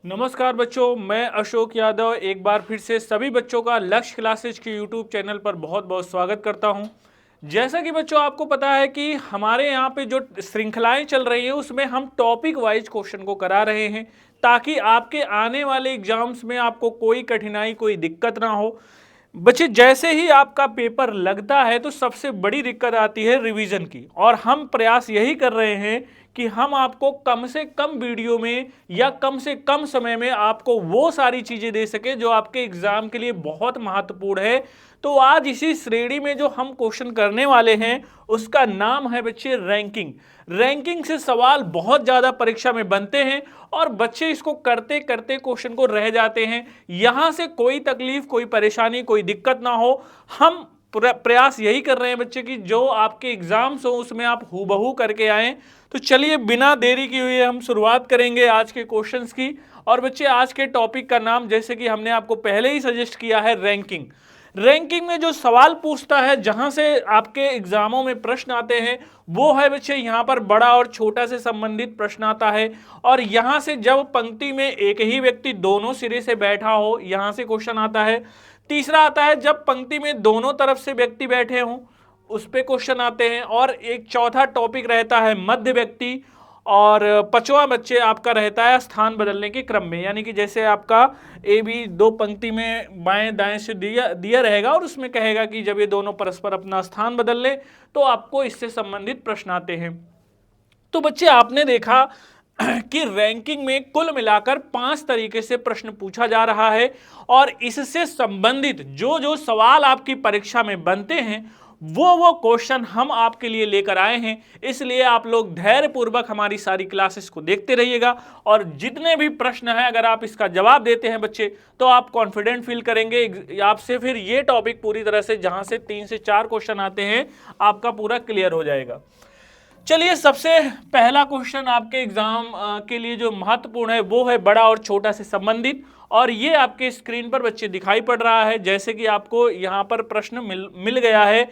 नमस्कार बच्चों, मैं अशोक यादव एक बार फिर से सभी बच्चों का लक्ष्य क्लासेज के यूट्यूब चैनल पर बहुत बहुत स्वागत करता हूं। जैसा कि बच्चों आपको पता है कि हमारे यहाँ पे जो श्रृंखलाएं चल रही हैं उसमें हम टॉपिक वाइज क्वेश्चन को करा रहे हैं ताकि आपके आने वाले एग्जाम्स में आपको कोई कठिनाई कोई दिक्कत ना हो। बच्चे जैसे ही आपका पेपर लगता है तो सबसे बड़ी दिक्कत आती है रिवीजन की, और हम प्रयास यही कर रहे हैं कि हम आपको कम से कम वीडियो में या कम से कम समय में आपको वो सारी चीजें दे सके जो आपके एग्जाम के लिए बहुत महत्वपूर्ण है। तो आज इसी श्रेणी में जो हम क्वेश्चन करने वाले हैं उसका नाम है बच्चे रैंकिंग। रैंकिंग से सवाल बहुत ज्यादा परीक्षा में बनते हैं और बच्चे इसको करते करते क्वेश्चन को रह जाते हैं। यहां से कोई तकलीफ कोई परेशानी कोई दिक्कत ना हो, हम प्रयास यही कर रहे हैं बच्चे कि जो आपके एग्जाम्स हो उसमें आप हूबहू करके आएं। तो चलिए बिना देरी की हुई हम शुरुआत करेंगे आज के क्वेश्चंस की। और बच्चे आज के टॉपिक का नाम जैसे कि हमने आपको पहले ही सजेस्ट किया है रैंकिंग। रैंकिंग में जो सवाल पूछता है, जहां से आपके एग्जामों में प्रश्न आते हैं वो है बच्चे यहाँ पर बड़ा और छोटा से संबंधित प्रश्न आता है। और यहां से जब पंक्ति में एक ही व्यक्ति दोनों सिरे से बैठा हो यहां से क्वेश्चन आता है। तीसरा आता है जब पंक्ति में दोनों तरफ से व्यक्ति बैठे हों उस पे क्वेश्चन आते हैं। और एक चौथा टॉपिक रहता है मध्य व्यक्ति। और पांचवा बच्चे आपका रहता है स्थान बदलने के क्रम में, यानी कि जैसे आपका ए बी दो पंक्ति में बाएं दाएं से दिया दिया रहेगा और उसमें कहेगा कि जब ये दोनों परस्पर अपना स्थान बदल ले तो आपको इससे संबंधित प्रश्न आते हैं। तो बच्चे आपने देखा कि रैंकिंग में कुल मिलाकर 5 तरीके से प्रश्न पूछा जा रहा है और इससे संबंधित जो जो सवाल आपकी परीक्षा में बनते हैं वो क्वेश्चन हम आपके लिए लेकर आए हैं। इसलिए आप लोग धैर्य पूर्वक हमारी सारी क्लासेस को देखते रहिएगा और जितने भी प्रश्न हैं अगर आप इसका जवाब देते हैं बच्चे तो आप कॉन्फिडेंट फील करेंगे। आपसे फिर ये टॉपिक पूरी तरह से जहां से 3 से 4 क्वेश्चन आते हैं आपका पूरा क्लियर हो जाएगा। चलिए सबसे पहला क्वेश्चन आपके एग्जाम के लिए जो महत्वपूर्ण है वो है बड़ा और छोटा से संबंधित। और ये आपके स्क्रीन पर बच्चे दिखाई पड़ रहा है। जैसे कि आपको यहाँ पर प्रश्न मिल गया है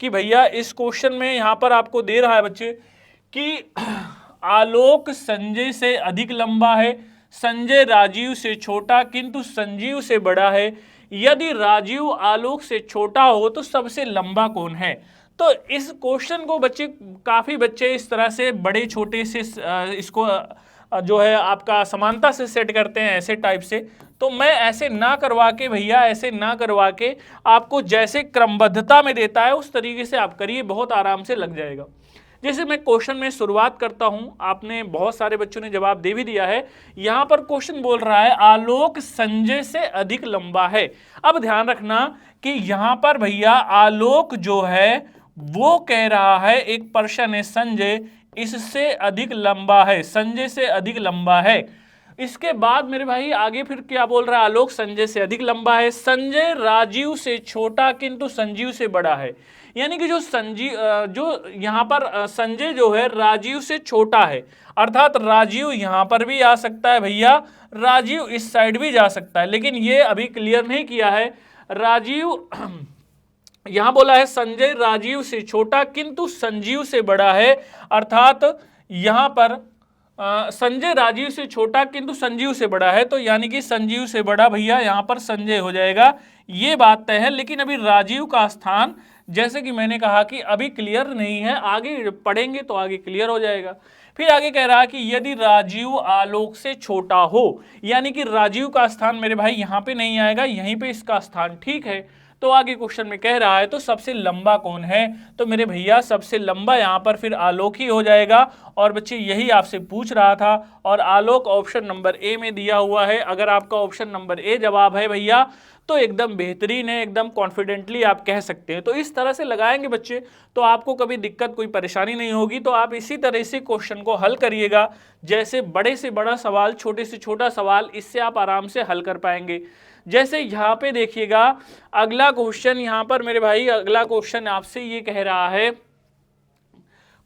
कि भैया इस क्वेश्चन में यहाँ पर आपको दे रहा है बच्चे कि आलोक संजय से अधिक लंबा है, संजय राजीव से छोटा किंतु संजीव से बड़ा है। यदि राजीव आलोक से छोटा हो तो सबसे लंबा कौन है। तो इस क्वेश्चन को बच्चे काफी बच्चे इस तरह से बड़े छोटे से इसको जो है आपका समानता से सेट करते हैं ऐसे टाइप से। तो मैं ऐसे ना करवा के भैया ऐसे ना करवा के आपको जैसे क्रमबद्धता में देता है उस तरीके से आप करिए, बहुत आराम से लग जाएगा। जैसे मैं क्वेश्चन में शुरुआत करता हूं, आपने बहुत सारे बच्चों ने जवाब दे भी दिया है। यहां पर क्वेश्चन बोल रहा है आलोक संजय से अधिक लंबा है। अब ध्यान रखना कि यहां पर भैया आलोक जो है वो कह रहा है, एक पर्सन है संजय इससे अधिक लंबा है, संजय से अधिक लंबा है। इसके बाद मेरे भाई आगे फिर क्या बोल रहा है, आलोक संजय से अधिक लंबा है, संजय राजीव से छोटा किंतु संजीव से बड़ा है। यानी कि जो यहाँ पर संजय जो है राजीव से छोटा है, अर्थात राजीव यहाँ पर भी आ सकता है भैया, राजीव इस साइड भी जा सकता है, लेकिन ये अभी क्लियर नहीं किया है। राजीव यहां बोला है संजय राजीव से छोटा किंतु संजीव से बड़ा है, अर्थात यहां पर संजय राजीव से छोटा किंतु संजीव से बड़ा है। तो यानी कि संजीव से बड़ा भैया यहां पर संजय हो जाएगा, ये बात तय है। लेकिन अभी राजीव का स्थान जैसे कि मैंने कहा कि अभी क्लियर नहीं है, आगे पढ़ेंगे तो आगे क्लियर हो जाएगा। फिर आगे कह रहा कि यदि राजीव आलोक से छोटा हो, यानी कि राजीव का स्थान मेरे भाई यहां पे नहीं आएगा, यहीं पे इसका स्थान ठीक है। तो आगे क्वेश्चन में कह रहा है तो सबसे लंबा कौन है, तो मेरे भैया सबसे लंबा यहाँ पर फिर आलोक ही हो जाएगा। और बच्चे यही आपसे पूछ रहा था और आलोक ऑप्शन नंबर ए में दिया हुआ है। अगर आपका ऑप्शन नंबर ए जवाब है भैया तो एकदम बेहतरीन है, एकदम कॉन्फिडेंटली आप कह सकते हैं। तो इस तरह से लगाएंगे बच्चे तो आपको कभी दिक्कत कोई परेशानी नहीं होगी। तो आप इसी तरह से क्वेश्चन को हल करिएगा, जैसे बड़े से बड़ा सवाल छोटे से छोटा सवाल, इससे आप आराम से हल कर पाएंगे। जैसे यहाँ पे देखिएगा अगला क्वेश्चन, यहाँ पर मेरे भाई अगला क्वेश्चन आपसे ये कह रहा है,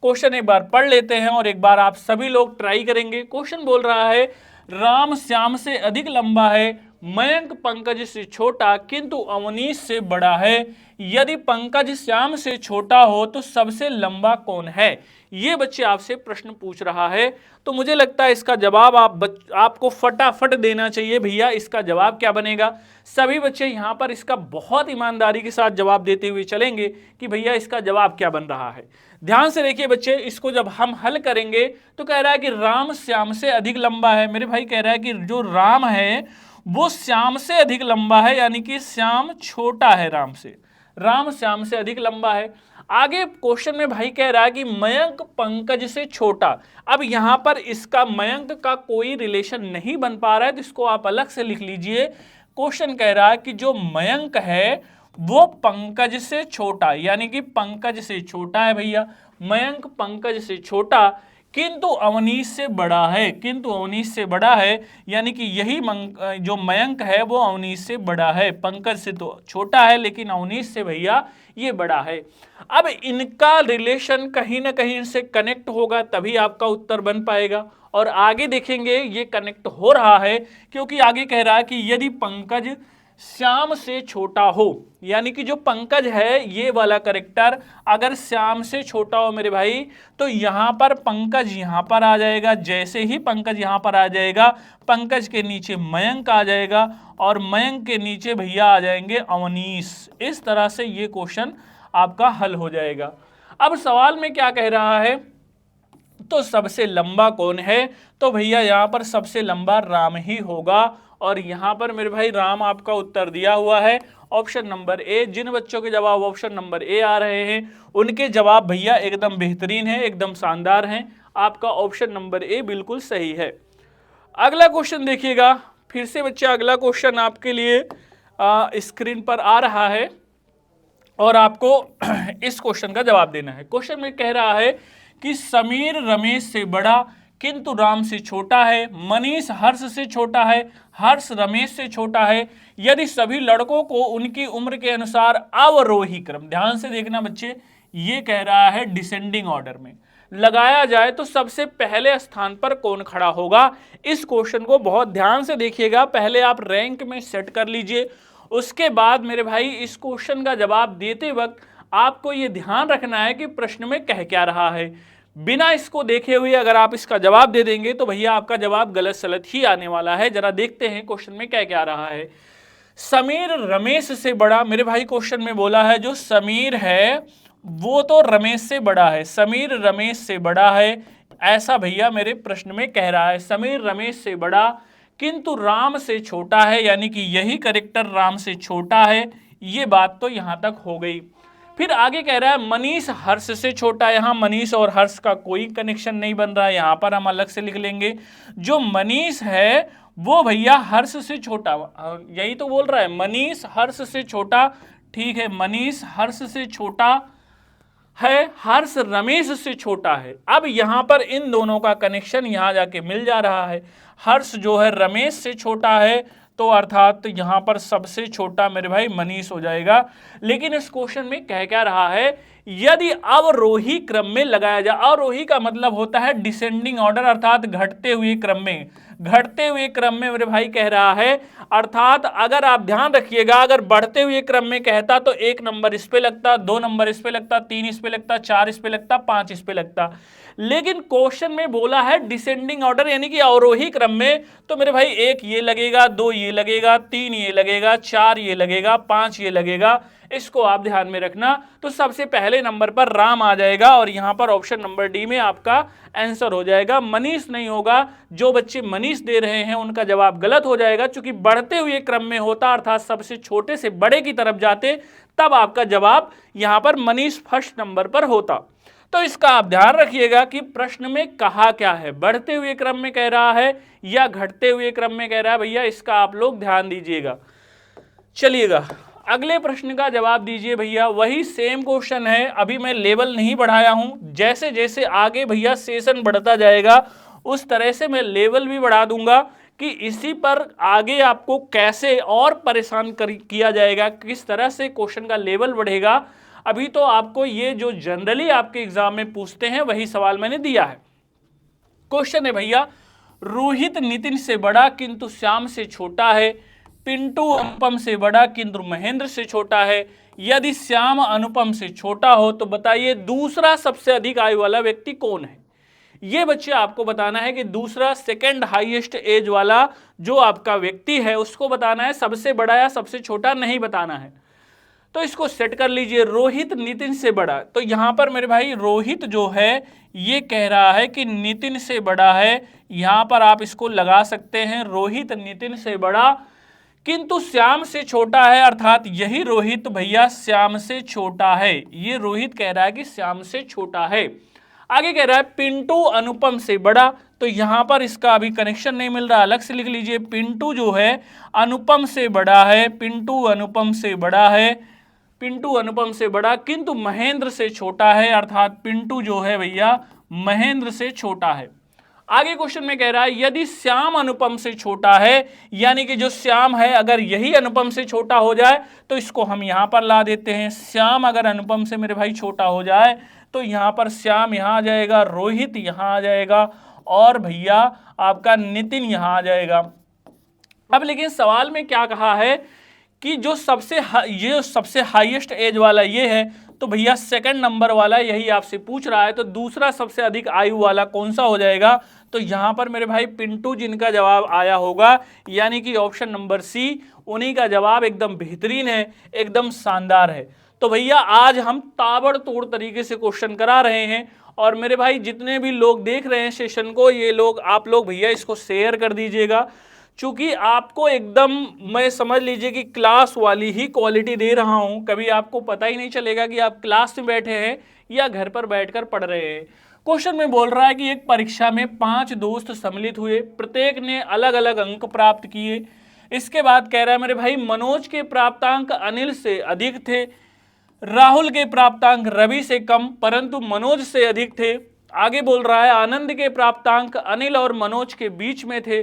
क्वेश्चन एक बार पढ़ लेते हैं और एक बार आप सभी लोग ट्राई करेंगे। क्वेश्चन बोल रहा है राम श्याम से अधिक लंबा है, मयंक पंकज से छोटा किंतु अवनीश से बड़ा है। यदि पंकज श्याम से छोटा हो तो सबसे लंबा कौन है। ये बच्चे आपसे प्रश्न पूछ रहा है। तो मुझे लगता है इसका जवाब आपको फटाफट देना चाहिए। भैया इसका जवाब क्या बनेगा? सभी बच्चे यहाँ पर इसका बहुत ईमानदारी के साथ जवाब देते हुए चलेंगे कि भैया इसका जवाब क्या बन रहा है। ध्यान से देखिए बच्चे, इसको जब हम हल करेंगे तो कह रहा है कि राम श्याम से अधिक लंबा है। मेरे भाई कह रहा है कि जो राम है वो श्याम से अधिक लंबा है, यानी कि श्याम छोटा है राम से, राम श्याम से अधिक लंबा है। आगे क्वेश्चन में भाई कह रहा है कि मयंक पंकज से छोटा। अब यहां पर इसका मयंक का कोई रिलेशन नहीं बन पा रहा है, तो इसको आप अलग से लिख लीजिए। क्वेश्चन कह रहा है कि जो मयंक है वो पंकज से छोटा, यानी कि पंकज से छोटा है भैया, मयंक पंकज से छोटा, किंतु अवनीश से बड़ा है, किंतु अवनीश से बड़ा है, यानी कि यही जो मयंक है वो अवनीश से बड़ा है। पंकज से तो छोटा है लेकिन अवनीश से भैया ये बड़ा है। अब इनका रिलेशन कहीं ना कहीं से कनेक्ट होगा तभी आपका उत्तर बन पाएगा, और आगे देखेंगे ये कनेक्ट हो रहा है क्योंकि आगे कह रहा है कि यदि पंकज श्याम से छोटा हो, यानी कि जो पंकज है ये वाला करेक्टर अगर श्याम से छोटा हो मेरे भाई, तो यहां पर पंकज यहां पर आ जाएगा। जैसे ही पंकज यहां पर आ जाएगा, पंकज के नीचे मयंक आ जाएगा और मयंक के नीचे भैया आ जाएंगे अवनीश। इस तरह से ये क्वेश्चन आपका हल हो जाएगा। अब सवाल में क्या कह रहा है, तो सबसे लंबा कौन है? तो भैया यहां पर सबसे लंबा राम ही होगा, और यहां पर मेरे भाई राम आपका उत्तर दिया हुआ है ऑप्शन नंबर ए। जिन बच्चों के जवाब ऑप्शन नंबर ए आ रहे हैं उनके जवाब भैया एकदम बेहतरीन है, एकदम शानदार हैं। आपका ऑप्शन नंबर ए बिल्कुल सही है। अगला क्वेश्चन देखिएगा, फिर से बच्चे अगला क्वेश्चन आपके लिए स्क्रीन पर आ रहा है और आपको इस क्वेश्चन का जवाब देना है। क्वेश्चन में कह रहा है कि समीर रमेश से बड़ा किंतु राम से छोटा है, मनीष हर्ष से छोटा है, हर्ष रमेश से छोटा है, यदि सभी लड़कों को उनकी उम्र के अनुसार अवरोही क्रम, ध्यान से देखना बच्चे, ये कह रहा है डिसेंडिंग ऑर्डर में लगाया जाए तो सबसे पहले स्थान पर कौन खड़ा होगा। इस क्वेश्चन को बहुत ध्यान से देखिएगा, पहले आप रैंक में सेट कर लीजिए, उसके बाद मेरे भाई इस क्वेश्चन का जवाब देते वक्त आपको ये ध्यान रखना है कि प्रश्न में कह क्या रहा है। बिना इसको देखे हुए अगर आप इसका जवाब दे देंगे तो भैया आपका जवाब गलत सलत ही आने वाला है। जरा देखते हैं क्वेश्चन में कह क्या रहा है। समीर रमेश से बड़ा, मेरे भाई क्वेश्चन में बोला है जो समीर है वो तो रमेश से बड़ा है, समीर रमेश से बड़ा है, ऐसा भैया मेरे प्रश्न में कह रहा है। समीर रमेश से बड़ा किंतु राम से छोटा है, यानी कि यही करेक्टर राम से छोटा है। ये बात तो यहां तक हो गई। फिर आगे कह रहा है मनीष हर्ष से छोटा। यहाँ मनीष और हर्ष का कोई कनेक्शन नहीं बन रहा है, यहाँ पर हम अलग से लिख लेंगे। जो मनीष है वो भैया हर्ष से छोटा, यही तो बोल रहा है मनीष हर्ष से छोटा, ठीक है, मनीष हर्ष से छोटा है, हर्ष रमेश से छोटा है। अब यहाँ पर इन दोनों का कनेक्शन यहाँ जाके मिल जा रहा है। हर्ष जो है रमेश से छोटा है, तो अर्थात यहां पर सबसे छोटा मेरे भाई मनीष हो जाएगा। लेकिन इस क्वेश्चन में कह क्या रहा है, यदि अवरोही क्रम में लगाया जाए, अवरोही का मतलब होता है डिसेंडिंग ऑर्डर, अर्थात घटते हुए क्रम में, घटते हुए क्रम में मेरे भाई कह रहा है। अर्थात अगर आप ध्यान रखिएगा, अगर बढ़ते हुए क्रम में कहता तो 1 नंबर इस पे लगता, 2 नंबर इस पे लगता, 3 इस पे लगता, 4 इस पे लगता, 5 इस पे लगता। लेकिन क्वेश्चन में बोला है डिसेंडिंग ऑर्डर, यानी कि अवरोही क्रम में, तो मेरे भाई 1 ये लगेगा, 2 ये लगेगा, 3 ये लगेगा, 4 ये लगेगा, 5 ये लगेगा। इसको आप ध्यान में रखना। तो सबसे पहले नंबर पर राम आ जाएगा और यहां पर ऑप्शन नंबर डी में आपका आंसर हो जाएगा, मनीष नहीं होगा। जो बच्चे मनीष दे रहे हैं उनका जवाब गलत हो जाएगा, क्योंकि बढ़ते हुए क्रम में होता, अर्थात सबसे छोटे से बड़े की तरफ जाते, तब आपका जवाब यहां पर मनीष फर्स्ट नंबर पर होता। तो इसका आप ध्यान रखिएगा कि प्रश्न में कहा क्या है, बढ़ते हुए क्रम में कह रहा है या घटते हुए क्रम में कह रहा है, भैया इसका आप लोग ध्यान दीजिएगा। चलिएगा अगले प्रश्न का जवाब दीजिए भैया। वही सेम क्वेश्चन है, अभी मैं लेवल नहीं बढ़ाया हूं, जैसे जैसे आगे भैया सेशन बढ़ता जाएगा उस तरह से मैं लेवल भी बढ़ा दूंगा कि इसी पर आगे आपको कैसे और परेशान किया जाएगा, किस तरह से क्वेश्चन का लेवल बढ़ेगा। अभी तो आपको ये जो जनरली आपके एग्जाम में पूछते हैं वही सवाल मैंने दिया है। क्वेश्चन है भैया, रोहित नितिन से बड़ा किंतु श्याम से छोटा है, पिंटू अनुपम से बड़ा किंतु महेंद्र से छोटा है। यदि श्याम अनुपम से छोटा हो तो बताइए दूसरा सबसे अधिक आयु वाला व्यक्ति कौन है। ये बच्चे आपको बताना है कि दूसरा सेकंड हाईएस्ट एज वाला जो आपका व्यक्ति है उसको बताना है, सबसे बड़ा या सबसे छोटा नहीं बताना है। तो इसको सेट कर लीजिए, रोहित नितिन से बड़ा। तो यहां पर मेरे भाई रोहित जो है ये कह रहा है कि नितिन से बड़ा है, यहां पर आप इसको लगा सकते हैं, रोहित नितिन से बड़ा किंतु श्याम से छोटा है, अर्थात यही रोहित भैया श्याम से छोटा है। ये रोहित कह रहा है कि श्याम से छोटा है। आगे कह रहा है पिंटू अनुपम से बड़ा, तो यहां पर इसका अभी कनेक्शन नहीं मिल रहा, अलग से लिख लीजिए। पिंटू जो है अनुपम से बड़ा है, पिंटू अनुपम से बड़ा है, पिंटू अनुपम से बड़ा किंतु महेंद्र से छोटा है, अर्थात पिंटू जो है भैया महेंद्र से छोटा है। आगे क्वेश्चन में कह रहा है यदि श्याम अनुपम से छोटा है, यानी कि जो श्याम है अगर यही अनुपम से छोटा हो जाए तो इसको हम यहां पर ला देते हैं। श्याम अगर अनुपम से मेरे भाई छोटा हो जाए तो यहां पर श्याम यहां आ जाएगा, रोहित यहां आ जाएगा और भैया आपका नितिन यहां आ जाएगा। अब लेकिन सवाल में क्या कहा है कि जो सबसे हाईएस्ट एज वाला ये है, तो भैया सेकंड नंबर वाला यही आपसे पूछ रहा है, तो दूसरा सबसे अधिक आयु वाला कौन सा हो जाएगा। तो यहां पर मेरे भाई पिंटू जिनका जवाब आया होगा, यानी कि ऑप्शन नंबर सी, उन्हीं का जवाब एकदम बेहतरीन है, एकदम शानदार है। तो भैया आज हम ताबड़तोड़ तरीके से क्वेश्चन करा रहे हैं और मेरे भाई जितने भी लोग देख रहे हैं सेशन को, ये लोग आप लोग भैया इसको शेयर कर दीजिएगा, चूंकि आपको एकदम मैं समझ लीजिए कि क्लास वाली ही क्वालिटी दे रहा हूं। कभी आपको पता ही नहीं चलेगा कि आप क्लास में बैठे हैं या घर पर बैठकर पढ़ रहे हैं। क्वेश्चन में बोल रहा है कि एक परीक्षा में 5 दोस्त सम्मिलित हुए, प्रत्येक ने अलग अलग अंक प्राप्त किए। इसके बाद कह रहा है मेरे भाई मनोज के प्राप्तांक अनिल से अधिक थे, राहुल के प्राप्तांक रवि से कम परंतु मनोज से अधिक थे। आगे बोल रहा है आनंद के प्राप्तांक अनिल और मनोज के बीच में थे।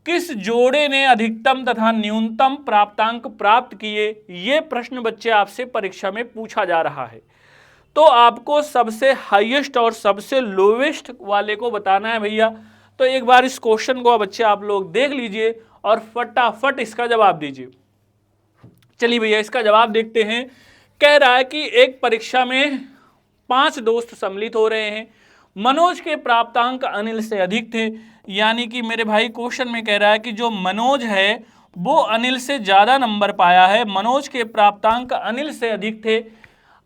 किस जोड़े ने अधिकतम तथा न्यूनतम प्राप्तांक प्राप्त किए। ये प्रश्न बच्चे आपसे परीक्षा में पूछा जा रहा है। तो आपको सबसे हाईएस्ट और सबसे लोवेस्ट वाले को बताना है भैया। तो एक बार इस क्वेश्चन को बच्चे आप लोग देख लीजिए और फटाफट इसका जवाब दीजिए। चलिए भैया इसका जवाब देखते हैं। कह रहा है कि एक परीक्षा में 5 दोस्त सम्मिलित हो रहे हैं, मनोज के प्राप्तांक अनिल से अधिक थे, यानी कि मेरे भाई क्वेश्चन में कह रहा है कि जो मनोज है वो अनिल से ज्यादा नंबर पाया है, मनोज के प्राप्तांक अनिल से अधिक थे।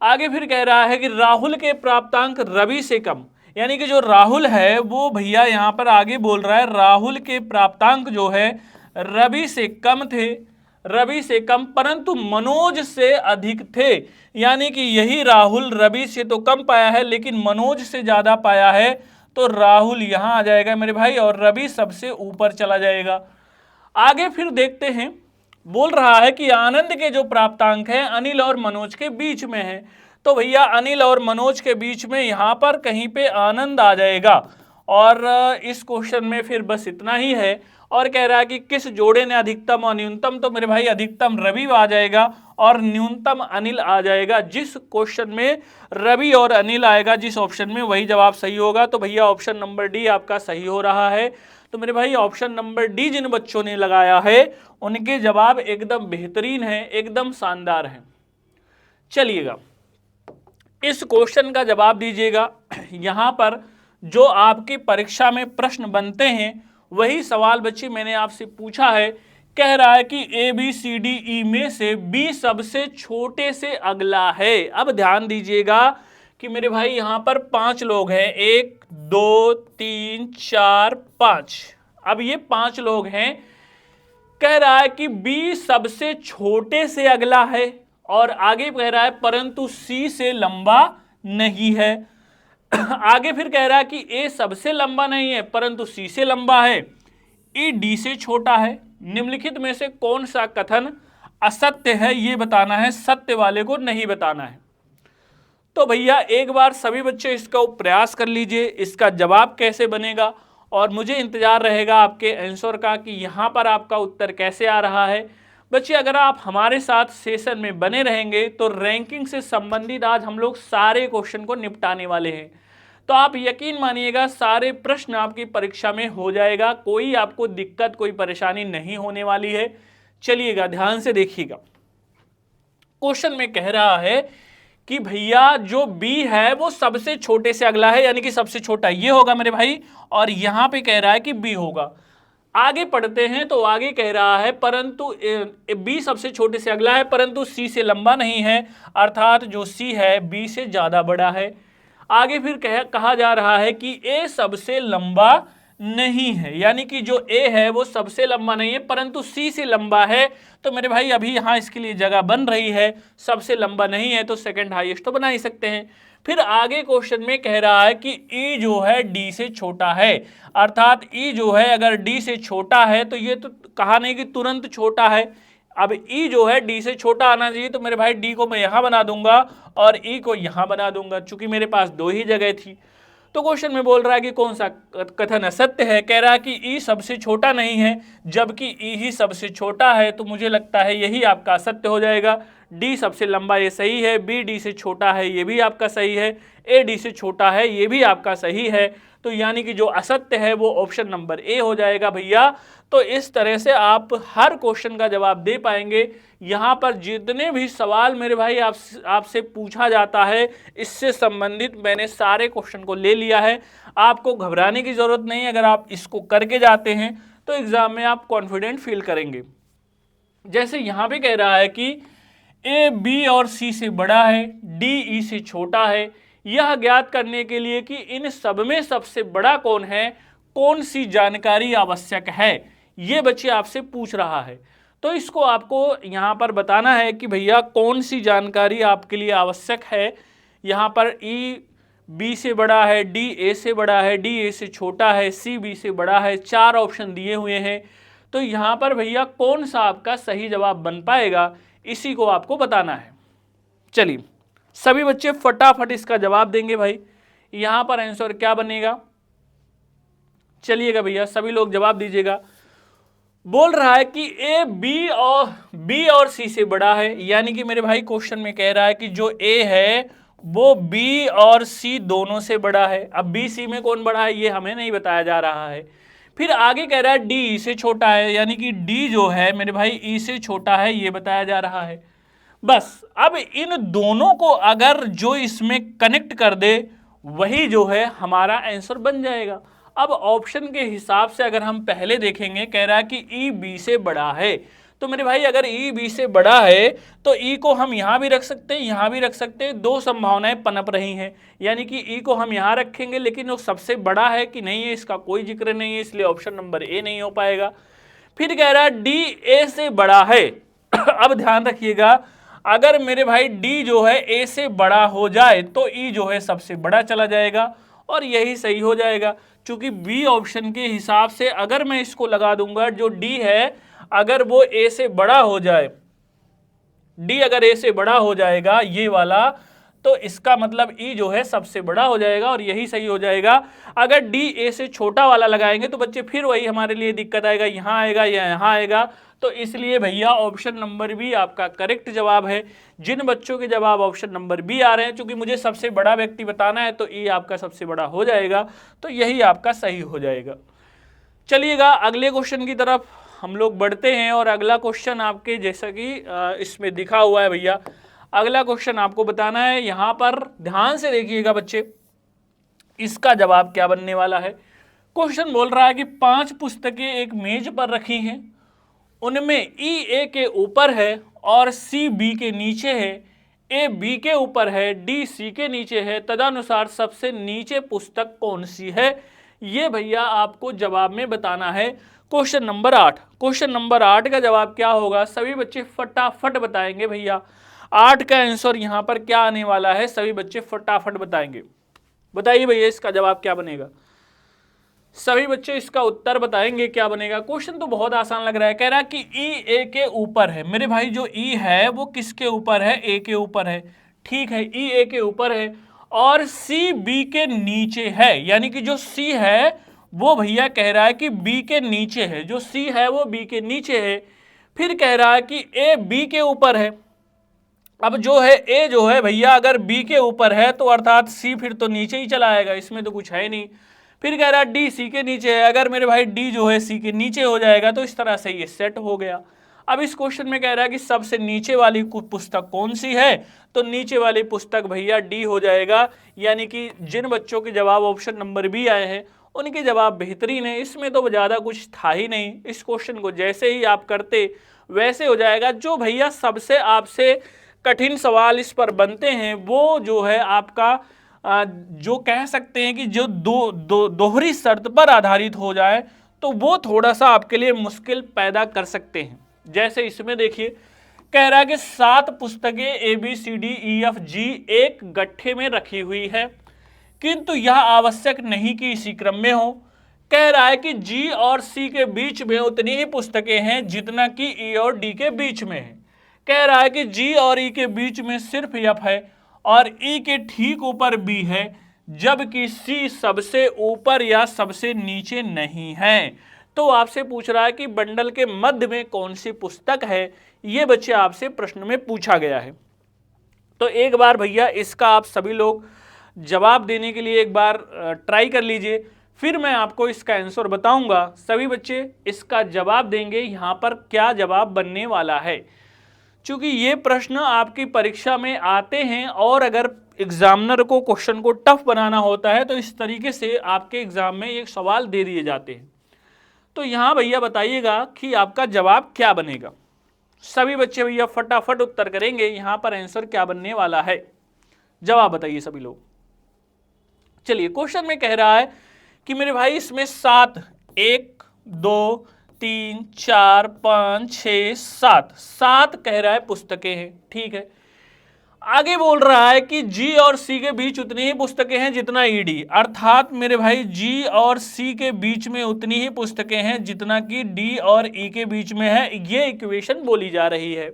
आगे फिर कह रहा है कि राहुल के प्राप्तांक रवि से कम, यानी कि जो राहुल है वो भैया यहां पर आगे बोल रहा है राहुल के प्राप्तांक जो है रवि से कम थे, रवि से कम परंतु मनोज से अधिक थे, यानी कि यही राहुल रवि से तो कम पाया है लेकिन मनोज से ज्यादा पाया है। तो राहुल यहां आ जाएगा मेरे भाई और रवि सबसे ऊपर चला जाएगा। आगे फिर देखते हैं, बोल रहा है कि आनंद के जो प्राप्तांक है अनिल और मनोज के बीच में है। तो भैया अनिल और मनोज के बीच में यहां पर कहीं पे आनंद आ जाएगा और इस क्वेश्चन में फिर बस इतना ही है। और कह रहा है कि किस जोड़े ने अधिकतम और न्यूनतम, तो मेरे भाई अधिकतम रवि आ जाएगा और न्यूनतम अनिल आ जाएगा। जिस क्वेश्चन में रवि और अनिल आएगा जिस ऑप्शन में, वही जवाब सही होगा। तो भैया ऑप्शन नंबर डी आपका सही हो रहा है। तो मेरे भाई ऑप्शन नंबर डी जिन बच्चों ने लगाया है उनके जवाब एकदम बेहतरीन है, एकदम शानदार है। चलिएगा इस क्वेश्चन का जवाब दीजिएगा। यहां पर जो आपकी परीक्षा में प्रश्न बनते हैं वही सवाल बच्चे मैंने आपसे पूछा है। कह रहा है कि A B C D E में से बी सबसे छोटे से अगला है। अब ध्यान दीजिएगा कि मेरे भाई यहां पर 5 लोग हैं, 1 2 3 4 5। अब ये 5 लोग हैं। कह रहा है कि बी सबसे छोटे से अगला है और आगे कह रहा है परंतु सी से लंबा नहीं है। आगे फिर कह रहा है कि ए सबसे लंबा नहीं है परंतु सी से लंबा है, ई डी से छोटा है। निम्नलिखित में से कौन सा कथन असत्य है ये बताना है, सत्य वाले को नहीं बताना है। तो भैया एक बार सभी बच्चे इसका प्रयास कर लीजिए, इसका जवाब कैसे बनेगा और मुझे इंतजार रहेगा आपके आंसर का कि यहाँ पर आपका उत्तर कैसे आ रहा है। बच्चे अगर आप हमारे साथ सेशन में बने रहेंगे तो रैंकिंग से संबंधित आज हम लोग सारे क्वेश्चन को निपटाने वाले हैं। तो आप यकीन मानिएगा सारे प्रश्न आपकी परीक्षा में हो जाएगा, कोई आपको दिक्कत कोई परेशानी नहीं होने वाली है। चलिएगा ध्यान से देखिएगा, क्वेश्चन में कह रहा है कि भैया जो B है वो सबसे छोटे से अगला है, यानी कि सबसे छोटा ये होगा मेरे भाई, और यहां पे कह रहा है कि B होगा। आगे पढ़ते हैं तो आगे कह रहा है परंतु B सबसे छोटे से अगला है परंतु C से लंबा नहीं है, अर्थात जो C है B से ज्यादा बड़ा है। आगे फिर कहा जा रहा है कि A सबसे लंबा नहीं है, यानी कि जो A है वो सबसे लंबा नहीं है परंतु C से लंबा है। तो मेरे भाई अभी यहाँ इसके लिए जगह बन रही है, सबसे लंबा नहीं है तो सेकंड हाईएस्ट तो बना ही सकते हैं। फिर आगे क्वेश्चन में कह रहा है कि E जो है D से छोटा है, अर्थात E जो है अगर D से छोटा है तो ये तो कहा नहीं कि तुरंत छोटा है। अब E जो है D से छोटा आना चाहिए, तो मेरे भाई D को मैं यहाँ बना दूंगा और E को यहाँ बना दूंगा, चूंकि मेरे पास दो ही जगह थी। तो क्वेश्चन में बोल रहा है कि कौन सा कथन असत्य है। कह रहा है कि E सबसे छोटा नहीं है जबकि E ही सबसे छोटा है, तो मुझे लगता है यही आपका असत्य हो जाएगा। D सबसे लंबा ये सही है, B D से छोटा है ये भी आपका सही है, A D से छोटा है ये भी आपका सही है। तो यानी कि जो असत्य है वो ऑप्शन नंबर A हो जाएगा भैया। तो इस तरह से आप हर क्वेश्चन का जवाब दे पाएंगे। यहाँ पर जितने भी सवाल मेरे भाई आपसे पूछा जाता है इससे संबंधित मैंने सारे क्वेश्चन को ले लिया है। आपको घबराने की जरूरत नहीं, अगर आप इसको करके जाते हैं तो एग्जाम में आप कॉन्फिडेंट फील करेंगे। जैसे यहाँ पे कह रहा है कि A B और C से बड़ा है, D E से छोटा है, यह ज्ञात करने के लिए कि इन सब में सबसे बड़ा कौन है, कौन सी जानकारी आवश्यक है, ये बच्चे आपसे पूछ रहा है। तो इसको आपको यहाँ पर बताना है कि भैया कौन सी जानकारी आपके लिए आवश्यक है। यहाँ पर E B से बड़ा है, D A से बड़ा है, D A से छोटा है, C B से बड़ा है, 4 ऑप्शन दिए हुए हैं। तो यहाँ पर भैया कौन सा आपका सही जवाब बन पाएगा, इसी को आपको बताना है। चलिए सभी बच्चे फटाफट इसका जवाब देंगे भाई, यहां पर आंसर क्या बनेगा। चलिएगा भैया सभी लोग जवाब दीजिएगा। बोल रहा है कि A B और C से बड़ा है, यानी कि मेरे भाई क्वेश्चन में कह रहा है कि जो A है वो B और C दोनों से बड़ा है। अब B C में कौन बड़ा है ये हमें नहीं बताया जा रहा है। फिर आगे कह रहा है D E से छोटा है, यानी कि D जो है मेरे भाई E से छोटा है ये बताया जा रहा है। बस अब इन दोनों को अगर जो इसमें कनेक्ट कर दे वही जो है हमारा आंसर बन जाएगा। अब ऑप्शन के हिसाब से अगर हम पहले देखेंगे, कह रहा है कि E B से बड़ा है, तो मेरे भाई अगर E B से बड़ा है तो E को हम यहाँ भी रख सकते हैं, यहाँ भी रख सकते हैं। दो संभावनाएं पनप रही हैं, यानी कि E को हम यहाँ रखेंगे लेकिन वो सबसे बड़ा है कि नहीं है इसका कोई जिक्र नहीं है, इसलिए ऑप्शन नंबर A नहीं हो पाएगा। फिर कह रहा है D A से बड़ा है। अब ध्यान रखिएगा, अगर मेरे भाई D जो है A से बड़ा हो जाए तो E जो है सबसे बड़ा चला जाएगा और यही सही हो जाएगा, क्योंकि B ऑप्शन के हिसाब से अगर मैं इसको लगा दूंगा जो D है अगर वो A से बड़ा हो जाए, D अगर A से बड़ा हो जाएगा ये वाला, तो इसका मतलब E जो है सबसे बड़ा हो जाएगा और यही सही हो जाएगा। अगर D A से छोटा वाला लगाएंगे तो बच्चे फिर वही हमारे लिए दिक्कत आएगा, यहाँ आएगा या यहाँ आएगा। तो इसलिए भैया ऑप्शन नंबर बी आपका करेक्ट जवाब है। जिन बच्चों के जवाब ऑप्शन नंबर बी आ रहे हैं, चूंकि मुझे सबसे बड़ा व्यक्ति बताना है तो E आपका सबसे बड़ा हो जाएगा, तो यही आपका सही हो जाएगा। चलिएगा अगले क्वेश्चन की तरफ हम लोग बढ़ते हैं और अगला क्वेश्चन आपके जैसा कि इसमें दिखा हुआ है भैया, अगला क्वेश्चन आपको बताना है। यहां पर ध्यान से देखिएगा बच्चे, इसका जवाब क्या बनने वाला है। क्वेश्चन बोल रहा है कि 5 पुस्तकें एक मेज पर रखी हैं, उनमें E A के ऊपर है और C B के नीचे है, A B के ऊपर है, D C के नीचे है, तदनुसार सबसे नीचे पुस्तक कौन सी है, ये भैया आपको जवाब में बताना है। क्वेश्चन नंबर 8, क्वेश्चन नंबर 8 का जवाब क्या होगा, सभी बच्चे फटाफट बताएंगे भैया। 8 का आंसर यहाँ पर क्या आने वाला है, सभी बच्चे फटाफट बताएंगे। बताइए भैया इसका जवाब क्या बनेगा, सभी बच्चे इसका उत्तर बताएंगे क्या बनेगा। क्वेश्चन तो बहुत आसान लग रहा है, कह रहा है कि E A के ऊपर है। मेरे भाई जो E है वो किसके ऊपर है, A के ऊपर है, ठीक है, E A के ऊपर है और C B के नीचे है, यानी कि जो C है वो भैया कह रहा है कि B के नीचे है, जो C है वो B के नीचे है। फिर कह रहा है कि A B के ऊपर है। अब जो है A जो है भैया अगर B के ऊपर है तो अर्थात C फिर तो नीचे ही चला आएगा, इसमें तो कुछ है नहीं। फिर कह रहा है D C के नीचे है, अगर मेरे भाई D जो है C के नीचे हो जाएगा तो इस तरह से ये सेट हो गया। अब इस क्वेश्चन में कह रहा है कि सबसे नीचे वाली पुस्तक कौन सी है, तो नीचे वाली पुस्तक भैया डी हो जाएगा, यानी कि जिन बच्चों के जवाब ऑप्शन नंबर बी आए हैं उनके जवाब बेहतरीन है। इसमें तो ज़्यादा कुछ था ही नहीं, इस क्वेश्चन को जैसे ही आप करते वैसे हो जाएगा। जो भैया सबसे आपसे कठिन सवाल इस पर बनते हैं वो जो है आपका जो कह सकते हैं कि जो दोहरी शर्त पर आधारित हो जाए तो वो थोड़ा सा आपके लिए मुश्किल पैदा कर सकते हैं। जैसे इसमें देखिए कह रहा है कि 7 पुस्तकें ABCDEFG एक गट्ठे में रखी हुई है, किंतु यह आवश्यक नहीं कि इसी क्रम में हो। कह रहा है कि G और C के बीच में उतनी ही पुस्तकें हैं जितना कि E और D के बीच में है। कह रहा है कि G और E के बीच में सिर्फ F है और E के ठीक ऊपर B है, जबकि C सबसे ऊपर या सबसे नीचे नहीं है। तो आपसे पूछ रहा है कि बंडल के मध्य में कौन सी पुस्तक है, ये बच्चे आपसे प्रश्न में पूछा गया है। तो एक बार भैया इसका आप सभी लोग जवाब देने के लिए एक बार ट्राई कर लीजिए, फिर मैं आपको इसका आंसर बताऊंगा। सभी बच्चे इसका जवाब देंगे यहाँ पर क्या जवाब बनने वाला है, क्योंकि ये प्रश्न आपकी परीक्षा में आते हैं और अगर एग्जामिनर को क्वेश्चन को टफ बनाना होता है तो इस तरीके से आपके एग्जाम में एक सवाल दे दिए जाते हैं। तो यहाँ भैया बताइएगा कि आपका जवाब क्या बनेगा। सभी बच्चे भैया फटाफट उत्तर करेंगे, यहाँ पर आंसर क्या बनने वाला है, जवाब बताइए सभी लोग। चलिए क्वेश्चन में कह रहा है कि मेरे भाई इसमें 7 1 2 3 4 5 6 7 कह रहा है पुस्तकें हैं, ठीक है। आगे बोल रहा है कि G और C के बीच उतनी ही पुस्तकें हैं जितना ED, अर्थात मेरे भाई G और C के बीच में उतनी ही पुस्तकें हैं जितना कि D और E के बीच में है, ये इक्वेशन बोली जा रही है।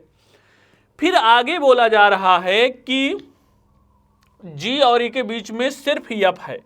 फिर आगे बोला जा रहा है कि G और E के बीच में सिर्फ F है।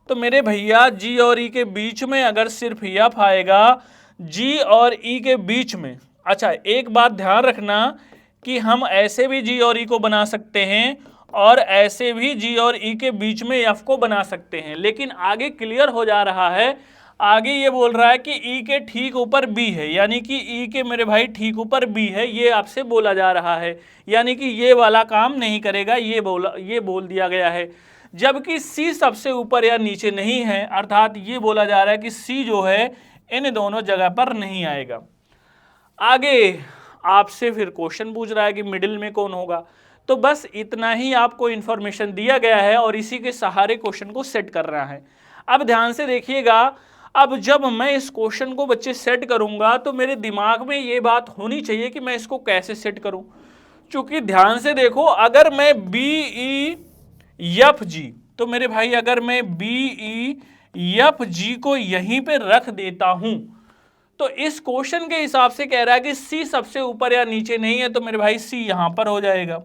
तो मेरे भैया G और E के बीच में अगर सिर्फ F आएगा, G और E के बीच में, अच्छा एक बात ध्यान रखना कि हम ऐसे भी G और E को बना सकते हैं और ऐसे भी G और E के बीच में F को बना सकते हैं, लेकिन आगे क्लियर हो जा रहा है। आगे ये बोल रहा है कि E के ठीक ऊपर B है, यानी कि E के मेरे भाई ठीक ऊपर B है, ये आपसे बोला जा रहा है, यानी कि ये वाला काम नहीं करेगा, ये बोल दिया गया है। जबकि C सबसे ऊपर या नीचे नहीं है, अर्थात ये बोला जा रहा है कि C जो है इन दोनों जगह पर नहीं आएगा। आगे आपसे फिर क्वेश्चन पूछ रहा है कि मिडिल में कौन होगा। तो बस इतना ही आपको इंफॉर्मेशन दिया गया है और इसी के सहारे क्वेश्चन को सेट कर रहा है। अब ध्यान से देखिएगा, अब जब मैं इस क्वेश्चन को बच्चे सेट करूंगा तो मेरे दिमाग में ये बात होनी चाहिए कि मैं इसको कैसे सेट करूं। क्योंकि ध्यान से देखो, अगर मैं BEFG, तो मेरे भाई अगर मैं BEFG को यहीं पे रख देता हूं तो इस क्वेश्चन के हिसाब से कह रहा है कि C सबसे ऊपर या नीचे नहीं है, तो मेरे भाई C यहां पर हो जाएगा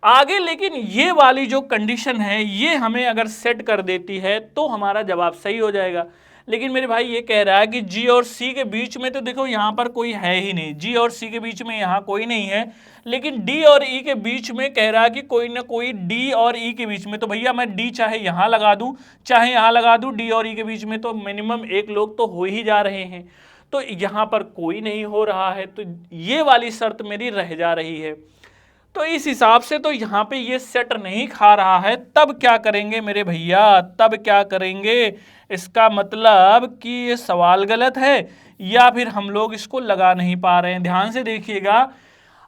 आगे। लेकिन ये वाली जो कंडीशन है ये हमें अगर सेट कर देती है तो हमारा जवाब सही हो जाएगा। लेकिन मेरे भाई ये कह रहा है कि G और C के बीच में, तो देखो यहाँ पर कोई है ही नहीं, G और C के बीच में यहाँ कोई नहीं है, लेकिन D और E के बीच में कह रहा है कि कोई ना कोई D और E के बीच में। तो भैया मैं D चाहे यहाँ लगा दूँ चाहे यहाँ लगा दूँ, D और E के बीच में तो मिनिमम एक लोग तो हो ही जा रहे हैं, तो यहाँ पर कोई नहीं हो रहा है, तो ये वाली शर्त मेरी रह जा रही है। तो इस हिसाब से तो यहाँ पे ये सेट नहीं खा रहा है। तब क्या करेंगे मेरे भैया, तब क्या करेंगे, इसका मतलब कि ये सवाल गलत है या फिर हम लोग इसको लगा नहीं पा रहे हैं। ध्यान से देखिएगा,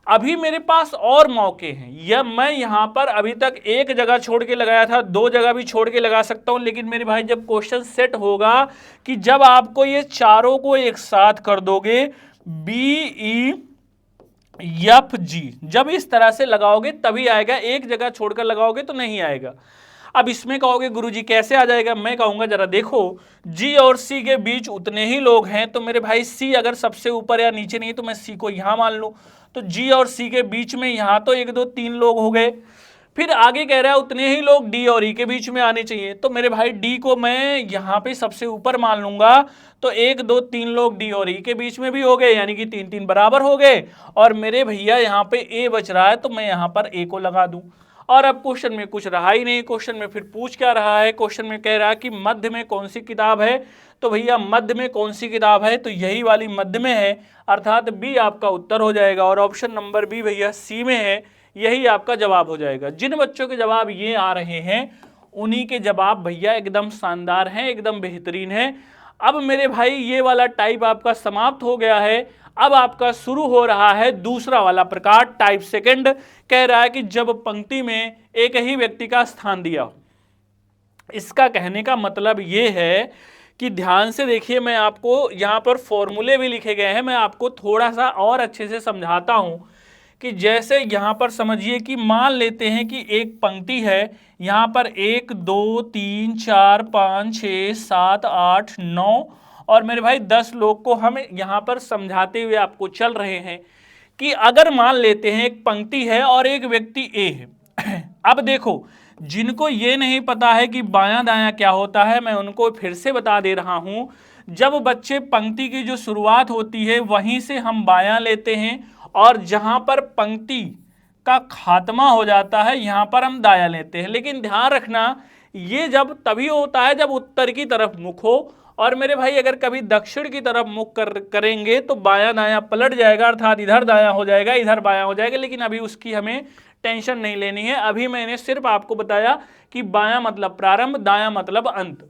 अभी मेरे पास और मौके हैं, या मैं यहाँ पर अभी तक एक जगह छोड़ के लगाया था, 2 जगह भी छोड़ के लगा सकता हूँ, लेकिन मेरे भाई जब क्वेश्चन सेट होगा कि जब आपको ये चारों को एक साथ कर दोगे BEFG, जब इस तरह से लगाओगे तभी आएगा, एक जगह छोड़कर लगाओगे तो नहीं आएगा। अब इसमें कहोगे गुरुजी कैसे आ जाएगा, मैं कहूंगा जरा देखो, G और C के बीच उतने ही लोग हैं, तो मेरे भाई C अगर सबसे ऊपर या नीचे नहीं तो मैं C को यहां मान लूं, तो G और C के बीच में यहां तो 1 2 3 लोग हो गए। फिर आगे कह रहा है उतने ही लोग D और E के बीच में आने चाहिए, तो मेरे भाई D को मैं यहाँ पे सबसे ऊपर मान लूंगा, तो 1 2 3 लोग D और E के बीच में भी हो गए, यानी कि 3 3 बराबर हो गए। और मेरे भैया यहाँ पे A बच रहा है, तो मैं यहाँ पर A को लगा दूं। और अब क्वेश्चन में कुछ रहा ही नहीं। क्वेश्चन में फिर पूछ क्या रहा है, क्वेश्चन में कह रहा है कि मध्य में कौन सी किताब है। तो भैया मध्य में कौन सी किताब है, तो यही वाली मध्य में है, अर्थात बी आपका उत्तर हो जाएगा। और ऑप्शन नंबर बी भैया सी में है, यही आपका जवाब हो जाएगा। जिन बच्चों के जवाब ये आ रहे हैं उन्हीं के जवाब भैया एकदम शानदार हैं, एकदम बेहतरीन हैं। अब मेरे भाई ये वाला टाइप आपका समाप्त हो गया है। अब आपका शुरू हो रहा है दूसरा वाला प्रकार, टाइप सेकंड। कह रहा है कि जब पंक्ति में एक ही व्यक्ति का स्थान दिया। इसका कहने का मतलब ये है कि ध्यान से देखिए, मैं आपको यहाँ पर फॉर्मूले भी लिखे गए हैं, मैं आपको थोड़ा सा और अच्छे से समझाता हूँ कि जैसे यहाँ पर समझिए कि मान लेते हैं कि एक पंक्ति है, यहाँ पर 1 2 3 4 5 6 7 8 9 और मेरे भाई 10 लोग को हम यहाँ पर समझाते हुए आपको चल रहे हैं कि अगर मान लेते हैं एक पंक्ति है और एक व्यक्ति ए है। अब देखो, जिनको ये नहीं पता है कि बायां दायां क्या होता है, मैं उनको फिर से बता दे रहा हूं। जब बच्चे पंक्ति की जो शुरुआत होती है वहीं से हम बायां लेते हैं और जहां पर पंक्ति का खात्मा हो जाता है यहां पर हम दायां लेते हैं। लेकिन ध्यान रखना, ये जब तभी होता है जब उत्तर की तरफ मुख हो, और मेरे भाई अगर कभी दक्षिण की तरफ मुख करेंगे तो बायां दायां पलट जाएगा, अर्थात इधर दायां हो जाएगा इधर बायां हो जाएगा। लेकिन अभी उसकी हमें टेंशन नहीं लेनी है। अभी मैंने सिर्फ आपको बताया कि बायां मतलब प्रारंभ, दायां मतलब अंत।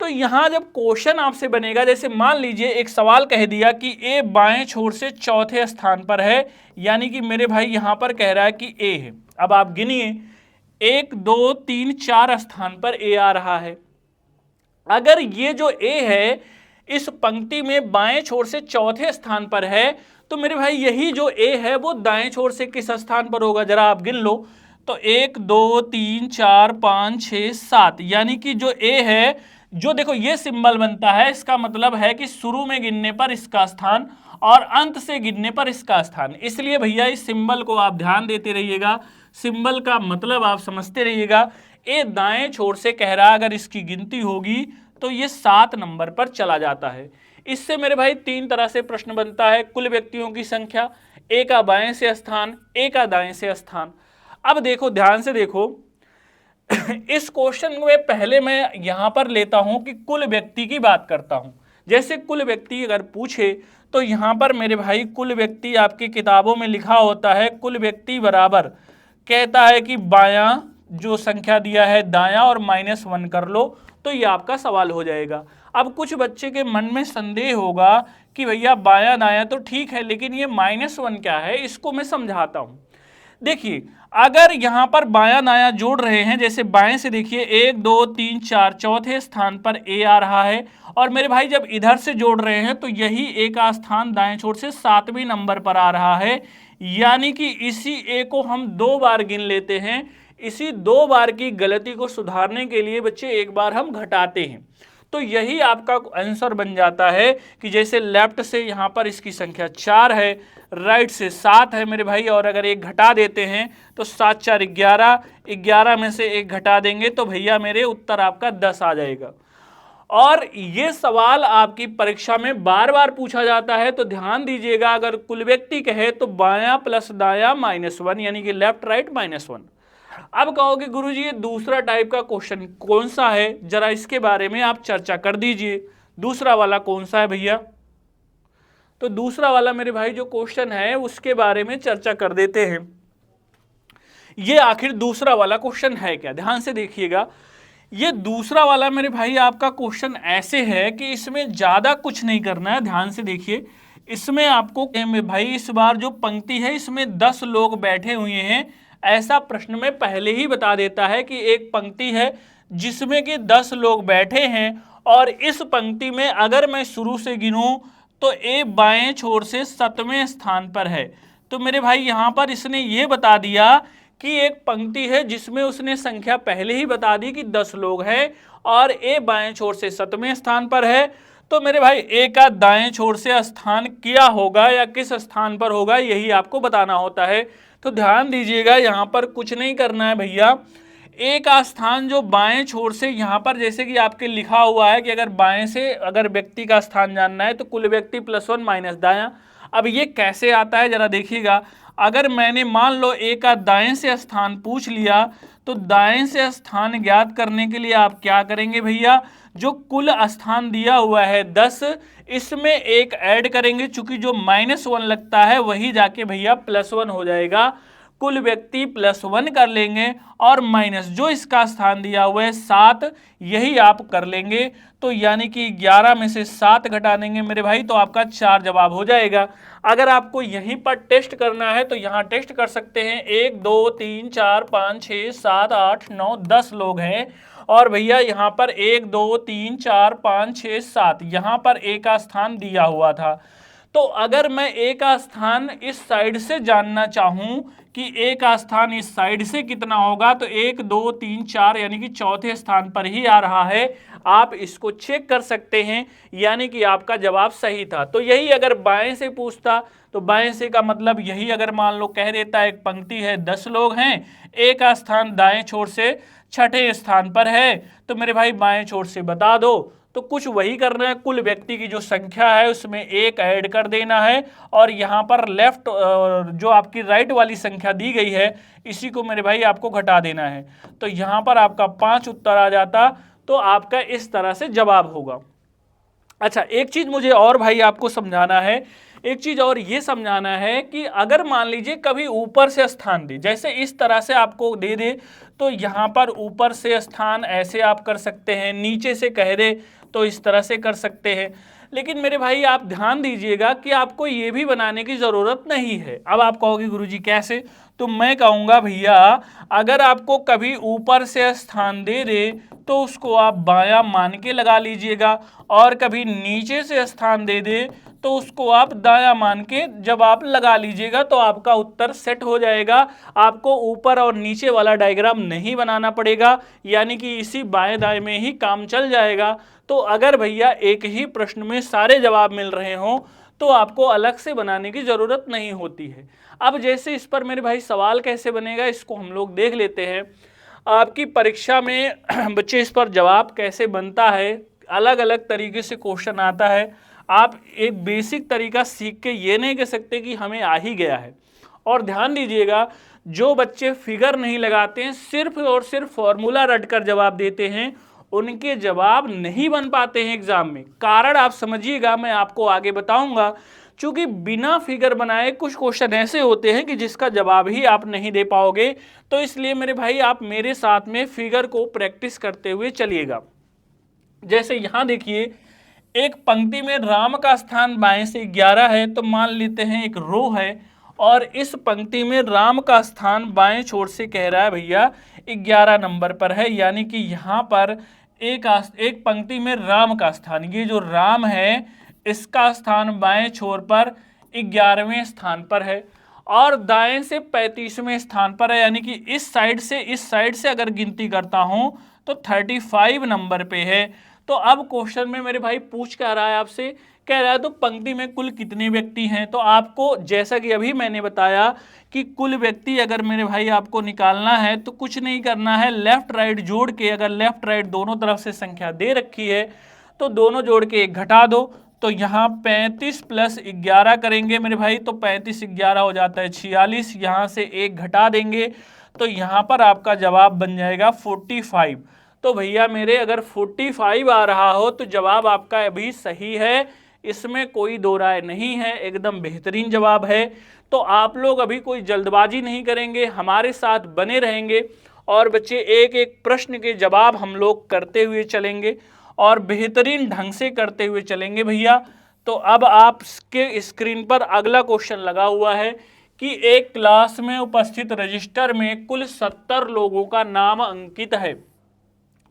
तो यहां जब क्वेश्चन आपसे बनेगा, जैसे मान लीजिए एक सवाल कह दिया कि ए बाएं छोर से चौथे स्थान पर है, यानी कि मेरे भाई यहां पर कह रहा है कि ए है। अब आप गिनिए, 1 2 3 4 स्थान पर ए आ रहा है। अगर ये जो ए है इस पंक्ति में बाएं छोर से चौथे स्थान पर है, तो मेरे भाई यही जो ए है वो दाएं छोर से किस स्थान पर होगा, जरा आप गिन लो। तो 1 2 3 4 5 6 7, यानी कि जो ए है, जो देखो ये सिंबल बनता है, इसका मतलब है कि शुरू में गिनने पर इसका स्थान और अंत से गिनने पर इसका स्थान। इसलिए भैया इस सिंबल को आप ध्यान देते रहिएगा, सिंबल का मतलब आप समझते रहिएगा। ए दाएं छोर से कह रहा, अगर इसकी गिनती होगी तो ये 7 नंबर पर चला जाता है। इससे मेरे भाई 3 तरह से प्रश्न बनता है, कुल व्यक्तियों की संख्या, ए का बाएं से स्थान, ए का दाएं से स्थान। अब देखो ध्यान से देखो, इस क्वेश्चन में पहले मैं यहां पर लेता हूं कि कुल व्यक्ति की बात करता हूं। जैसे कुल व्यक्ति अगर पूछे तो यहां पर मेरे भाई कुल व्यक्ति आपकी किताबों में लिखा होता है, कुल व्यक्ति बराबर कहता है कि बायां जो संख्या दिया है दायां और -1 कर लो, तो ये आपका सवाल हो जाएगा। अब कुछ बच्चे के मन में संदेह होगा कि भैया बायां दायां तो ठीक है, लेकिन ये -1 क्या है, इसको मैं समझाता हूं। देखिए, अगर यहां पर बायां दायां जोड़ रहे हैं, जैसे बाएं से देखिए 1 2 3 4 चौथे स्थान पर ए आ रहा है, और मेरे भाई जब इधर से जोड़ रहे हैं तो यही ए का स्थान दाएं छोर से 7वें नंबर पर आ रहा है। यानी कि इसी ए को हम 2 बार गिन लेते हैं। इसी 2 बार की गलती को सुधारने के लिए बच्चे एक बार हम घटाते हैं, तो यही आपका आंसर बन जाता है कि जैसे लेफ्ट से यहाँ पर इसकी संख्या 4 है, राइट से 7 है मेरे भाई, और अगर एक घटा देते हैं तो 7 4 11, 11 में से एक घटा देंगे तो भैया मेरे उत्तर आपका 10 आ जाएगा। और ये सवाल आपकी परीक्षा में बार बार पूछा जाता है, तो ध्यान दीजिएगा। अगर कुल व्यक्ति कहे तो बायां प्लस दायां -1, यानी कि लेफ्ट राइट -1। अब कहोगे गुरुजी ये दूसरा टाइप का क्वेश्चन कौन सा है, जरा इसके बारे में आप चर्चा कर दीजिए। दूसरा वाला कौन सा है भैया, तो दूसरा वाला मेरे भाई जो क्वेश्चन है उसके बारे में चर्चा कर देते हैं। ये आखिर दूसरा वाला क्वेश्चन है क्या, ध्यान से देखिएगा। ये दूसरा वाला मेरे भाई आपका क्वेश्चन ऐसे है कि इसमें ज्यादा कुछ नहीं करना है। ध्यान से देखिए, इसमें आपको भाई इस बार जो पंक्ति है इसमें 10 लोग बैठे हुए हैं, ऐसा प्रश्न में पहले ही बता देता है कि एक पंक्ति है जिसमें कि 10 लोग बैठे हैं, और इस पंक्ति में अगर मैं शुरू से गिनूं तो ए बाएं छोर से 7वें स्थान पर है। तो मेरे भाई यहां पर इसने ये बता दिया कि एक पंक्ति है जिसमें उसने संख्या पहले ही बता दी कि 10 लोग हैं, और ए बाएं छोर से 7वें स्थान पर है। तो मेरे भाई ए का दाएं छोर से स्थान क्या होगा या किस स्थान पर होगा, यही आपको बताना होता है। तो ध्यान दीजिएगा, यहाँ पर कुछ नहीं करना है भैया। ए का स्थान जो बाएं छोर से, यहाँ पर जैसे कि आपके लिखा हुआ है कि अगर बाएं से अगर व्यक्ति का स्थान जानना है तो कुल व्यक्ति +1 - दायां। अब ये कैसे आता है जरा देखिएगा। अगर मैंने मान लो ए का दाएं से स्थान पूछ लिया, तो दाएं से स्थान ज्ञात करने के लिए आप क्या करेंगे भैया, जो कुल स्थान दिया हुआ है 10, इसमें एक ऐड करेंगे, चूंकि जो -1 लगता है वही जाके भैया +1 हो जाएगा। कुल व्यक्ति +1 कर लेंगे और माइनस जो इसका स्थान दिया हुआ है 7, यही आप कर लेंगे। तो यानी कि 11 में से 7 घटा देंगे मेरे भाई, तो आपका 4 जवाब हो जाएगा। अगर आपको यहीं पर टेस्ट करना है तो यहाँ टेस्ट कर सकते हैं। 1 2 3 4 5 6 7 8 9 10 लोग हैं, और भैया यहाँ पर 1 2 3 4 5 6 7 यहाँ पर ए का स्थान दिया हुआ था। तो अगर मैं ए का स्थान इस साइड से जानना चाहूं कि ए का स्थान इस साइड से कितना होगा, तो 1 2 3 4 यानी कि चौथे स्थान पर ही आ रहा है। आप इसको चेक कर सकते हैं, यानी कि आपका जवाब सही था। तो यही अगर बाएं से पूछता, तो बाएं से का मतलब यही अगर मान लो कह देता एक पंक्ति है 10 लोग हैं, ए का स्थान दाएं छोर से छठे स्थान पर है, तो मेरे भाई बाएं छोर से बता दो। तो कुछ वही करना है, कुल व्यक्ति की जो संख्या है उसमें एक ऐड कर देना है, और यहाँ पर लेफ्ट जो आपकी राइट वाली संख्या दी गई है इसी को मेरे भाई आपको घटा देना है। तो यहाँ पर आपका 5 उत्तर आ जाता, तो आपका इस तरह से जवाब होगा। अच्छा, एक चीज मुझे और भाई आपको समझाना है, एक चीज और ये समझाना है कि अगर मान लीजिए कभी ऊपर से स्थान दे, जैसे इस तरह से आपको दे दे, तो यहाँ पर ऊपर से स्थान ऐसे आप कर सकते हैं, नीचे से कह दे तो इस तरह से कर सकते हैं। लेकिन मेरे भाई आप ध्यान दीजिएगा कि आपको ये भी बनाने की ज़रूरत नहीं है। अब आप कहोगे गुरुजी कैसे, तो मैं कहूँगा भैया अगर आपको कभी ऊपर से स्थान दे दे तो उसको आप बायां मान के लगा लीजिएगा, और कभी नीचे से स्थान दे दे तो उसको आप दायां मान के जब आप लगा लीजिएगा, तो आपका उत्तर सेट हो जाएगा। आपको ऊपर और नीचे वाला डायग्राम नहीं बनाना पड़ेगा, यानी कि इसी बाएं दाएं में ही काम चल जाएगा। तो अगर भैया एक ही प्रश्न में सारे जवाब मिल रहे हों तो आपको अलग से बनाने की ज़रूरत नहीं होती है। अब जैसे इस पर मेरे भाई सवाल कैसे बनेगा इसको हम लोग देख लेते हैं। आपकी परीक्षा में बच्चे इस पर जवाब कैसे बनता है, अलग अलग तरीके से क्वेश्चन आता है। आप एक बेसिक तरीका सीख के ये नहीं कह सकते कि हमें आ ही गया है। और ध्यान दीजिएगा, जो बच्चे फिगर नहीं लगाते हैं, सिर्फ और सिर्फ फॉर्मूला रटकर जवाब देते हैं, उनके जवाब नहीं बन पाते हैं एग्जाम में। कारण आप समझिएगा, मैं आपको आगे बताऊंगा। चूंकि बिना फिगर बनाए कुछ क्वेश्चन ऐसे होते हैं कि जिसका जवाब ही आप नहीं दे पाओगे, तो इसलिए मेरे भाई आप मेरे साथ में फिगर को प्रैक्टिस करते हुए चलिएगा। जैसे यहाँ देखिए, एक पंक्ति में राम का स्थान बाएं से 11 है, तो मान लेते हैं एक रो है, और इस पंक्ति में राम का स्थान बाएं छोर से कह रहा है भैया 11 नंबर पर है, यानी कि यहाँ पर एक पंक्ति में राम का स्थान, ये जो राम है इसका स्थान बाएं छोर पर 11वें स्थान पर है, और दाएं से 35वें स्थान पर है, यानी कि इस साइड से अगर गिनती करता हूं तो 35 नंबर पे है। तो अब क्वेश्चन में मेरे भाई पूछ क्या रहा है आपसे, कह रहा है तो पंक्ति में कुल कितने व्यक्ति हैं। तो आपको जैसा कि अभी मैंने बताया कि कुल व्यक्ति अगर मेरे भाई आपको निकालना है तो कुछ नहीं करना है, लेफ्ट राइट जोड़ के, अगर लेफ्ट राइट दोनों तरफ से संख्या दे रखी है तो दोनों जोड़ के एक घटा दो। तो यहाँ 35 + 11 करेंगे मेरे भाई, तो 35 11 हो जाता है 46, यहाँ से एक घटा देंगे तो यहाँ पर आपका जवाब बन जाएगा 45। तो भैया मेरे अगर 45 आ रहा हो तो जवाब आपका अभी सही है, इसमें कोई दो राय नहीं है, एकदम बेहतरीन जवाब है। तो आप लोग अभी कोई जल्दबाजी नहीं करेंगे, हमारे साथ बने रहेंगे, और बच्चे एक एक प्रश्न के जवाब हम लोग करते हुए चलेंगे और बेहतरीन ढंग से करते हुए चलेंगे भैया। तो अब आपके स्क्रीन पर अगला क्वेश्चन लगा हुआ है कि एक क्लास में उपस्थित रजिस्टर में कुल 70 लोगों का नाम अंकित है।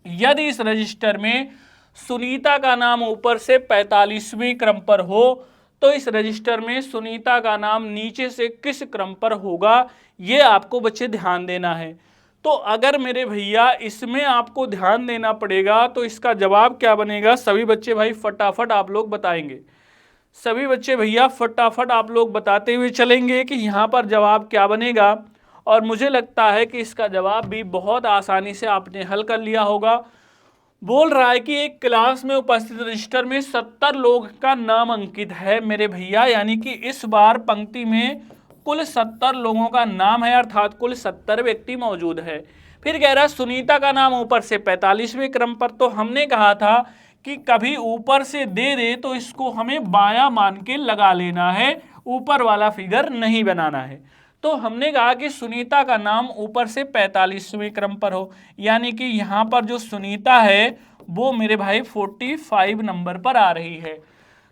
यदि इस रजिस्टर में सुनीता का नाम ऊपर से 45वें क्रम पर हो तो इस रजिस्टर में सुनीता का नाम नीचे से किस क्रम पर होगा, ये आपको बच्चे ध्यान देना है। तो अगर मेरे भैया इसमें आपको ध्यान देना पड़ेगा तो इसका जवाब क्या बनेगा, सभी बच्चे भाई फटाफट आप लोग बताएंगे। सभी बच्चे भैया फटाफट आप लोग बताते हुए चलेंगे कि यहाँ पर जवाब क्या बनेगा, और मुझे लगता है कि इसका जवाब भी बहुत आसानी से आपने हल कर लिया होगा। बोल रहा है कि एक क्लास में उपस्थित रजिस्टर में 70 लोग का नाम अंकित है मेरे भैया, यानी कि इस बार पंक्ति में कुल 70 लोगों का नाम है, अर्थात कुल 70 व्यक्ति मौजूद है। फिर कह रहा है सुनीता का नाम ऊपर से 45वें क्रम पर। तो हमने कहा था कि कभी ऊपर से दे दे तो इसको हमें बायां मान के लगा लेना है, ऊपर वाला फिगर नहीं बनाना है। तो हमने कहा कि सुनीता का नाम ऊपर से 45वें क्रम पर हो, यानी कि यहां पर जो सुनीता है वो मेरे भाई 45 नंबर पर आ रही है।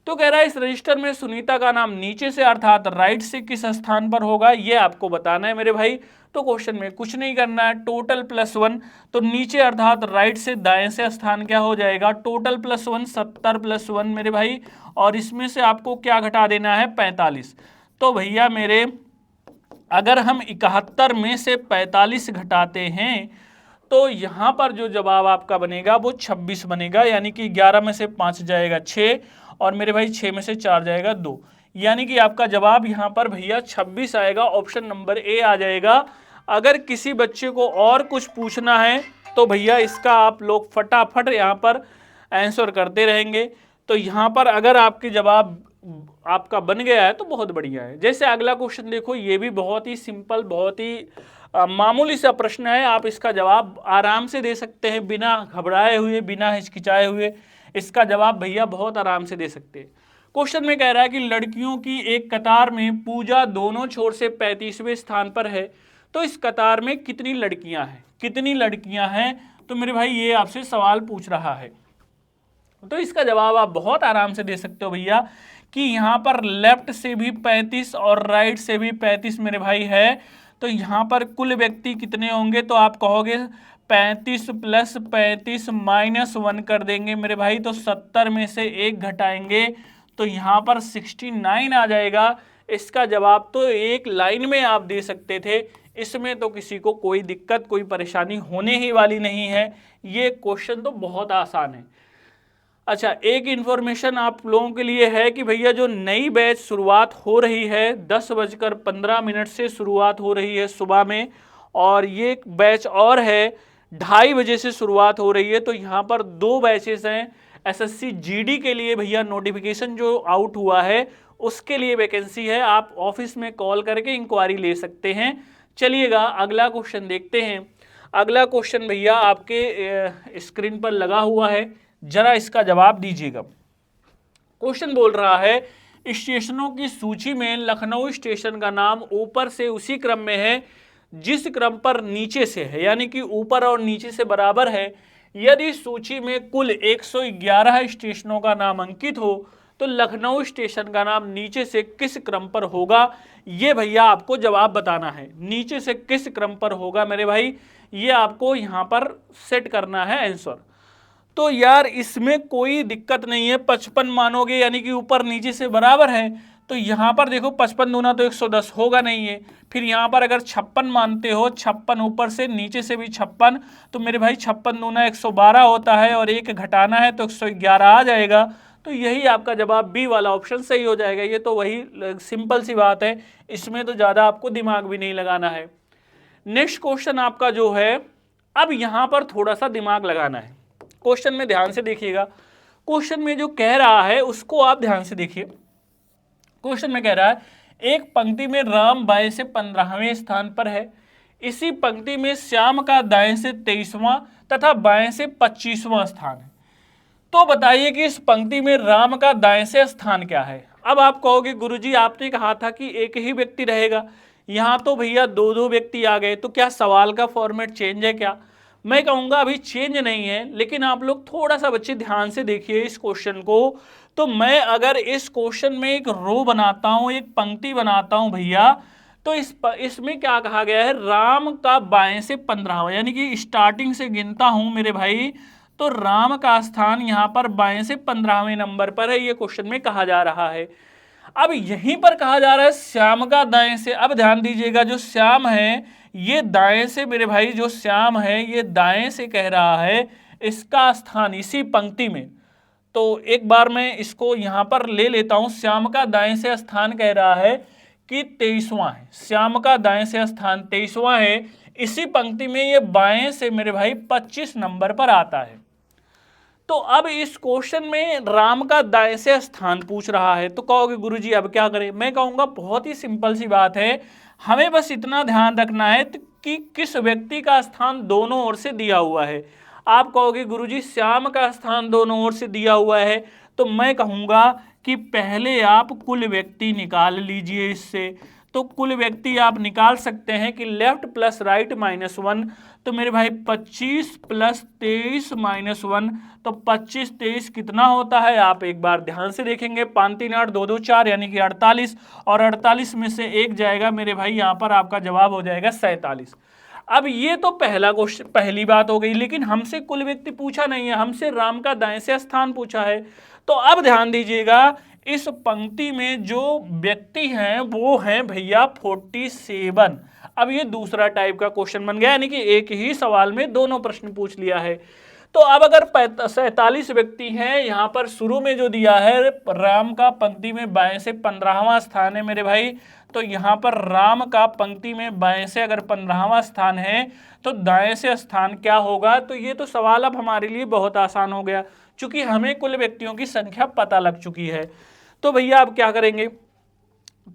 तो कह रहा है इस रजिस्टर में सुनीता का नाम नीचे से अर्थात राइट से किस स्थान पर होगा, ये आपको बताना है मेरे भाई। तो क्वेश्चन में कुछ नहीं करना है, टोटल +1, तो नीचे अर्थात राइट से दाएं से स्थान क्या हो जाएगा, टोटल +1 70 +1 मेरे भाई, और इसमें से आपको क्या घटा देना है 45। तो भैया मेरे अगर हम 71 में से 45 घटाते हैं तो यहां पर जो जवाब आपका बनेगा वो 26 बनेगा, यानी कि 11 में से 5 जाएगा 6, और मेरे भाई 6 में से 4 जाएगा 2, यानी कि आपका जवाब यहां पर भैया 26 आएगा, ऑप्शन नंबर ए आ जाएगा। अगर किसी बच्चे को और कुछ पूछना है तो भैया इसका आप लोग फटाफट यहाँ पर आंसर करते रहेंगे। तो यहाँ पर अगर आपके जवाब आपका बन गया है तो बहुत बढ़िया है। जैसे अगला क्वेश्चन देखो, ये भी बहुत ही सिंपल, बहुत ही मामूली सा प्रश्न है, आप इसका जवाब आराम से दे सकते हैं, बिना घबराए हुए, बिना हिचकिचाए हुए इसका जवाब भैया बहुत आराम से दे सकते हैं। क्वेश्चन में कह रहा है कि लड़कियों की एक कतार में पूजा दोनों छोर से 35वें स्थान पर है, तो इस कतार में कितनी लड़कियां हैं, कितनी लड़कियां हैं, तो मेरे भाई ये आपसे सवाल पूछ रहा है। तो इसका जवाब आप बहुत आराम से दे सकते हो भैया कि यहाँ पर लेफ्ट से भी 35 और राइट से भी 35 मेरे भाई है, तो यहाँ पर कुल व्यक्ति कितने होंगे, तो आप कहोगे 35 + 35 -1 कर देंगे मेरे भाई, तो 70 में से 1 घटाएंगे तो यहाँ पर 69 आ जाएगा। इसका जवाब तो एक लाइन में आप दे सकते थे, इसमें तो किसी को कोई दिक्कत, कोई परेशानी होने ही वाली नहीं है। ये क्वेश्चन तो बहुत आसान है। अच्छा, एक इन्फॉर्मेशन आप लोगों के लिए है कि भैया जो नई बैच शुरुआत हो रही है 10:15 से शुरुआत हो रही है सुबह में, और ये बैच और है 2:30 बजे से शुरुआत हो रही है। तो यहाँ पर 2 बैचेस हैं। एसएससी जीडी के लिए भैया नोटिफिकेशन जो आउट हुआ है उसके लिए वैकेंसी है, आप ऑफिस में कॉल करके इंक्वायरी ले सकते हैं। चलिएगा अगला क्वेश्चन देखते हैं। अगला क्वेश्चन भैया आपके स्क्रीन पर लगा हुआ है, जरा इसका जवाब दीजिएगा। क्वेश्चन बोल रहा है स्टेशनों की सूची में लखनऊ स्टेशन का नाम ऊपर से उसी क्रम में है जिस क्रम पर नीचे से है, यानी कि ऊपर और नीचे से बराबर है। यदि सूची में कुल 111 स्टेशनों का नाम अंकित हो तो लखनऊ स्टेशन का नाम नीचे से किस क्रम पर होगा, ये भैया आपको जवाब बताना है। नीचे से किस क्रम पर होगा मेरे भाई, ये आपको यहाँ पर सेट करना है आंसर। तो यार इसमें कोई दिक्कत नहीं है, 55 मानोगे यानी कि ऊपर नीचे से बराबर है, तो यहाँ पर देखो 55 दूना तो 110 होगा नहीं है। फिर यहाँ पर अगर 56 मानते हो, 56 ऊपर से नीचे से भी 56, तो मेरे भाई 56 दूना 112 होता है, और 1 घटाना है तो 111 आ जाएगा। तो यही आपका जवाब बी वाला ऑप्शन सही हो जाएगा। ये तो वही सिंपल सी बात है, इसमें तो ज़्यादा आपको दिमाग भी नहीं लगाना है। नेक्स्ट क्वेश्चन आपका जो है, अब यहाँ पर थोड़ा सा दिमाग लगाना है। क्वेश्चन में ध्यान से देखिएगा, क्वेश्चन में जो कह रहा है उसको आप ध्यान से देखिए। क्वेश्चन में कह रहा है एक पंक्ति में राम बाएं से 15वें स्थान पर है, इसी पंक्ति में श्याम का दाएं से 23वां तथा बाएं से 25वां स्थान है। तो बताइए कि इस पंक्ति में राम का दाएं से स्थान क्या है। अब आप कहोगे गुरुजी आपने कहा था कि एक ही व्यक्ति रहेगा, यहाँ तो भैया 2-2 व्यक्ति आ गए, तो क्या सवाल का फॉर्मेट चेंज है क्या। मैं कहूँगा अभी चेंज नहीं है, लेकिन आप लोग थोड़ा सा बच्चे ध्यान से देखिए इस क्वेश्चन को। तो मैं अगर इस क्वेश्चन में एक रो बनाता हूँ, एक पंक्ति बनाता हूँ भैया, तो इसमें क्या कहा गया है, राम का बाएं से 15वां, यानी कि स्टार्टिंग से गिनता हूँ मेरे भाई, तो राम का स्थान यहाँ पर बाएं से 15वें नंबर पर है, ये क्वेश्चन में कहा जा रहा है। अब यहीं पर कहा जा रहा है श्याम का दाएं से। अब ध्यान दीजिएगा, जो श्याम है ये दाएं से, मेरे भाई जो श्याम है ये दाएं से कह रहा है, इसका स्थान इसी पंक्ति में। तो एक बार मैं इसको यहां पर ले लेता हूं, श्याम का दाएं से स्थान कह रहा है कि 23वां है, श्याम का दाएं से स्थान 23वां है। इसी पंक्ति में ये बाएं से मेरे भाई 25 नंबर पर आता है। तो अब इस क्वेश्चन में राम का दाएं से स्थान पूछ रहा है, तो कहोगे गुरुजी अब क्या करें? मैं कहूंगा बहुत ही सिंपल सी बात है, हमें बस इतना ध्यान रखना है कि किस व्यक्ति का स्थान दोनों ओर से दिया हुआ है। आप कहोगे गुरुजी श्याम का स्थान दोनों ओर से दिया हुआ है, तो मैं कहूंगा कि पहले आप कुल व्यक्ति निकाल लीजिए इससे। तो कुल व्यक्ति आप निकाल सकते हैं कि लेफ्ट प्लस राइट -1, तो मेरे भाई 25 प्लस 23 -1, तो 25 23 कितना होता है आप एक बार ध्यान से देखेंगे, 5 3 8 2 2 4 यानी कि 48, और 48 में से एक जाएगा मेरे भाई, यहाँ पर आपका जवाब हो जाएगा 47। अब ये तो पहला क्वेश्चन, पहली बात हो गई, लेकिन हमसे कुल व्यक्ति पूछा नहीं है, हमसे राम का दाएं से स्थान पूछा है। तो अब ध्यान दीजिएगा, इस पंक्ति में जो व्यक्ति हैं वो हैं भैया 47। अब ये दूसरा टाइप का क्वेश्चन बन गया, यानी कि एक ही सवाल में दोनों प्रश्न पूछ लिया है। तो अब अगर 47 व्यक्ति हैं, यहाँ पर शुरू में जो दिया है राम का पंक्ति में बाएं से 15वां स्थान है मेरे भाई, तो यहाँ पर राम का पंक्ति में बाएं से अगर 15वां स्थान है तो दाएं से स्थान क्या होगा? तो ये तो सवाल अब हमारे लिए बहुत आसान हो गया, क्योंकि हमें कुल व्यक्तियों की संख्या पता लग चुकी है। तो भैया अब क्या करेंगे?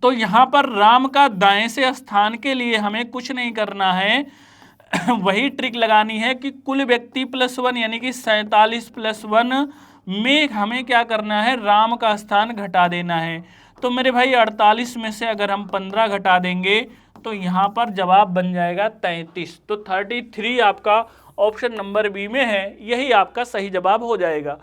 तो यहाँ पर राम का दाएं से स्थान के लिए हमें कुछ नहीं करना है, वही ट्रिक लगानी है कि कुल व्यक्ति +1 यानी कि 47 + 1 में हमें क्या करना है, राम का स्थान घटा देना है। तो मेरे भाई 48 में से अगर हम 15 घटा देंगे तो यहाँ पर जवाब बन जाएगा 33। तो 33 आपका ऑप्शन नंबर बी में है, यही आपका सही जवाब हो जाएगा।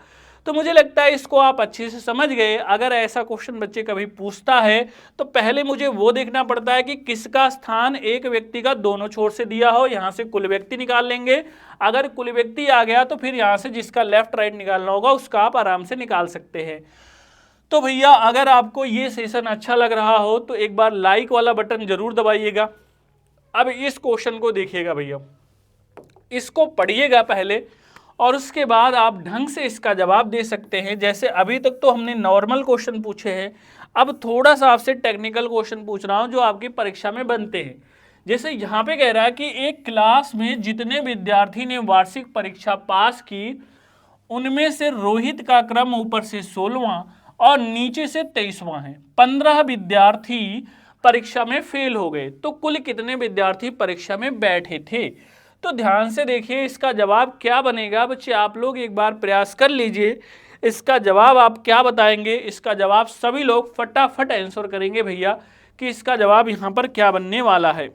तो मुझे लगता है इसको आप अच्छे से समझ गए। अगर ऐसा क्वेश्चन बच्चे कभी पूछता है तो पहले मुझे वो देखना पड़ता है कि किसका स्थान एक व्यक्ति का दोनों छोर से दिया हो, यहाँ से कुल व्यक्ति निकाल लेंगे। अगर कुल व्यक्ति आ गया तो फिर यहाँ से जिसका लेफ्ट राइट निकालना होगा उसका आप आराम से निकाल सकते हैं। तो भैया अगर आपको ये सेशन अच्छा लग रहा हो तो एक बार लाइक वाला बटन जरूर दबाइएगा। अब इस क्वेश्चन को देखिएगा भैया, इसको पढ़िएगा पहले और उसके बाद आप ढंग से इसका जवाब दे सकते हैं। जैसे अभी तक तो हमने नॉर्मल क्वेश्चन पूछे हैं, अब थोड़ा सा आपसे टेक्निकल क्वेश्चन पूछ रहा हूं जो आपकी परीक्षा में बनते हैं। जैसे यहाँ पे कह रहा है कि एक क्लास में जितने विद्यार्थी ने वार्षिक परीक्षा पास की उनमें से रोहित का क्रम ऊपर से 16वां और नीचे से 23वां है। 15 विद्यार्थी परीक्षा में फेल हो गए, तो कुल कितने विद्यार्थी परीक्षा में बैठे थे? तो ध्यान से देखिए इसका जवाब क्या बनेगा बच्चे, आप लोग एक बार प्रयास कर लीजिए। इसका जवाब आप क्या बताएंगे? इसका जवाब सभी लोग फटाफट आंसर करेंगे भैया कि इसका जवाब यहाँ पर क्या बनने वाला है।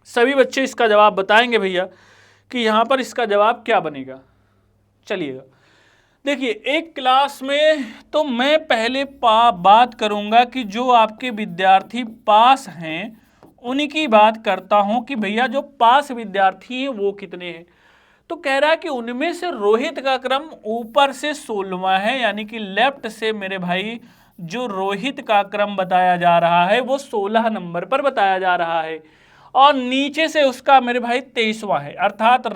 सभी बच्चे इसका जवाब बताएंगे भैया कि यहाँ पर इसका जवाब क्या बनेगा। चलिएगा देखिए, एक क्लास में तो मैं पहले बात करूंगा कि जो आपके विद्यार्थी पास हैं उन्हीं की बात करता हूं कि भैया जो पास विद्यार्थी हैं वो कितने हैं। तो कह रहा है कि उनमें से रोहित का क्रम ऊपर से 16वां है, यानी कि लेफ्ट से मेरे भाई जो रोहित का क्रम बताया जा रहा है वो 16 नंबर पर बताया जा रहा है और नीचे से उसका मेरे भाई 23वां है, अर्थात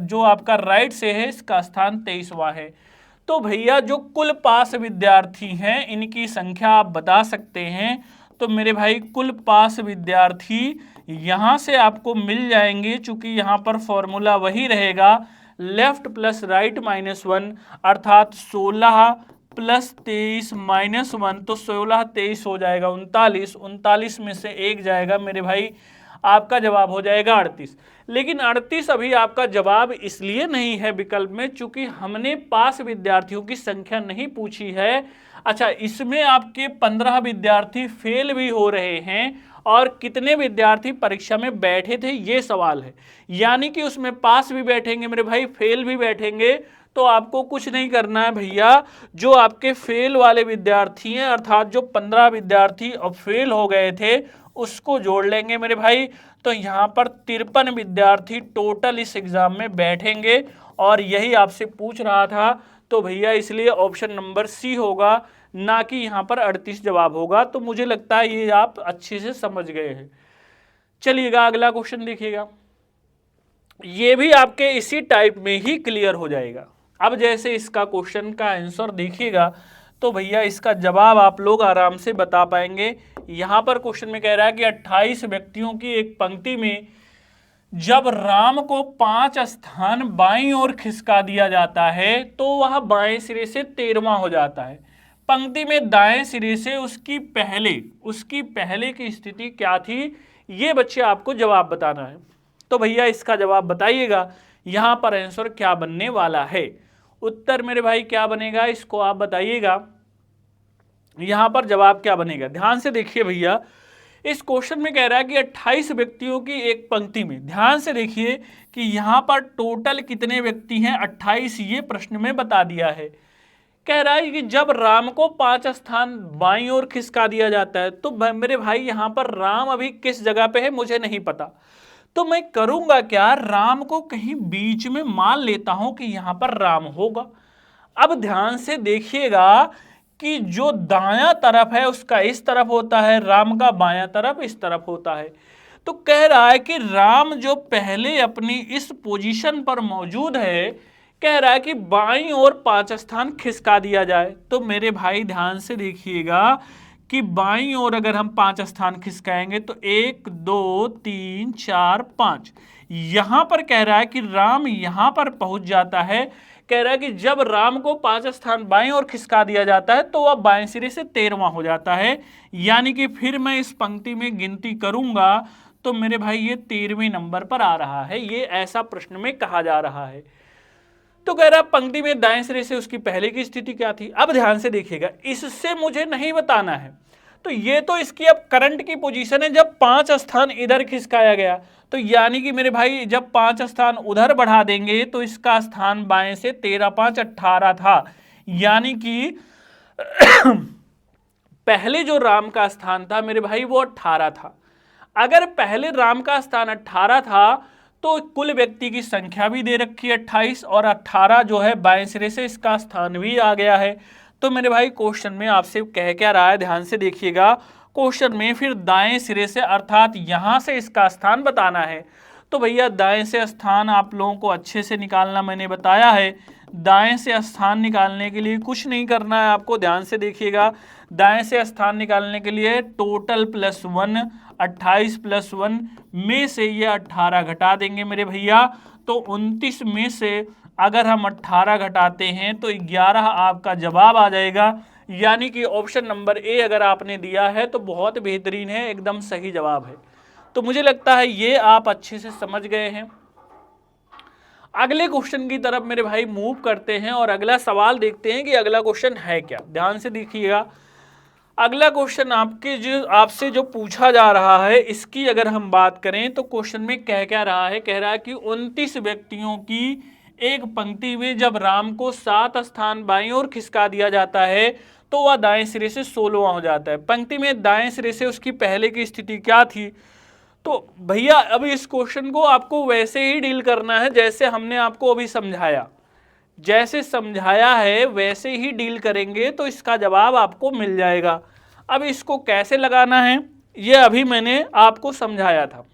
जो आपका राइट से है इसका स्थान 23वां है। तो भैया जो कुल पास विद्यार्थी हैं इनकी संख्या आप बता सकते हैं। तो मेरे भाई कुल पास विद्यार्थी यहाँ से आपको मिल जाएंगे, चूंकि यहाँ पर फॉर्मूला वही रहेगा लेफ्ट प्लस राइट -1, अर्थात 16 प्लस 23 -1, तो 16 23 हो जाएगा 39। 39 में से एक जाएगा मेरे भाई, आपका जवाब हो जाएगा 38। लेकिन 38 अभी आपका जवाब इसलिए नहीं है विकल्प में चूंकि हमने पास विद्यार्थियों की संख्या नहीं पूछी है। अच्छा, इसमें आपके 15 विद्यार्थी फेल भी हो रहे हैं और कितने विद्यार्थी परीक्षा में बैठे थे ये सवाल है, यानी कि उसमें पास भी बैठेंगे मेरे भाई, फेल भी बैठेंगे। तो आपको कुछ नहीं करना है भैया, जो आपके फेल वाले विद्यार्थी हैं अर्थात जो 15 विद्यार्थी अब फेल हो गए थे उसको जोड़ लेंगे मेरे भाई। तो यहाँ पर 53 विद्यार्थी टोटल इस एग्जाम में बैठेंगे और यही आपसे पूछ रहा था। तो भैया इसलिए ऑप्शन नंबर सी होगा, ना कि यहाँ पर 38 जवाब होगा। तो मुझे लगता है ये आप अच्छे से समझ गए हैं। चलिएगा अगला क्वेश्चन देखिएगा, ये भी आपके इसी टाइप में ही क्लियर हो जाएगा। अब जैसे इसका क्वेश्चन का आंसर देखिएगा तो भैया इसका जवाब आप लोग आराम से बता पाएंगे। यहाँ पर क्वेश्चन में कह रहा है कि 28 व्यक्तियों की एक पंक्ति में जब राम को 5 स्थान बाईं ओर खिसका दिया जाता है तो वह बाएं सिरे से 13वां हो जाता है। पंक्ति में दाएं सिरे से उसकी पहले की स्थिति क्या थी, ये बच्चे आपको जवाब बताना है। तो भैया इसका जवाब बताइएगा, यहां पर आंसर क्या बनने वाला है। उत्तर मेरे भाई क्या बनेगा, इसको आप बताइएगा, यहां पर जवाब क्या बनेगा। ध्यान से देखिए भैया, इस क्वेश्चन में कह रहा है कि 28 व्यक्तियों की एक पंक्ति में, ध्यान से देखिए कि यहां पर टोटल कितने व्यक्ति हैं, 28, ये प्रश्न में बता दिया है। कह रहा है कि जब राम को 5 स्थान बाईं ओर खिसका दिया जाता है, तो मेरे भाई यहां पर राम अभी किस जगह पे है मुझे नहीं पता, तो मैं करूंगा क्या, राम को कहीं बीच में मान लेता हूं कि यहां पर राम होगा। अब ध्यान से देखिएगा कि जो दायां तरफ है उसका इस तरफ होता है, राम का बायां तरफ इस तरफ होता है। तो कह रहा है कि राम जो पहले अपनी इस पोजीशन पर मौजूद है, कह रहा है कि बाईं ओर 5 स्थान खिसका दिया जाए। तो मेरे भाई ध्यान से देखिएगा कि बाईं ओर अगर हम 5 स्थान खिसकाएंगे तो 1 2 3 4 5, यहां पर कह रहा है कि राम यहां पर पहुंच जाता है। कह रहा है कि जब राम को 5 स्थान बाईं ओर खिसका दिया जाता है तो वह बाएं सिरे से 13वां हो जाता है। यानी कि फिर मैं इस पंक्ति में गिनती करूंगा तो मेरे भाई ये 13वें नंबर पर आ रहा है, ये ऐसा प्रश्न में कहा जा रहा है। तो कह रहा पंक्ति में दाएं सिरे से उसकी पहले की स्थिति क्या थी। अब ध्यान से देखिएगा, इससे मुझे नहीं बताना है, तो ये तो इसकी अब करंट की पोजीशन है जब 5 स्थान इधर खिसकाया गया। तो यानी कि मेरे भाई जब 5 स्थान उधर बढ़ा देंगे तो इसका स्थान बाएं से 13 5 18 था। यानी कि पहले जो राम का स्थान था मेरे भाई वो 18 था। अगर पहले राम का स्थान 18 था तो कुल व्यक्ति की संख्या भी दे रखी है 28, और 18 जो है बाएं सिरे से इसका स्थान भी आ गया है। तो मेरे भाई क्वेश्चन में आपसे कह क्या रहा है, ध्यान से देखिएगा, क्वेश्चन में फिर दाएं सिरे से अर्थात यहां से इसका स्थान बताना है। तो भैया दाएं से स्थान आप लोगों को अच्छे से निकालना मैंने बताया है। दाएं से स्थान निकालने के लिए कुछ नहीं करना है आपको, ध्यान से देखिएगा। दाएं से स्थान निकालने के लिए टोटल +1, 28 + 1 में से ये 18 घटा देंगे मेरे भैया। तो 29 में से अगर हम 18 घटाते हैं तो 11 आपका जवाब आ जाएगा। यानी कि ऑप्शन नंबर ए अगर आपने दिया है तो बहुत बेहतरीन है, एकदम सही जवाब है। तो मुझे लगता है ये आप अच्छे से समझ गए हैं। अगले क्वेश्चन की तरफ मेरे भाई मूव करते हैं और अगला सवाल देखते हैं कि अगला क्वेश्चन है क्या। ध्यान से देखिएगा, अगला क्वेश्चन आपसे जो पूछा जा रहा है, इसकी अगर हम बात करें तो क्वेश्चन में कह क्या रहा है, कह रहा है कि 29 व्यक्तियों की एक पंक्ति में जब राम को 7 स्थान बाईं ओर खिसका दिया जाता है तो वह दाएं सिरे से 16वां हो जाता है। पंक्ति में दाएं सिरे से उसकी पहले की स्थिति क्या थी। तो भैया अब इस क्वेश्चन को आपको वैसे ही डील करना है जैसे हमने आपको अभी समझाया, जैसे समझाया है वैसे ही डील करेंगे तो इसका जवाब आपको मिल जाएगा। अब इसको कैसे लगाना है ये अभी मैंने आपको समझाया था,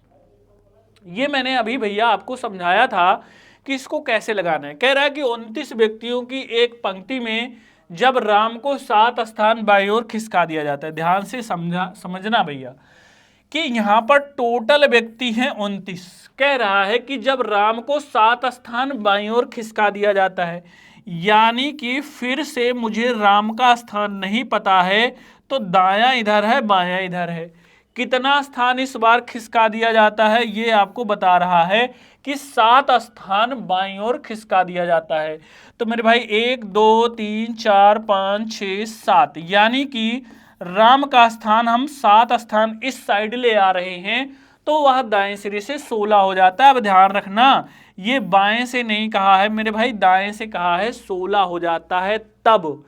ये मैंने अभी भैया आपको समझाया था कि इसको कैसे लगाना है। कह रहा है कि 29 व्यक्तियों की एक पंक्ति में जब राम को 7 स्थान बाईं ओर खिसका दिया जाता है। ध्यान से समझना भैया कि यहां पर टोटल व्यक्ति हैं 29। कह रहा है कि जब राम को 7 स्थान बाईं ओर खिसका दिया जाता है, यानी कि फिर से मुझे राम का स्थान नहीं पता है, तो दायां इधर है बायां इधर है, कितना स्थान इस बार खिसका दिया जाता है ये आपको बता रहा है कि 7 स्थान बाईं ओर खिसका दिया जाता है। तो मेरे भाई 1 2 3 4 5 6 7, यानी कि राम का स्थान हम 7 स्थान इस साइड ले आ रहे हैं तो वह दाएं सिरे से 16 हो जाता है। अब ध्यान रखना ये बाएं से नहीं कहा है मेरे भाई, दाएं से कहा है, 16 हो जाता है तब।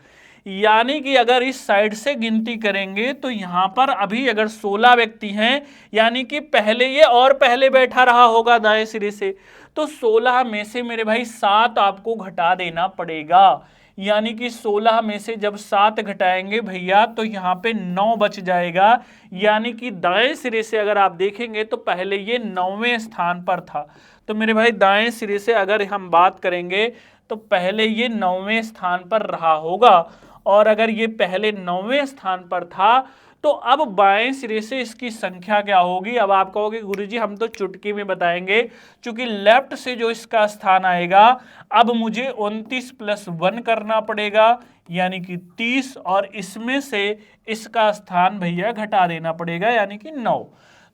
यानी कि अगर इस साइड से गिनती करेंगे तो यहां पर अभी अगर 16 व्यक्ति हैं, यानी कि पहले ये और पहले बैठा रहा होगा दाएं सिरे से, तो 16 में से मेरे भाई 7 आपको घटा देना पड़ेगा। यानी कि 16 में से जब 7 घटाएंगे भैया तो यहाँ पे 9 बच जाएगा। यानी कि दाएं सिरे से अगर आप देखेंगे तो पहले ये 9वें स्थान पर था। तो मेरे भाई दाएं सिरे से अगर हम बात करेंगे तो पहले ये 9वें स्थान पर रहा होगा, और अगर ये पहले 9वें स्थान पर था तो अब बाएं सिरे से इसकी संख्या क्या होगी। अब आप कहोगे गुरुजी हम तो चुटकी में बताएंगे, क्योंकि लेफ्ट से जो इसका स्थान आएगा, अब मुझे 29 + 1 करना पड़ेगा यानी कि 30, और इसमें से इसका स्थान भैया घटा देना पड़ेगा यानी कि 9।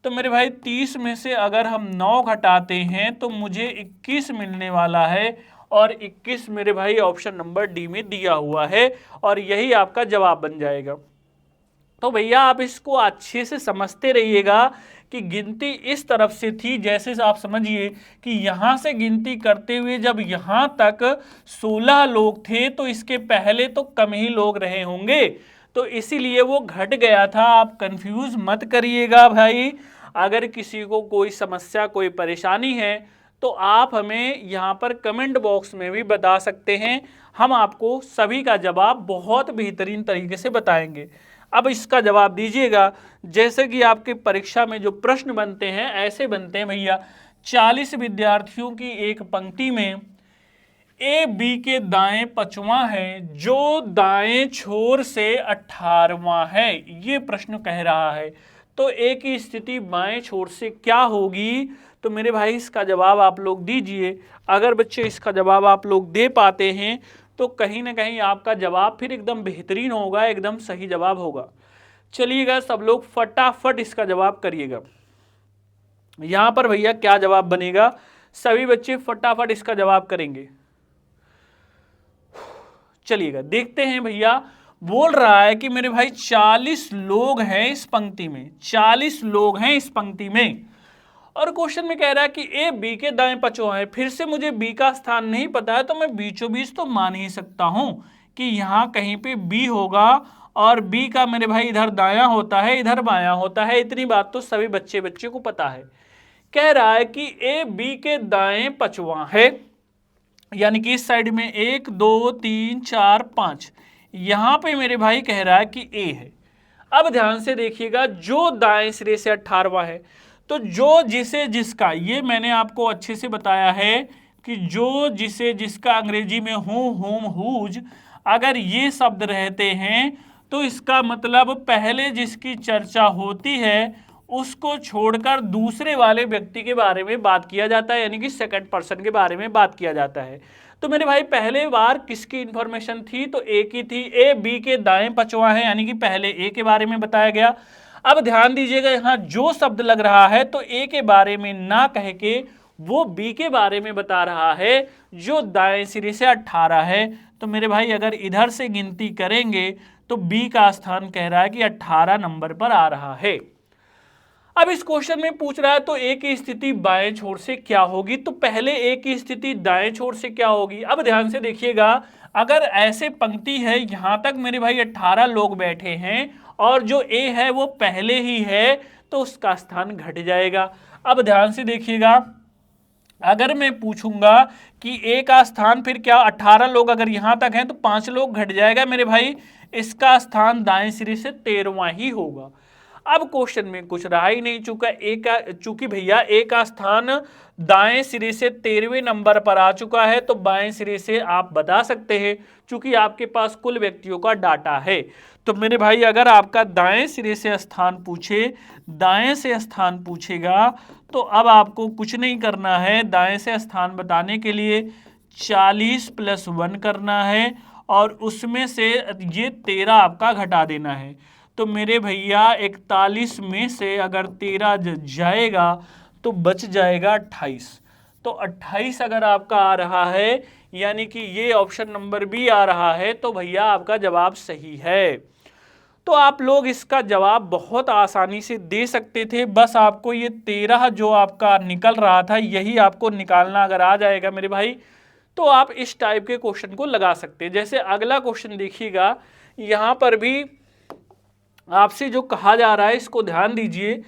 तो मेरे भाई 30 में से अगर हम 9 घटाते हैं तो मुझे 21 मिलने वाला है, और 21 मेरे भाई ऑप्शन नंबर डी में दिया हुआ है, और यही आपका जवाब बन जाएगा। तो भैया आप इसको अच्छे से समझते रहिएगा कि गिनती इस तरफ से थी, जैसे आप समझिए कि यहां से गिनती करते हुए जब यहां तक 16 लोग थे तो इसके पहले तो कम ही लोग रहे होंगे, तो इसीलिए वो घट गया था। आप कंफ्यूज मत करिएगा भाई। अगर किसी को कोई समस्या कोई परेशानी है तो आप हमें यहाँ पर कमेंट बॉक्स में भी बता सकते हैं, हम आपको सभी का जवाब बहुत बेहतरीन तरीके से बताएंगे। अब इसका जवाब दीजिएगा। जैसे कि आपके परीक्षा में जो प्रश्न बनते हैं ऐसे बनते हैं भैया, 40 विद्यार्थियों की एक पंक्ति में ए बी के दाएं 5वां है, जो दाएं छोर से 18वां है, ये प्रश्न कह रहा है। तो ए की स्थिति बाएं छोर से क्या होगी। तो मेरे भाई इसका जवाब आप लोग दीजिए। अगर बच्चे इसका जवाब आप लोग दे पाते हैं तो कहीं ना कहीं आपका जवाब फिर एकदम बेहतरीन होगा, एकदम सही जवाब होगा। चलिएगा सब लोग फटाफट इसका जवाब करिएगा। यहां पर भैया क्या जवाब बनेगा, सभी बच्चे फटाफट इसका जवाब करेंगे। चलिएगा देखते हैं भैया। बोल रहा है कि मेरे भाई 40 लोग हैं इस पंक्ति में, 40 लोग हैं इस पंक्ति में, और क्वेश्चन में कह रहा है कि ए बी के दाएं 5वां है। फिर से मुझे बी का स्थान नहीं पता है, तो मैं बीचों बीच तो मान ही सकता हूं कि यहां कहीं पे बी होगा, और बी का मेरे भाई इधर दायां होता है इधर बायां होता है। इतनी बात तो सभी बच्चे को पता है। कह रहा है कि ए बी के दाएं 5वां है, यानी कि इस साइड में 1 2 3 4 5, यहां पे मेरे भाई कह रहा है कि ए है। अब ध्यान से देखिएगा, जो दाएं सिरे से 18वां है, तो जो जिसे जिसका, ये मैंने आपको अच्छे से बताया है कि जो जिसे जिसका अंग्रेजी में हूं होम हुज, अगर ये शब्द रहते हैं तो इसका मतलब पहले जिसकी चर्चा होती है उसको छोड़कर दूसरे वाले व्यक्ति के बारे में बात किया जाता है, यानी कि सेकंड पर्सन के बारे में बात किया जाता है। तो मेरे भाई पहले बार किसकी इंफॉर्मेशन थी, तो ए की थी। ए बी के दाएं 5वां है, यानी कि पहले ए के बारे में बताया गया। अब ध्यान दीजिएगा, यहां जो शब्द लग रहा है तो ए के बारे में ना कह के वो बी के बारे में बता रहा है, जो दाएं सिरे से 18 है। तो मेरे भाई अगर इधर से गिनती करेंगे तो बी का स्थान कह रहा है कि 18 नंबर पर आ रहा है। अब इस क्वेश्चन में पूछ रहा है तो ए की स्थिति बाएं छोर से क्या होगी, तो पहले ए की स्थिति दाएं छोर से क्या होगी। अब ध्यान से देखिएगा, अगर ऐसे पंक्ति है यहां तक मेरे भाई 18 लोग बैठे हैं और जो ए है वो पहले ही है, तो उसका स्थान घट जाएगा। अब ध्यान से देखिएगा, अगर मैं पूछूंगा कि ए का स्थान फिर क्या, 18 लोग अगर यहां तक हैं तो 5 लोग घट जाएगा मेरे भाई, इसका स्थान दाएं सिरे से 13वां ही होगा। अब क्वेश्चन में कुछ रहा ही नहीं, चूंकि भैया ए का स्थान दाएं सिरे से 13वें नंबर पर आ चुका है, तो बाएं सिरे से आप बता सकते हैं, चूंकि आपके पास कुल व्यक्तियों का डाटा है। तो मेरे भाई अगर आपका दाएं सिरे से स्थान पूछे, दाएं से स्थान पूछेगा, तो अब आपको कुछ नहीं करना है। दाएं से स्थान बताने के लिए 40 + 1 करना है, और उसमें से ये 13 आपका घटा देना है। तो मेरे भैया 41 में से अगर 13 जाएगा तो बच जाएगा 28। तो 28 अगर आपका आ रहा है, यानी कि ये ऑप्शन नंबर बी आ रहा है, तो भैया आपका जवाब सही है। तो आप लोग इसका जवाब बहुत आसानी से दे सकते थे, बस आपको ये 13 जो आपका निकल रहा था यही आपको निकालना अगर आ जाएगा मेरे भाई, तो आप इस टाइप के क्वेश्चन को लगा सकते हैं। जैसे अगला क्वेश्चन देखिएगा, यहाँ पर भी आपसे जो कहा जा रहा है इसको ध्यान दीजिए।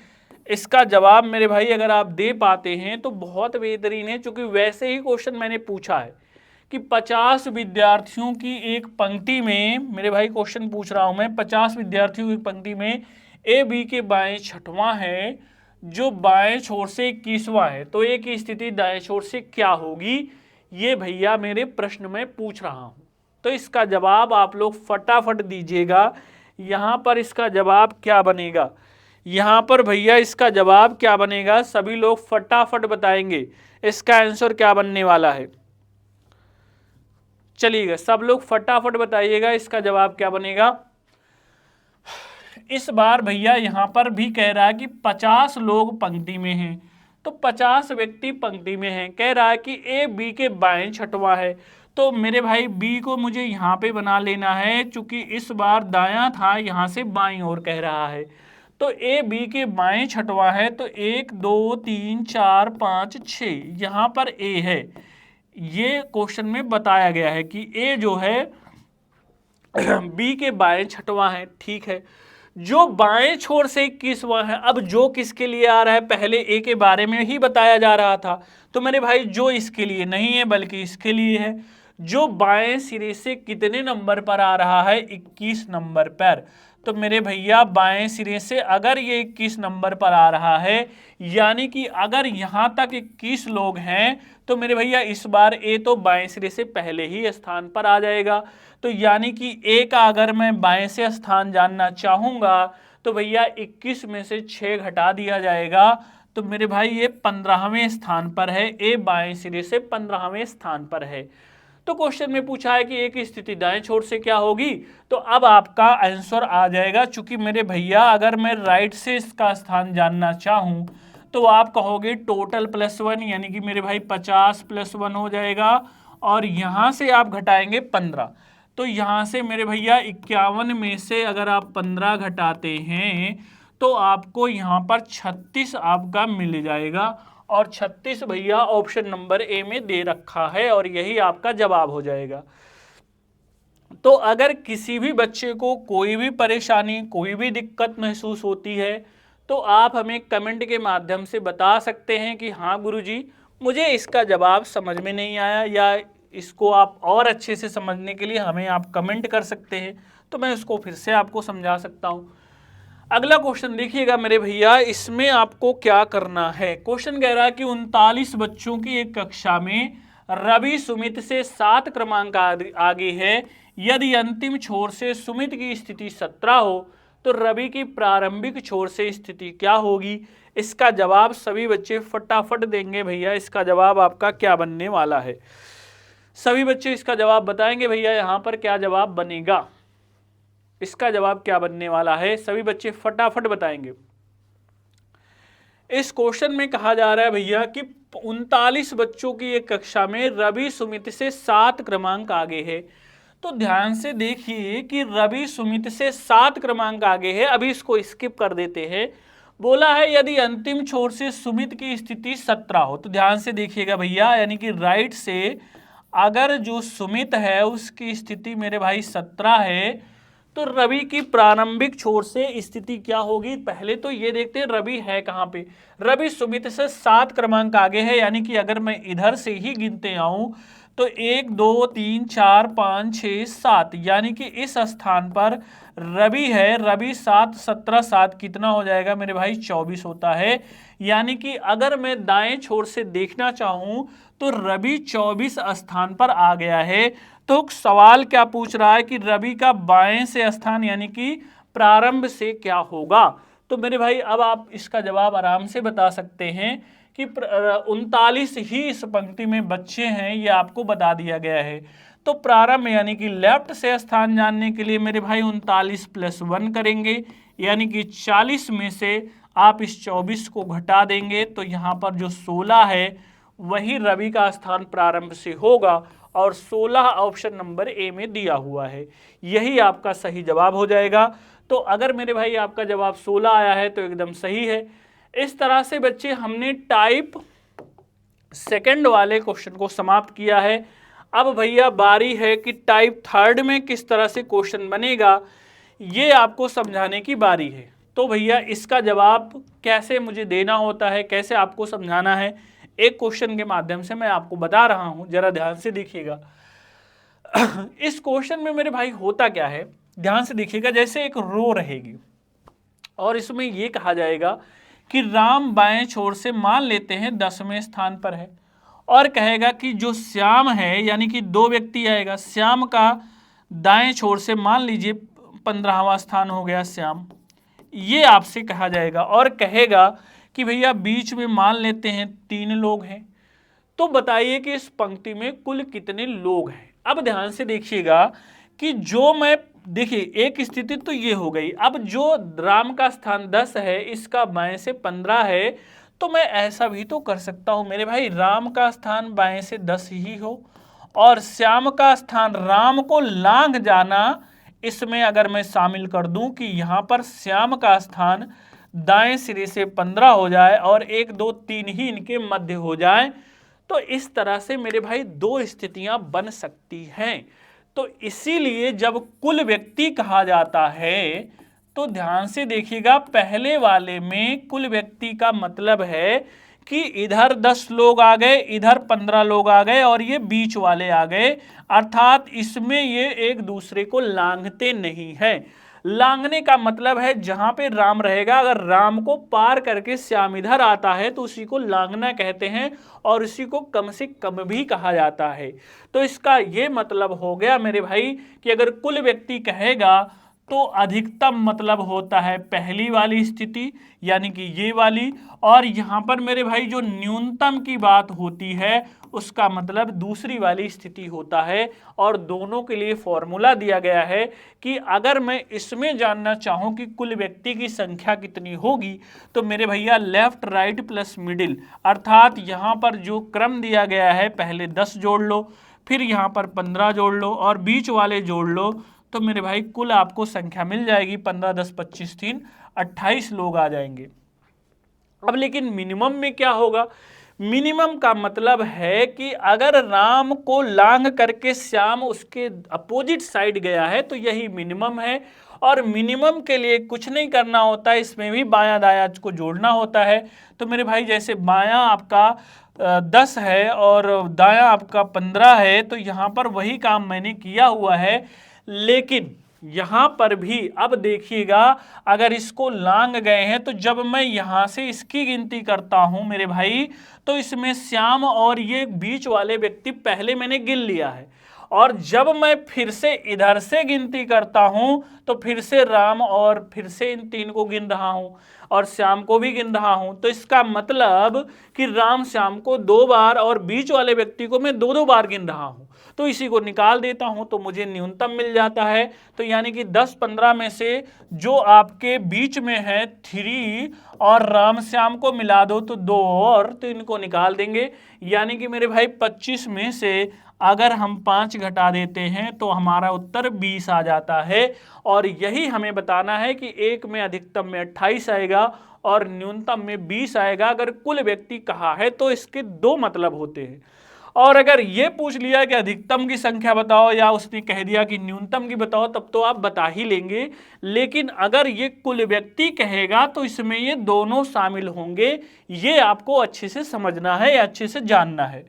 इसका जवाब मेरे भाई अगर आप दे पाते हैं तो बहुत बेहतरीन है, क्योंकि वैसे ही क्वेश्चन मैंने पूछा है कि 50 विद्यार्थियों की एक पंक्ति में, मेरे भाई क्वेश्चन पूछ रहा हूं मैं, 50 विद्यार्थियों की पंक्ति में ए बी के बाएं 6वां है, जो बाएं छोर से 21वां है, तो ए की स्थिति दाएं छोर से क्या होगी, ये भैया मेरे प्रश्न में पूछ रहा हूं। तो इसका जवाब आप लोग फटाफट दीजिएगा। यहाँ पर इसका जवाब क्या बनेगा? यहाँ पर भैया इसका जवाब क्या बनेगा? सभी लोग फटाफट बताएंगे इसका आंसर क्या बनने वाला है। चलिएगा, सब लोग फटाफट बताइएगा इसका जवाब क्या बनेगा। इस बार भैया यहाँ पर भी कह रहा है कि 50 लोग पंक्ति में हैं, तो 50 व्यक्ति पंक्ति में हैं। कह रहा है कि ए बी के बाएं छठवां है, तो मेरे भाई बी को मुझे यहाँ पे बना लेना है, चूंकि इस बार दायां था, यहाँ से बाईं ओर कह रहा है। तो ए बी के बाएं छठवां है, तो 1 2 3 4 5 6 यहाँ पर ए है। ये क्वेश्चन में बताया गया है कि ए जो है बी के बाएं छठवां है, ठीक है। जो बाएं छोर से 21वां है, अब जो किसके लिए आ रहा है? पहले ए के बारे में ही बताया जा रहा था, तो मेरे भाई जो इसके लिए नहीं है बल्कि इसके लिए है। जो बाएं सिरे से कितने नंबर पर आ रहा है? 21 नंबर पर। तो मेरे भैया बाएं सिरे से अगर ये 21 नंबर पर आ रहा है, यानी कि अगर यहां तक 21 लोग हैं, तो मेरे भैया इस बार ए तो बाएं सिरे से पहले ही स्थान पर आ जाएगा। तो यानी कि ए का अगर मैं बाएं से स्थान जानना चाहूंगा, तो भैया 21 में से 6 घटा दिया जाएगा, तो मेरे भाई ये 15वें स्थान पर है। ए बाएं सिरे से 15वें स्थान पर है। तो क्वेश्चन में पूछा है कि ए की स्थिति दाएं छोर से क्या होगी, तो अब आपका आंसर आ जाएगा। चूंकि मेरे भैया अगर मैं राइट से इसका स्थान जानना चाहूं, तो आप कहोगे टोटल +1, यानी कि मेरे भाई 50 + 1 हो जाएगा, और यहां से आप घटाएंगे 15। तो यहां से मेरे भैया 51 में से अगर आप 15 घटाते हैं, तो आपको यहां पर 36 आपका मिल जाएगा, और 36 भैया ऑप्शन नंबर ए में दे रखा है, और यही आपका जवाब हो जाएगा। तो अगर किसी भी बच्चे को कोई भी परेशानी, कोई भी दिक्कत महसूस होती है, तो आप हमें कमेंट के माध्यम से बता सकते हैं कि हाँ गुरुजी, मुझे इसका जवाब समझ में नहीं आया, या इसको आप और अच्छे से समझने के लिए हमें आप कमेंट कर सकते हैं, तो मैं उसको फिर से आपको समझा सकता हूँ। अगला क्वेश्चन देखिएगा मेरे भैया, इसमें आपको क्या करना है। क्वेश्चन कह रहा है कि 39 बच्चों की एक कक्षा में रवि सुमित से 7 क्रमांक आगे है। यदि अंतिम छोर से सुमित की स्थिति 17 हो, तो रवि की प्रारंभिक छोर से स्थिति क्या होगी? इसका जवाब सभी बच्चे फटाफट देंगे भैया। इसका जवाब आपका क्या बनने वाला है? सभी बच्चे इसका जवाब बताएंगे भैया, यहाँ पर क्या जवाब बनेगा, इसका जवाब क्या बनने वाला है, सभी बच्चे फटाफट बताएंगे। इस क्वेश्चन में कहा जा रहा है भैया कि 39 बच्चों की एक कक्षा में रवि सुमित से 7 क्रमांक आगे है। तो ध्यान से देखिए कि रवि सुमित से 7 क्रमांक आगे है। अभी इसको स्किप कर देते हैं। बोला है यदि अंतिम छोर से सुमित की स्थिति 17 हो, तो ध्यान से देखिएगा भैया, यानी कि राइट से अगर जो सुमित है उसकी स्थिति मेरे भाई 17 है, तो रवि की प्रारंभिक छोर से स्थिति क्या होगी? पहले तो ये देखते हैं रवि है कहाँ पे। रवि सुमित से 7 क्रमांक आगे है, यानी कि अगर मैं इधर से ही गिनते आऊं, तो 1 2 3 4 5 6 7, यानी कि इस स्थान पर रवि है। रवि 7 17 7 कितना हो जाएगा मेरे भाई? 24 होता है। यानी कि अगर मैं दाएं छोर से देखना चाहूं, तो रवि 24 स्थान पर आ गया है। तो सवाल क्या पूछ रहा है कि रवि का बाएं से स्थान यानी कि प्रारंभ से क्या होगा? तो मेरे भाई अब आप इसका जवाब आराम से बता सकते हैं कि 39 ही इस पंक्ति में बच्चे हैं, ये आपको बता दिया गया है। तो प्रारंभ यानी कि लेफ्ट से स्थान जानने के लिए मेरे भाई 39 + 1 करेंगे, यानी कि 40 में से आप इस 24 को घटा देंगे, तो यहाँ पर जो 16 है वही रवि का स्थान प्रारंभ से होगा, और 16 ऑप्शन नंबर ए में दिया हुआ है। यही आपका सही जवाब हो जाएगा। तो अगर मेरे भाई आपका जवाब 16 आया है तो एकदम सही है। इस तरह से बच्चे हमने टाइप सेकंड वाले क्वेश्चन को समाप्त किया है। अब भैया बारी है कि टाइप थर्ड में किस तरह से क्वेश्चन बनेगा, ये आपको समझाने की बारी है। तो भैया इसका जवाब कैसे मुझे देना होता है, कैसे आपको समझाना है, एक क्वेश्चन के माध्यम से मैं आपको बता रहा हूं, जरा ध्यान से देखिएगा। इस क्वेश्चन में मेरे भाई होता क्या है, ध्यान से देखिएगा। जैसे एक रो रहेगी और इसमें यह कहा जाएगा कि राम बाएं छोर से मान लेते हैं 10वें स्थान पर है, और कहेगा कि जो श्याम है, यानी कि 2 व्यक्ति आएगा, श्याम का दाएं छोर से मान लीजिए 15वां स्थान हो गया श्याम, ये आपसे कहा जाएगा। और कहेगा कि भैया बीच में मान लेते हैं 3 लोग हैं, तो बताइए कि इस पंक्ति में कुल कितने लोग हैं। अब ध्यान से देखिएगा कि जो मैं, देखिए एक स्थिति तो ये हो गई। अब जो राम का स्थान 10 है, इसका बाएं से 15 है, तो मैं ऐसा भी तो कर सकता हूं मेरे भाई, राम का स्थान बाएं से 10 ही हो और श्याम का स्थान राम को लांघ जाना, इसमें अगर मैं शामिल कर दूं कि यहां पर श्याम का स्थान दाएं सिरे से 15 हो जाए और 1 2 3 ही इनके मध्य हो जाए, तो इस तरह से मेरे भाई 2 स्थितियां बन सकती हैं। तो इसीलिए जब कुल व्यक्ति कहा जाता है तो ध्यान से देखिएगा, पहले वाले में कुल व्यक्ति का मतलब है कि इधर 10 लोग आ गए, इधर 15 लोग आ गए और ये बीच वाले आ गए, अर्थात इसमें ये एक दूसरे को लांघते नहीं है। लांघने का मतलब है जहां पे राम रहेगा, अगर राम को पार करके श्याम इधर आता है तो उसी को लांघना कहते हैं और उसी को कम से कम भी कहा जाता है। तो इसका ये मतलब हो गया मेरे भाई कि अगर कुल व्यक्ति कहेगा तो अधिकतम मतलब होता है पहली वाली स्थिति यानी कि ये वाली, और यहां पर मेरे भाई जो न्यूनतम की बात होती है उसका मतलब दूसरी वाली स्थिति होता है। और दोनों के लिए फॉर्मूला दिया गया है कि अगर मैं इसमें जानना चाहूं कि कुल व्यक्ति की संख्या कितनी होगी, तो मेरे भैया लेफ्ट राइट प्लस मिडिल, अर्थात यहां पर जो क्रम दिया गया है पहले 10 जोड़ लो, फिर यहां पर 15 जोड़ लो और बीच वाले जोड़ लो, तो मेरे भाई कुल आपको संख्या मिल जाएगी 15 10 25 3 28 लोग आ जाएंगे। अब लेकिन मिनिमम में क्या होगा, मिनिमम का मतलब है कि अगर राम को लांघ करके श्याम उसके अपोजिट साइड गया है तो यही मिनिमम है। और मिनिमम के लिए कुछ नहीं करना होता है, इसमें भी बायां दायां को जोड़ना होता है। तो मेरे भाई जैसे बायां आपका 10 है और दायां आपका 15 है, तो यहाँ पर वही काम मैंने किया हुआ है। लेकिन यहां पर भी अब देखिएगा, अगर इसको लांघ गए हैं तो जब मैं यहां से इसकी गिनती करता हूं मेरे भाई, तो इसमें श्याम और ये बीच वाले व्यक्ति पहले मैंने गिन लिया है, और जब मैं फिर से इधर से गिनती करता हूं तो फिर से राम और फिर से इन 3 को गिन रहा हूं और श्याम को भी गिन रहा हूं। तो इसका मतलब कि राम श्याम को 2 बार और बीच वाले व्यक्ति को मैं 2 बार गिन रहा हूं। तो इसी को निकाल देता हूं तो मुझे न्यूनतम मिल जाता है। तो यानी कि 10-15 में से जो आपके बीच में है 3 और राम श्याम को मिला दो तो 2 और, तो इनको निकाल देंगे। यानी कि मेरे भाई 25 में से अगर हम 5 घटा देते हैं तो हमारा उत्तर 20 आ जाता है। और यही हमें बताना है कि एक में अधिकतम में 28 आएगा और न्यूनतम में 20 आएगा। अगर कुल व्यक्ति कहा है तो इसके 2 मतलब होते हैं। और अगर ये पूछ लिया कि अधिकतम की संख्या बताओ या उसने कह दिया कि न्यूनतम की बताओ, तब तो आप बता ही लेंगे। लेकिन अगर ये कुल व्यक्ति कहेगा तो इसमें ये दोनों शामिल होंगे। ये आपको अच्छे से समझना है या अच्छे से जानना है।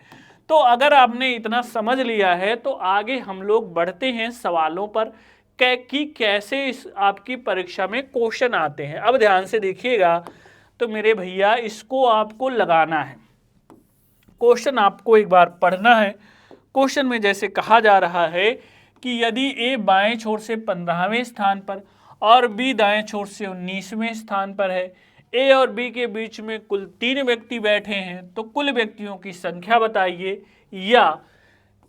तो अगर आपने इतना समझ लिया है तो आगे हम लोग बढ़ते हैं सवालों पर कि कैसे इस आपकी परीक्षा में क्वेश्चन आते हैं। अब ध्यान से देखिएगा, तो मेरे भैया इसको आपको लगाना है। क्वेश्चन आपको एक बार पढ़ना है। क्वेश्चन में जैसे कहा जा रहा है कि यदि ए बाएं छोर से 15वें स्थान पर और बी दाएं छोर से 19वें स्थान पर है, ए और बी के बीच में कुल 3 व्यक्ति बैठे हैं, तो कुल व्यक्तियों की संख्या बताइए, या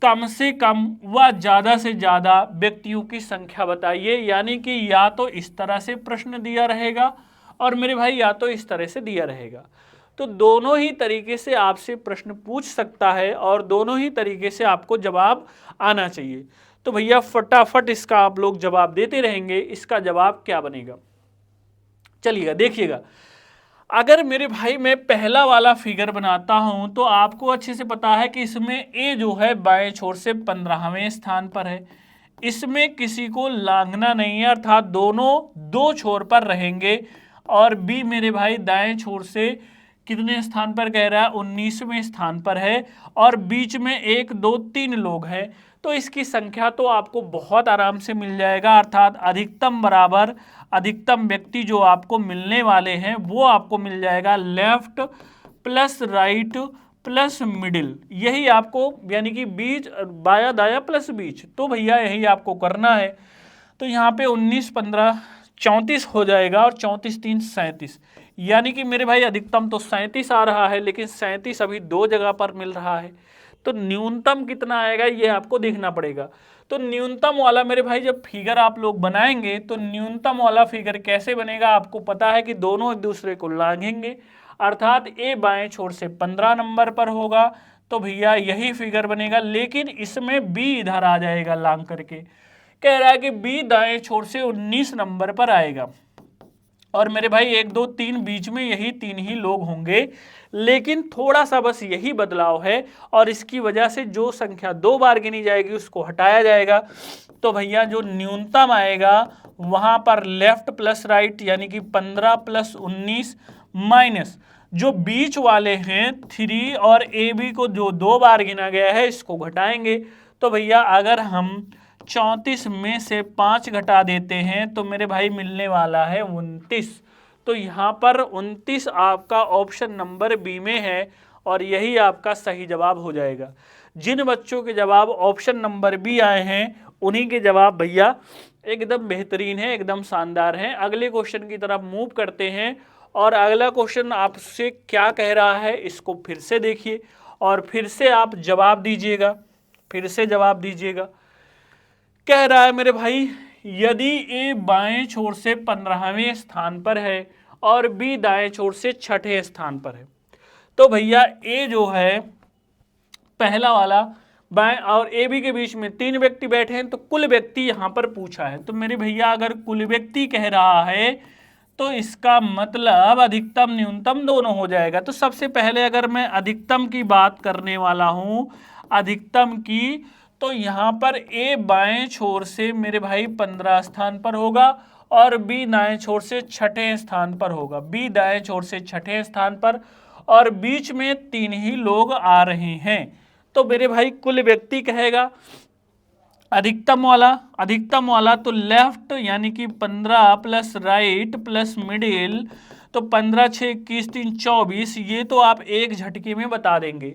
कम से कम व ज़्यादा से ज़्यादा व्यक्तियों की संख्या बताइए। यानी कि या तो इस तरह से प्रश्न दिया रहेगा और मेरे भाई या तो इस तरह से दिया रहेगा। तो दोनों ही तरीके से आपसे प्रश्न पूछ सकता है और दोनों ही तरीके से आपको जवाब आना चाहिए। तो भैया फटाफट इसका आप लोग जवाब देते रहेंगे। इसका जवाब क्या बनेगा, चलिएगा देखिएगा। अगर मेरे भाई मैं पहला वाला फिगर बनाता हूं तो आपको अच्छे से पता है कि इसमें ए जो है बाएं छोर से 15वें स्थान पर है, इसमें किसी को लांघना नहीं है, अर्थात दोनों 2 छोर पर रहेंगे। और बी मेरे भाई दाएं छोर से कितने स्थान पर कह रहा है, 19वें स्थान पर है और बीच में 1 2 3 लोग हैं। तो इसकी संख्या तो आपको बहुत आराम से मिल जाएगा, अर्थात अधिकतम बराबर अधिकतम व्यक्ति जो आपको मिलने वाले हैं वो आपको मिल जाएगा left plus right plus middle. यही आपको यानी कि बीच बाया दाया प्लस बीच, तो भैया यही आपको करना है। तो यहाँ पे 19 15 34 हो जाएगा और 34 3 37, यानी कि मेरे भाई अधिकतम तो 37 आ रहा है, लेकिन 37 अभी दो जगह पर मिल रहा है। तो न्यूनतम कितना आएगा ये आपको देखना पड़ेगा। तो न्यूनतम वाला मेरे भाई जब फिगर आप लोग बनाएंगे तो न्यूनतम वाला फिगर कैसे बनेगा, आपको पता है कि दोनों एक दूसरे को लांघेंगे, अर्थात ए बाएं छोर से 15 नंबर पर होगा तो भैया यही फिगर बनेगा, लेकिन इसमें बी इधर आ जाएगा लांग करके। कह रहा है कि बी दाएं छोर से 19 नंबर पर आएगा, और मेरे भाई 1 2 3 बीच में यही 3 ही लोग होंगे, लेकिन थोड़ा सा बस यही बदलाव है, और इसकी वजह से जो संख्या 2 बार गिनी जाएगी उसको हटाया जाएगा। तो भैया जो न्यूनतम आएगा वहां पर लेफ्ट प्लस राइट यानी कि 15 + 19 माइनस जो बीच वाले हैं 3 और ए बी को जो 2 बार गिना गया है इसको घटाएंगे। तो भैया अगर हम 34 में से 5 घटा देते हैं तो मेरे भाई मिलने वाला है 29। तो यहाँ पर 29 आपका ऑप्शन नंबर बी में है, और यही आपका सही जवाब हो जाएगा। जिन बच्चों के जवाब ऑप्शन नंबर बी आए हैं उन्हीं के जवाब भैया एकदम बेहतरीन है, एकदम शानदार हैं। अगले क्वेश्चन की तरफ मूव करते हैं, और अगला क्वेश्चन आपसे क्या कह रहा है इसको फिर से देखिए और फिर से आप जवाब दीजिएगा, फिर से जवाब दीजिएगा। कह रहा है मेरे भाई यदि ए बाएं छोर से 15वें स्थान पर है और बी दाएं छोर से 6ठे स्थान पर है, तो भैया ए जो है पहला वाला बाएं और ए बी के बीच में 3 व्यक्ति बैठे हैं, तो कुल व्यक्ति यहां पर पूछा है। तो मेरे भैया अगर कुल व्यक्ति कह रहा है तो इसका मतलब अधिकतम न्यूनतम दोनों हो जाएगा। तो सबसे पहले अगर मैं अधिकतम की बात करने वाला हूं, अधिकतम की, तो यहाँ पर ए बाएं छोर से मेरे भाई 15 स्थान पर होगा और बी दाएं छोर से 6ठे स्थान पर होगा, बी दाएं छोर से 6ठे स्थान पर, और बीच में 3 ही लोग आ रहे हैं। तो मेरे भाई कुल व्यक्ति कहेगा अधिकतम वाला तो लेफ्ट यानी कि 15 प्लस राइट प्लस मिडिल, तो 15 6 21 3 24, ये तो आप एक झटके में बता देंगे।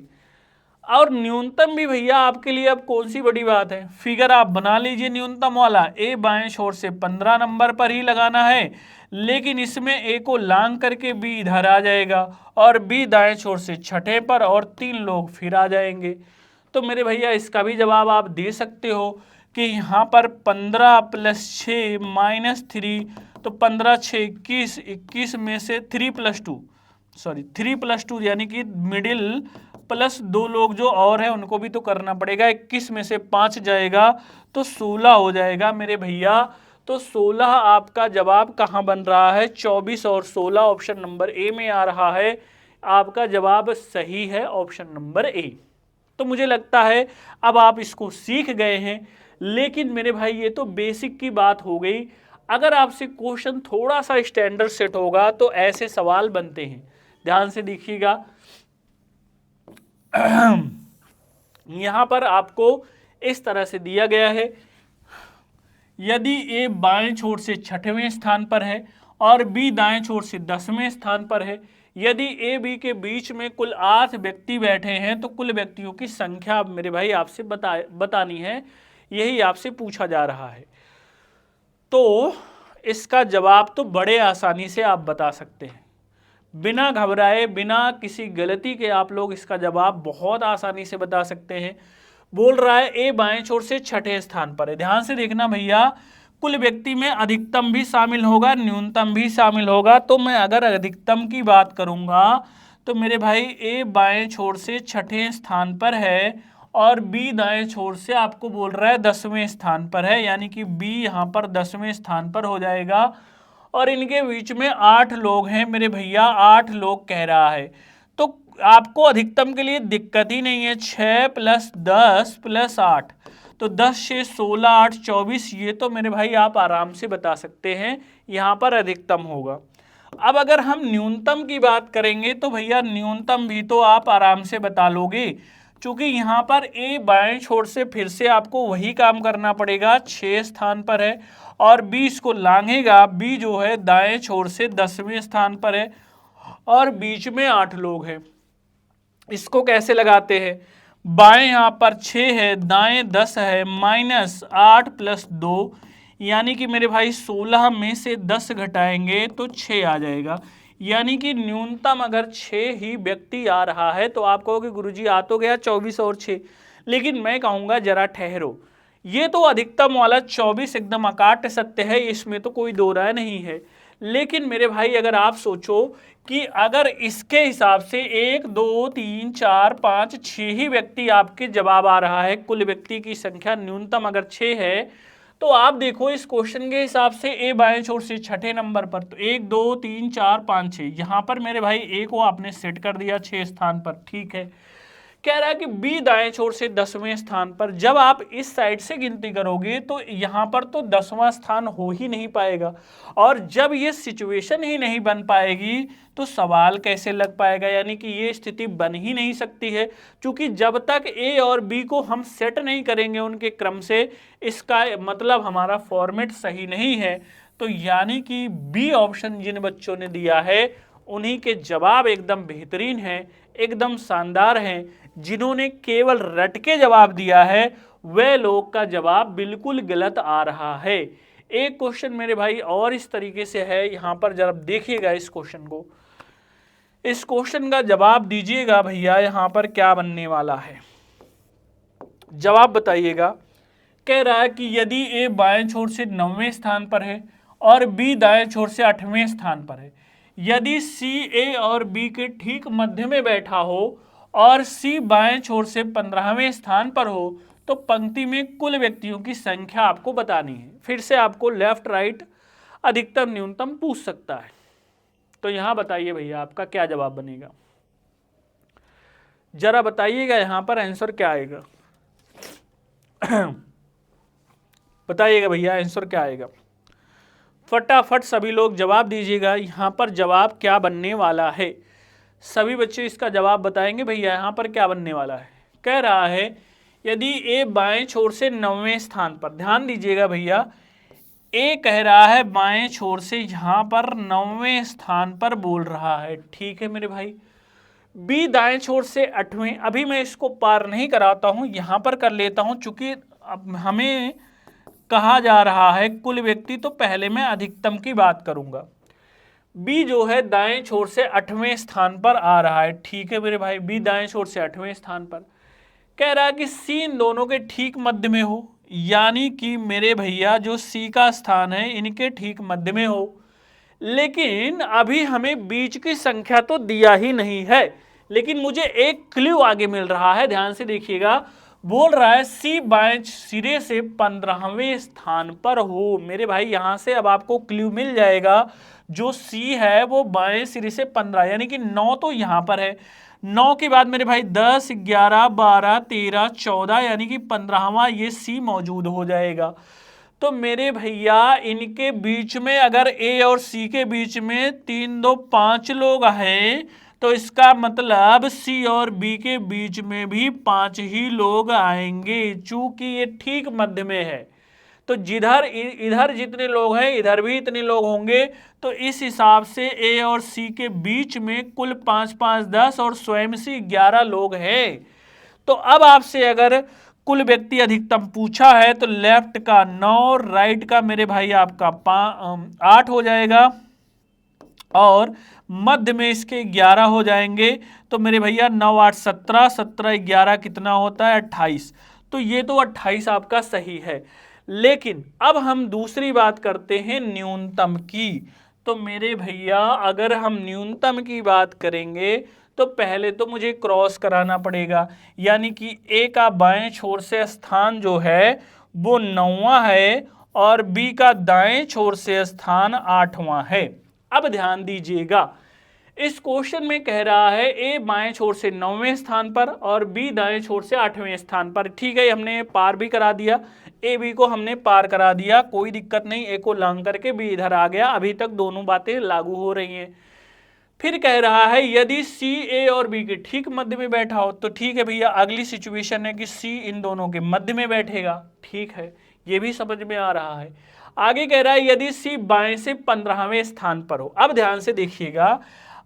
और न्यूनतम भी भैया आपके लिए अब कौन सी बड़ी बात है, फिगर आप बना लीजिए न्यूनतम वाला। ए बाएं छोर से 15 नंबर पर ही लगाना है, लेकिन इसमें ए को लांग करके बी इधर आ जाएगा और बी दाएं छोर से 6ठे पर, और 3 लोग फिर आ जाएंगे। तो मेरे भैया इसका भी जवाब आप दे सकते हो कि यहाँ पर 15 + 6 - 3, तो 15 6 21, 21 में से 3 + 2 यानी कि मिडिल प्लस 2 लोग जो और है उनको भी तो करना पड़ेगा। 21 में से 5 जाएगा तो 16 हो जाएगा मेरे भैया। तो 16 आपका जवाब कहाँ बन रहा है, 24 और 16 ऑप्शन नंबर ए में आ रहा है। आपका जवाब सही है ऑप्शन नंबर ए। तो मुझे लगता है अब आप इसको सीख गए हैं, लेकिन मेरे भाई ये तो बेसिक की बात हो गई। अगर आपसे क्वेश्चन थोड़ा सा स्टैंडर्ड सेट होगा तो ऐसे सवाल बनते हैं। ध्यान से देखिएगा, यहां पर आपको इस तरह से दिया गया है, यदि ए बाएं छोर से 6ठवें स्थान पर है और बी दाएं छोर से 10वें स्थान पर है, यदि ए बी के बीच में कुल 8 व्यक्ति बैठे हैं, तो कुल व्यक्तियों की संख्या मेरे भाई आपसे बतानी है, यही आपसे पूछा जा रहा है। तो इसका जवाब तो बड़े आसानी से आप बता सकते हैं, बिना घबराए, बिना किसी गलती के आप लोग इसका जवाब बहुत आसानी से बता सकते हैं। बोल रहा है ए बाएं छोर से 6ठे स्थान पर है। ध्यान से देखना भैया, कुल व्यक्ति में अधिकतम भी शामिल होगा, न्यूनतम भी शामिल होगा। तो मैं अगर अधिकतम की बात करूंगा तो मेरे भाई ए बाएं छोर से 6ठे स्थान पर है और बी दाएं छोर से आपको बोल रहा है 10वें स्थान पर है, यानी कि बी यहाँ पर 10वें स्थान पर हो जाएगा। और इनके बीच में 8 लोग हैं मेरे भैया, 8 लोग कह रहा है। तो आपको अधिकतम के लिए दिक्कत ही नहीं है, 6 + 10 + 8, तो 10 6 16 8 24, ये तो मेरे भाई आप आराम से बता सकते हैं, यहाँ पर अधिकतम होगा। अब अगर हम न्यूनतम की बात करेंगे तो भैया न्यूनतम भी तो आप आराम से बता लोगे, क्योंकि यहाँ पर ए बाएं छोर से फिर से आपको वही काम करना पड़ेगा, 6 स्थान पर है और बी इसको लांघेगा, बी जो है दाएं छोर से 10वें स्थान पर है और बीच में 8 लोग हैं। इसको कैसे लगाते हैं, बाएं यहाँ पर 6 है, दाएं 10 है, -8 + 2, यानी कि मेरे भाई 16 में से 10 घटाएंगे तो 6 आ जाएगा। यानी कि न्यूनतम अगर 6 ही व्यक्ति आ रहा है तो आप कहोगे गुरुजी आ तो गया 24 और 6, लेकिन मैं कहूँगा जरा ठहरो, ये तो अधिकतम वाला 24 एकदम अकाट्य सत्य है, इसमें तो कोई दो राय नहीं है। लेकिन मेरे भाई अगर आप सोचो कि अगर इसके हिसाब से 1 2 3 4 5 6 ही व्यक्ति आपके जवाब आ रहा है, कुल व्यक्ति की संख्या न्यूनतम अगर 6 है, तो आप देखो इस क्वेश्चन के हिसाब से ए बाएं छोर से छठे नंबर पर, तो 1 2 3 4 5 6, यहां पर मेरे भाई ए को आपने सेट कर दिया 6 स्थान पर, ठीक है। कह रहा है कि बी दाएं छोर से 10वें स्थान पर। जब आप इस साइड से गिनती करोगे तो यहां पर तो 10वां स्थान हो ही नहीं पाएगा, और जब ये सिचुएशन ही नहीं बन पाएगी तो सवाल कैसे लग पाएगा, यानी कि ये स्थिति बन ही नहीं सकती है। क्योंकि जब तक ए और बी को हम सेट नहीं करेंगे उनके क्रम से, इसका मतलब हमारा फॉर्मेट सही नहीं है। तो यानी कि बी ऑप्शन जिन बच्चों ने दिया है उन्हीं के जवाब एकदम बेहतरीन हैं, एकदम शानदार हैं। जिन्होंने केवल रट के जवाब दिया है वह लोग का जवाब बिल्कुल गलत आ रहा है। एक क्वेश्चन मेरे भाई और इस तरीके से है, यहां पर जरा देखिएगा इस क्वेश्चन को, इस क्वेश्चन का जवाब दीजिएगा भैया, यहां पर क्या बनने वाला है जवाब बताइएगा। कह रहा है कि यदि ए बाएं छोर से 9वें स्थान पर है और बी दाएं छोर से 8वें स्थान पर है, यदि सी ए और बी के ठीक मध्य में बैठा हो और सी बाएं छोर से 15वें स्थान पर हो, तो पंक्ति में कुल व्यक्तियों की संख्या आपको बतानी है। फिर से आपको लेफ्ट राइट अधिकतम न्यूनतम पूछ सकता है। तो यहां बताइए भैया आपका क्या जवाब बनेगा, जरा बताइएगा यहां पर आंसर क्या आएगा। बताइएगा भैया आंसर क्या आएगा, फटाफट सभी लोग जवाब दीजिएगा। यहां पर जवाब क्या बनने वाला है, सभी बच्चे इसका जवाब बताएंगे भैया यहां पर क्या बनने वाला है। कह रहा है यदि ए बाएं छोर से 9वें स्थान पर, ध्यान दीजिएगा भैया, ए कह रहा है बाएं छोर से यहां पर 9वें स्थान पर बोल रहा है, ठीक है मेरे भाई। बी दाएं छोर से 8वें, अभी मैं इसको पार नहीं कराता हूं, यहां पर कर लेता हूं, चूंकि अब हमें कहा जा रहा है कुल व्यक्ति, तो पहले मैं अधिकतम की बात करूंगा। बी जो है दाएं छोर से 8वें स्थान पर आ रहा है, ठीक है मेरे भाई, बी दाएं छोर से 8वें स्थान पर। कह रहा है कि सी इन दोनों के ठीक मध्य में हो, यानी कि मेरे भैया जो सी का स्थान है इनके ठीक मध्य में हो। लेकिन अभी हमें बीच की संख्या तो दिया ही नहीं है, लेकिन मुझे एक क्लू आगे मिल रहा है, ध्यान से देखिएगा। बोल रहा है सी बाएं सिरे से 15वें स्थान पर हो। मेरे भाई यहां से अब आपको क्लू मिल जाएगा, जो सी है वो बाएं सिरे से 15, यानी कि 9 तो यहां पर है, 9 के बाद मेरे भाई 10 11 12 13 14, यानी कि 15वां ये सी मौजूद हो जाएगा। तो मेरे भैया इनके बीच में अगर ए और सी के बीच में 3 2 5 लोग हैं, तो इसका मतलब सी और बी के बीच में भी 5 ही लोग आएंगे, चूंकि ये ठीक मध्य में है। तो जिधर इधर जितने लोग हैं इधर भी इतने लोग होंगे, तो इस हिसाब से ए और सी के बीच में कुल 5 5 10 और स्वयं से 11 लोग हैं। तो अब आपसे अगर कुल व्यक्ति अधिकतम पूछा है तो लेफ्ट का 9, राइट का मेरे भाई आपका 8 हो जाएगा, और मध्य में इसके 11 हो जाएंगे। तो मेरे भैया 9 8 17, 17 11 कितना होता है 28। तो ये तो 28 आपका सही है। लेकिन अब हम दूसरी बात करते हैं न्यूनतम की। तो मेरे भैया अगर हम न्यूनतम की बात करेंगे तो पहले तो मुझे क्रॉस कराना पड़ेगा, यानी कि ए का बाएं छोर से स्थान जो है वो 9वां है और बी का दाएं छोर से स्थान 8वां है। अब ध्यान दीजिएगा, इस क्वेश्चन में कह रहा है ए बाएं छोर से 9वें स्थान पर और बी दाएं छोर से 8वें स्थान पर, ठीक है, हमने पार भी करा दिया, ए बी को हमने पार करा दिया, कोई दिक्कत नहीं, ए को लांग करके बी इधर आ गया, अभी तक दोनों बातें लागू हो रही हैं। फिर कह रहा है यदि सी ए और बी के ठीक मध्य में बैठा हो, तो ठीक है भैया, अगली सिचुएशन है कि सी इन दोनों के मध्य में बैठेगा, ठीक है, ये भी समझ में आ रहा है। आगे कह रहा है यदि सी बाएं से 15वें स्थान पर हो। अब ध्यान से देखिएगा,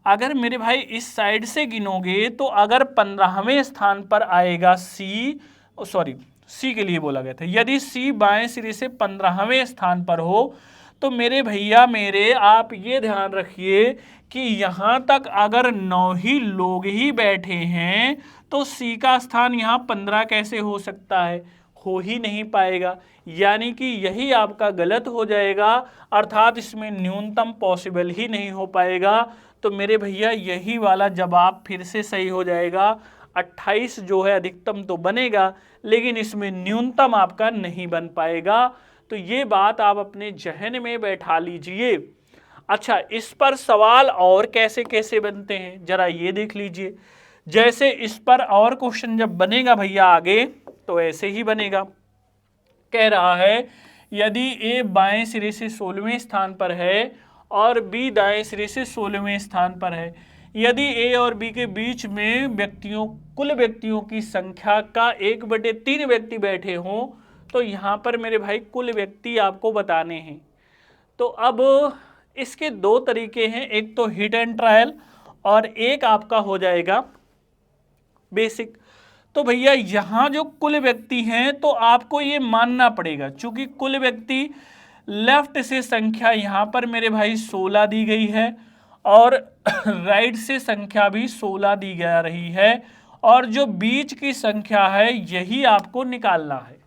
अगर मेरे भाई इस साइड से गिनोगे तो अगर 15वें स्थान पर आएगा सी, सॉरी सी के लिए बोला गया था। यदि सी बाएं सिरे से 15वें स्थान पर हो तो मेरे भैया मेरे आप ये ध्यान रखिए कि यहां तक अगर 9 ही लोग ही बैठे हैं तो सी का स्थान यहां 15 कैसे हो सकता है, हो ही नहीं पाएगा, यानी कि यही आपका गलत हो जाएगा, अर्थात इसमें न्यूनतम पॉसिबल ही नहीं हो पाएगा। तो मेरे भैया यही वाला जवाब फिर से सही हो जाएगा। 28 जो है अधिकतम तो बनेगा लेकिन इसमें न्यूनतम आपका नहीं बन पाएगा। तो ये बात आप अपने जहन में बैठा लीजिए। अच्छा, इस पर सवाल और कैसे कैसे बनते हैं जरा ये देख लीजिए। जैसे इस पर और क्वेश्चन जब बनेगा भैया आगे तो ऐसे ही बनेगा। कह रहा है यदि ए बाएं सिरे से 16वें स्थान पर है और बी दाएं सिरे से 16वें स्थान पर है, यदि ए और बी के बीच में कुल व्यक्तियों की संख्या का 1/3 व्यक्ति बैठे हों तो यहां पर मेरे भाई कुल व्यक्ति आपको बताने हैं। तो अब इसके दो तरीके हैं, एक तो हिट एंड ट्रायल और एक आपका हो जाएगा बेसिक। तो भैया यहां जो कुल व्यक्ति हैं तो आपको ये मानना पड़ेगा, चूंकि कुल व्यक्ति लेफ्ट से संख्या यहां पर मेरे भाई 16 दी गई है और राइट से संख्या भी 16 दी जा रही है और जो बीच की संख्या है यही आपको निकालना है।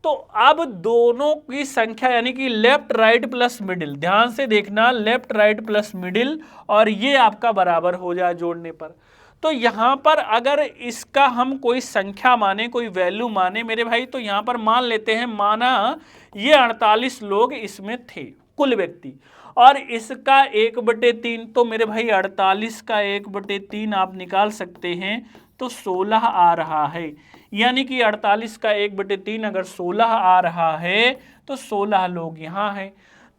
तो अब दोनों की संख्या यानी कि लेफ्ट राइट प्लस मिडिल, ध्यान से देखना, लेफ्ट राइट प्लस मिडिल और ये आपका बराबर हो जाए जोड़ने पर। तो यहां पर अगर इसका हम कोई संख्या माने, कोई वैल्यू माने मेरे भाई, तो यहां पर मान लेते हैं, माना ये 48 लोग इसमें थे कुल व्यक्ति और इसका 1/3, तो मेरे भाई 48 का 1/3 आप निकाल सकते हैं तो 16 आ रहा है, यानी कि 48 का 1/3 अगर 16 आ रहा है तो 16 लोग यहाँ हैं।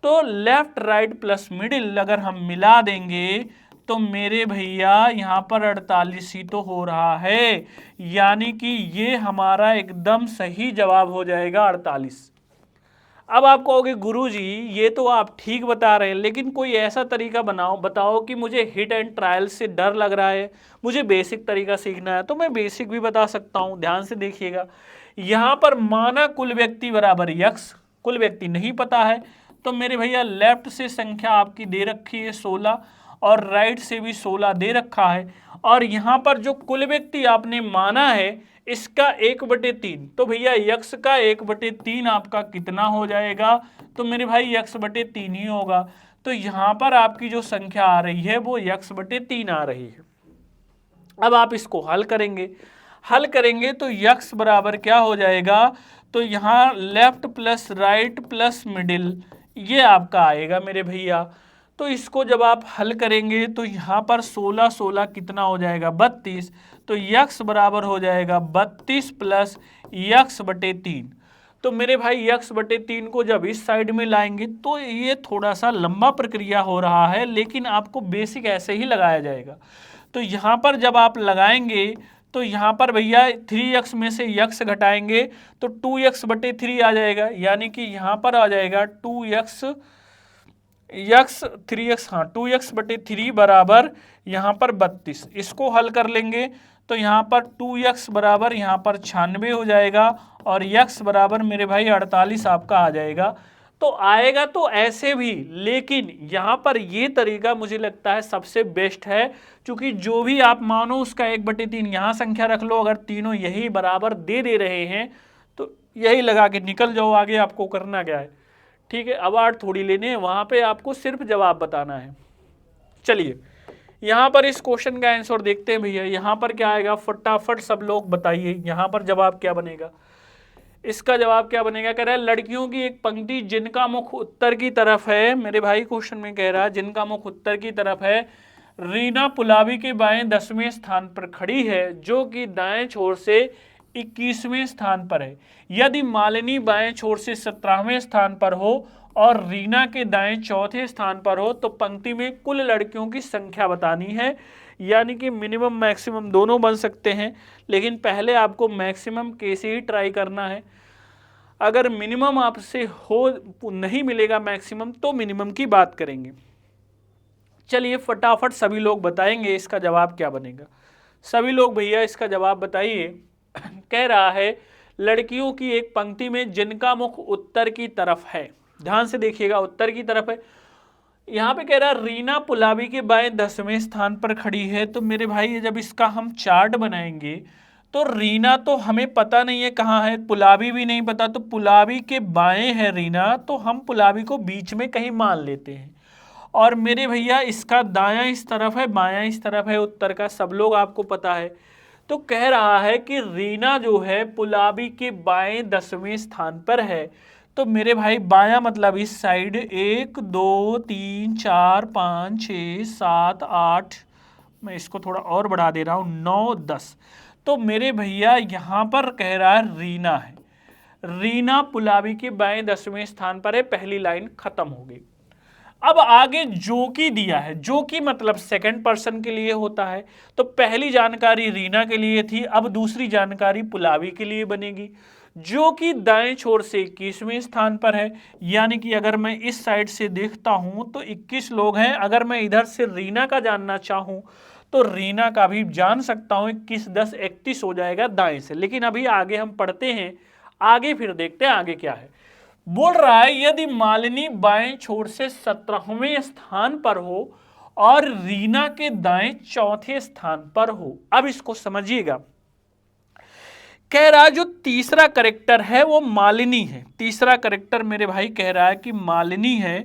तो लेफ्ट राइट प्लस मिडिल अगर हम मिला देंगे तो मेरे भैया यहाँ पर 48 ही तो हो रहा है, यानी कि ये हमारा एकदम सही जवाब हो जाएगा 48। अब आप कहोगे गुरुजी ये तो आप ठीक बता रहे हैं लेकिन कोई ऐसा तरीका बताओ कि मुझे हिट एंड ट्रायल से डर लग रहा है, मुझे बेसिक तरीका सीखना है। तो मैं बेसिक भी बता सकता हूं, ध्यान से देखिएगा। यहां पर माना कुल व्यक्ति बराबर यक्स, कुल व्यक्ति नहीं पता है तो मेरे भैया लेफ्ट से संख्या आपकी दे रखी है 16 और राइट से भी 16 दे रखा है और यहां पर जो कुल व्यक्ति आपने माना है इसका 1/3, तो भैया यक्स का 1/3 आपका कितना हो जाएगा, तो मेरे भाई यक्स/3 ही होगा। तो यहां पर आपकी जो संख्या आ रही है वो यक्स/3 आ रही है। अब आप इसको हल करेंगे तो यक्स बराबर क्या हो जाएगा, तो यहाँ left plus right plus middle ये आपका आएगा मेरे भैया। तो इसको जब आप हल करेंगे तो यहाँ पर 16 कितना हो जाएगा 32, तो यक्स बराबर हो जाएगा 32 प्लस यक्स/3। तो मेरे भाई यक्स/3 को जब इस साइड में लाएंगे तो ये थोड़ा सा लंबा प्रक्रिया हो रहा है लेकिन आपको बेसिक ऐसे ही लगाया जाएगा। तो यहाँ पर जब आप लगाएंगे तो यहाँ पर भैया 3x में से x घटाएंगे तो 2x/3 आ जाएगा, यानी कि यहाँ पर आ जाएगा 2x बराबर यहाँ पर 32। इसको हल कर लेंगे तो यहाँ पर 2x बराबर यहाँ पर 96 हो जाएगा और x बराबर मेरे भाई 48 आपका आ जाएगा। तो आएगा तो ऐसे भी, लेकिन यहाँ पर ये तरीका मुझे लगता है सबसे बेस्ट है, क्योंकि जो भी आप मानो उसका 1/3 यहाँ संख्या रख लो, अगर तीनों यही बराबर दे रहे हैं तो यही लगा के निकल जाओ, आगे आपको करना क्या है। ठीक है, अवार्ड थोड़ी लेने हैं, वहाँ पे आपको सिर्फ जवाब बताना है। चलिए यहाँ पर इस क्वेश्चन का आंसर देखते हैं भैया। यहाँ पर क्या आएगा, फटाफट सब लोग बताइए यहाँ पर जवाब क्या बनेगा। इसका जवाब क्या बनेगा, कह रहा है लड़कियों की एक पंक्ति जिनका मुख उत्तर की तरफ है। मेरे भाई क्वेश्चन में कह रहा है जिनका मुख उत्तर की तरफ है, रीना पुलावी के बाएं 10वें स्थान पर खड़ी है जो कि दाएं छोर से 21वें स्थान पर है। यदि मालिनी बाएं छोर से 17वें स्थान पर हो और रीना के दाएं चौथे स्थान पर हो तो पंक्ति में कुल लड़कियों की संख्या बतानी है, यानी कि मिनिमम मैक्सिमम दोनों बन सकते हैं, लेकिन पहले आपको मैक्सिमम कैसे ही ट्राई करना है। अगर मिनिमम आपसे हो नहीं मिलेगा मैक्सिमम तो मिनिमम की बात करेंगे। चलिए फटाफट सभी लोग बताएंगे इसका जवाब क्या बनेगा। सभी लोग भैया इसका जवाब बताइए। कह रहा है लड़कियों की एक पंक्ति में जिनका मुख उत्तर की तरफ है। ध्यान से देखिएगा, उत्तर की तरफ है। यहाँ पे कह रहा है रीना पुलावी के बाएं 10वें स्थान पर खड़ी है। तो मेरे भाई जब इसका हम चार्ट बनाएंगे तो रीना तो हमें पता नहीं है कहाँ है, पुलावी भी नहीं पता, तो पुलावी के बाएं है रीना, तो हम पुलावी को बीच में कहीं मान लेते हैं। और मेरे भैया इसका दायां इस तरफ है, बायां इस तरफ है उत्तर का, सब लोग आपको पता है। तो कह रहा है कि रीना जो है पुलावी के बाएं 10वें स्थान पर है। तो मेरे भाई बायां मतलब इस साइड 1 2 3 4 5 6 7 8, मैं इसको थोड़ा और बढ़ा दे रहा हूं, 9 10। तो मेरे भैया यहां पर कह रहा है रीना है, रीना पुलावी के बाएं 10वें स्थान पर है। पहली लाइन खत्म हो गई। अब आगे जो की दिया है, जो की मतलब सेकंड पर्सन के लिए होता है। तो पहली जानकारी रीना के लिए थी, अब दूसरी जानकारी पुलावी के लिए बनेगी। जो कि दाएं छोर से 21वें स्थान पर है, यानी कि अगर मैं इस साइड से देखता हूं तो 21 लोग हैं। अगर मैं इधर से रीना का जानना चाहूं तो रीना का भी जान सकता हूं, 21 10 31 हो जाएगा दाएं से। लेकिन अभी आगे हम पढ़ते हैं, आगे फिर देखते हैं आगे क्या है। बोल रहा है यदि मालिनी बाएं छोर से 17वें स्थान पर हो और रीना के दाएं चौथे स्थान पर हो। अब इसको समझिएगा, कह रहा है जो तीसरा करेक्टर है वो मालिनी है। तीसरा करेक्टर मेरे भाई कह रहा है कि मालिनी है।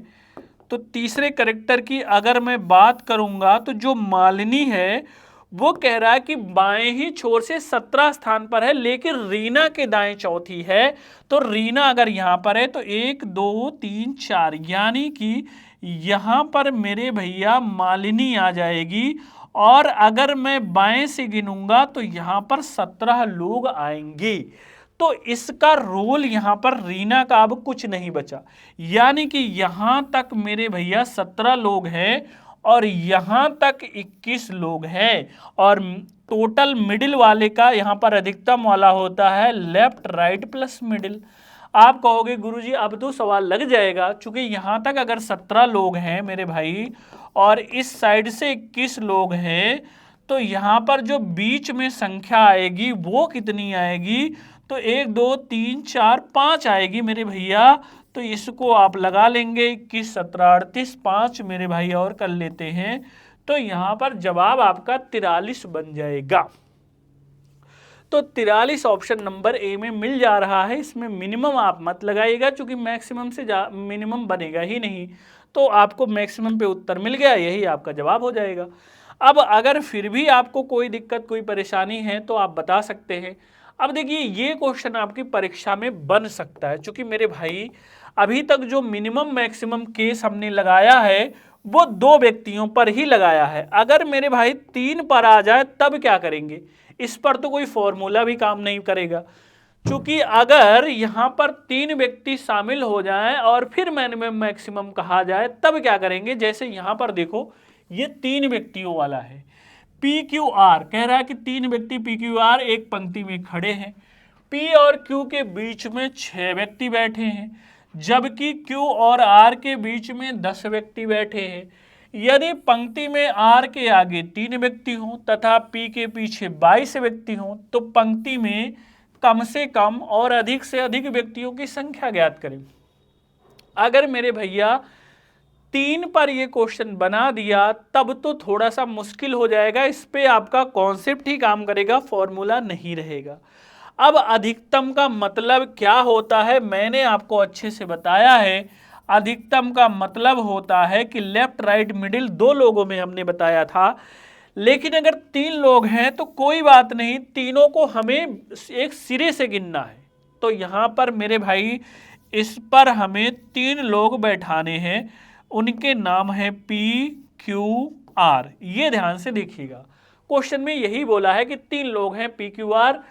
तो तीसरे करेक्टर की अगर मैं बात करूंगा तो जो मालिनी है वो कह रहा है कि बाएं ही छोर से 17 स्थान पर है, लेकिन रीना के दाएं चौथी है। तो रीना अगर यहां पर है तो 1 2 3 4, यानी कि यहां पर मेरे भैया मालिनी आ जाएगी। और अगर मैं बाएं से गिनूंगा तो यहां पर 17 लोग आएंगे। तो इसका रोल यहां पर रीना का अब कुछ नहीं बचा, यानी कि यहां तक मेरे भैया 17 लोग हैं और यहां तक 21 लोग हैं। और टोटल मिडिल वाले का यहां पर अधिकतम वाला होता है लेफ्ट राइट प्लस मिडिल। आप कहोगे गुरुजी अब तो सवाल लग जाएगा, चूंकि यहां तक अगर 17 लोग हैं मेरे भाई और इस साइड से 21 लोग हैं, तो यहां पर जो बीच में संख्या आएगी वो कितनी आएगी? तो 1 2 3 4 5 आएगी मेरे भैया। तो इसको आप लगा लेंगे, 21 17 38 5 मेरे भाई और कर लेते हैं। तो यहां पर जवाब आपका 43 बन जाएगा। तो 43 ऑप्शन नंबर ए में मिल जा रहा है। इसमें मिनिमम आप मत लगाइएगा, क्योंकि मैक्सिमम से मिनिमम बनेगा ही नहीं। तो आपको मैक्सिमम पे उत्तर मिल गया, यही आपका जवाब हो जाएगा। अब अगर फिर भी आपको कोई दिक्कत कोई परेशानी है तो आप बता सकते हैं। अब देखिए ये क्वेश्चन आपकी परीक्षा में बन सकता है, क्योंकि मेरे भाई अभी तक जो मिनिमम मैक्सिमम केस हमने लगाया है वो 2 व्यक्तियों पर ही लगाया है। अगर मेरे भाई 3 पर आ जाए तब क्या करेंगे? इस पर तो कोई फॉर्मूला भी काम नहीं करेगा, क्योंकि अगर यहां पर 3 व्यक्ति शामिल हो जाएं और फिर मिनिमम मैक्सिमम कहा जाए तब क्या करेंगे? जैसे यहां पर देखो ये 3 व्यक्तियों वाला है, पी क्यू आर कह रहा है कि 3 व्यक्ति पी क्यू आर एक पंक्ति में खड़े हैं। पी और क्यू के बीच में 6 व्यक्ति बैठे हैं, जबकि क्यू और आर के बीच में 10 व्यक्ति बैठे हैं। यदि पंक्ति में आर के आगे 3 व्यक्ति हों तथा पी के पीछे 22 व्यक्ति हों, तो पंक्ति में कम से कम और अधिक से अधिक व्यक्तियों की संख्या ज्ञात करें। अगर मेरे भैया 3 पर ये क्वेश्चन बना दिया तब तो थोड़ा सा मुश्किल हो जाएगा, इस पे आपका कॉन्सेप्ट ही काम करेगा, फॉर्मूला नहीं रहेगा। अब अधिकतम का मतलब क्या होता है मैंने आपको अच्छे से बताया है। अधिकतम का मतलब होता है कि लेफ्ट राइट मिडिल 2 लोगों में हमने बताया था, लेकिन अगर 3 लोग हैं तो कोई बात नहीं, तीनों को हमें एक सिरे से गिनना है। तो यहां पर मेरे भाई इस पर हमें 3 लोग बैठाने हैं, उनके नाम है पी क्यू आर। ये ध्यान से देखिएगा, क्वेश्चन में यही बोला है कि 3 लोग हैं पी क्यू आर।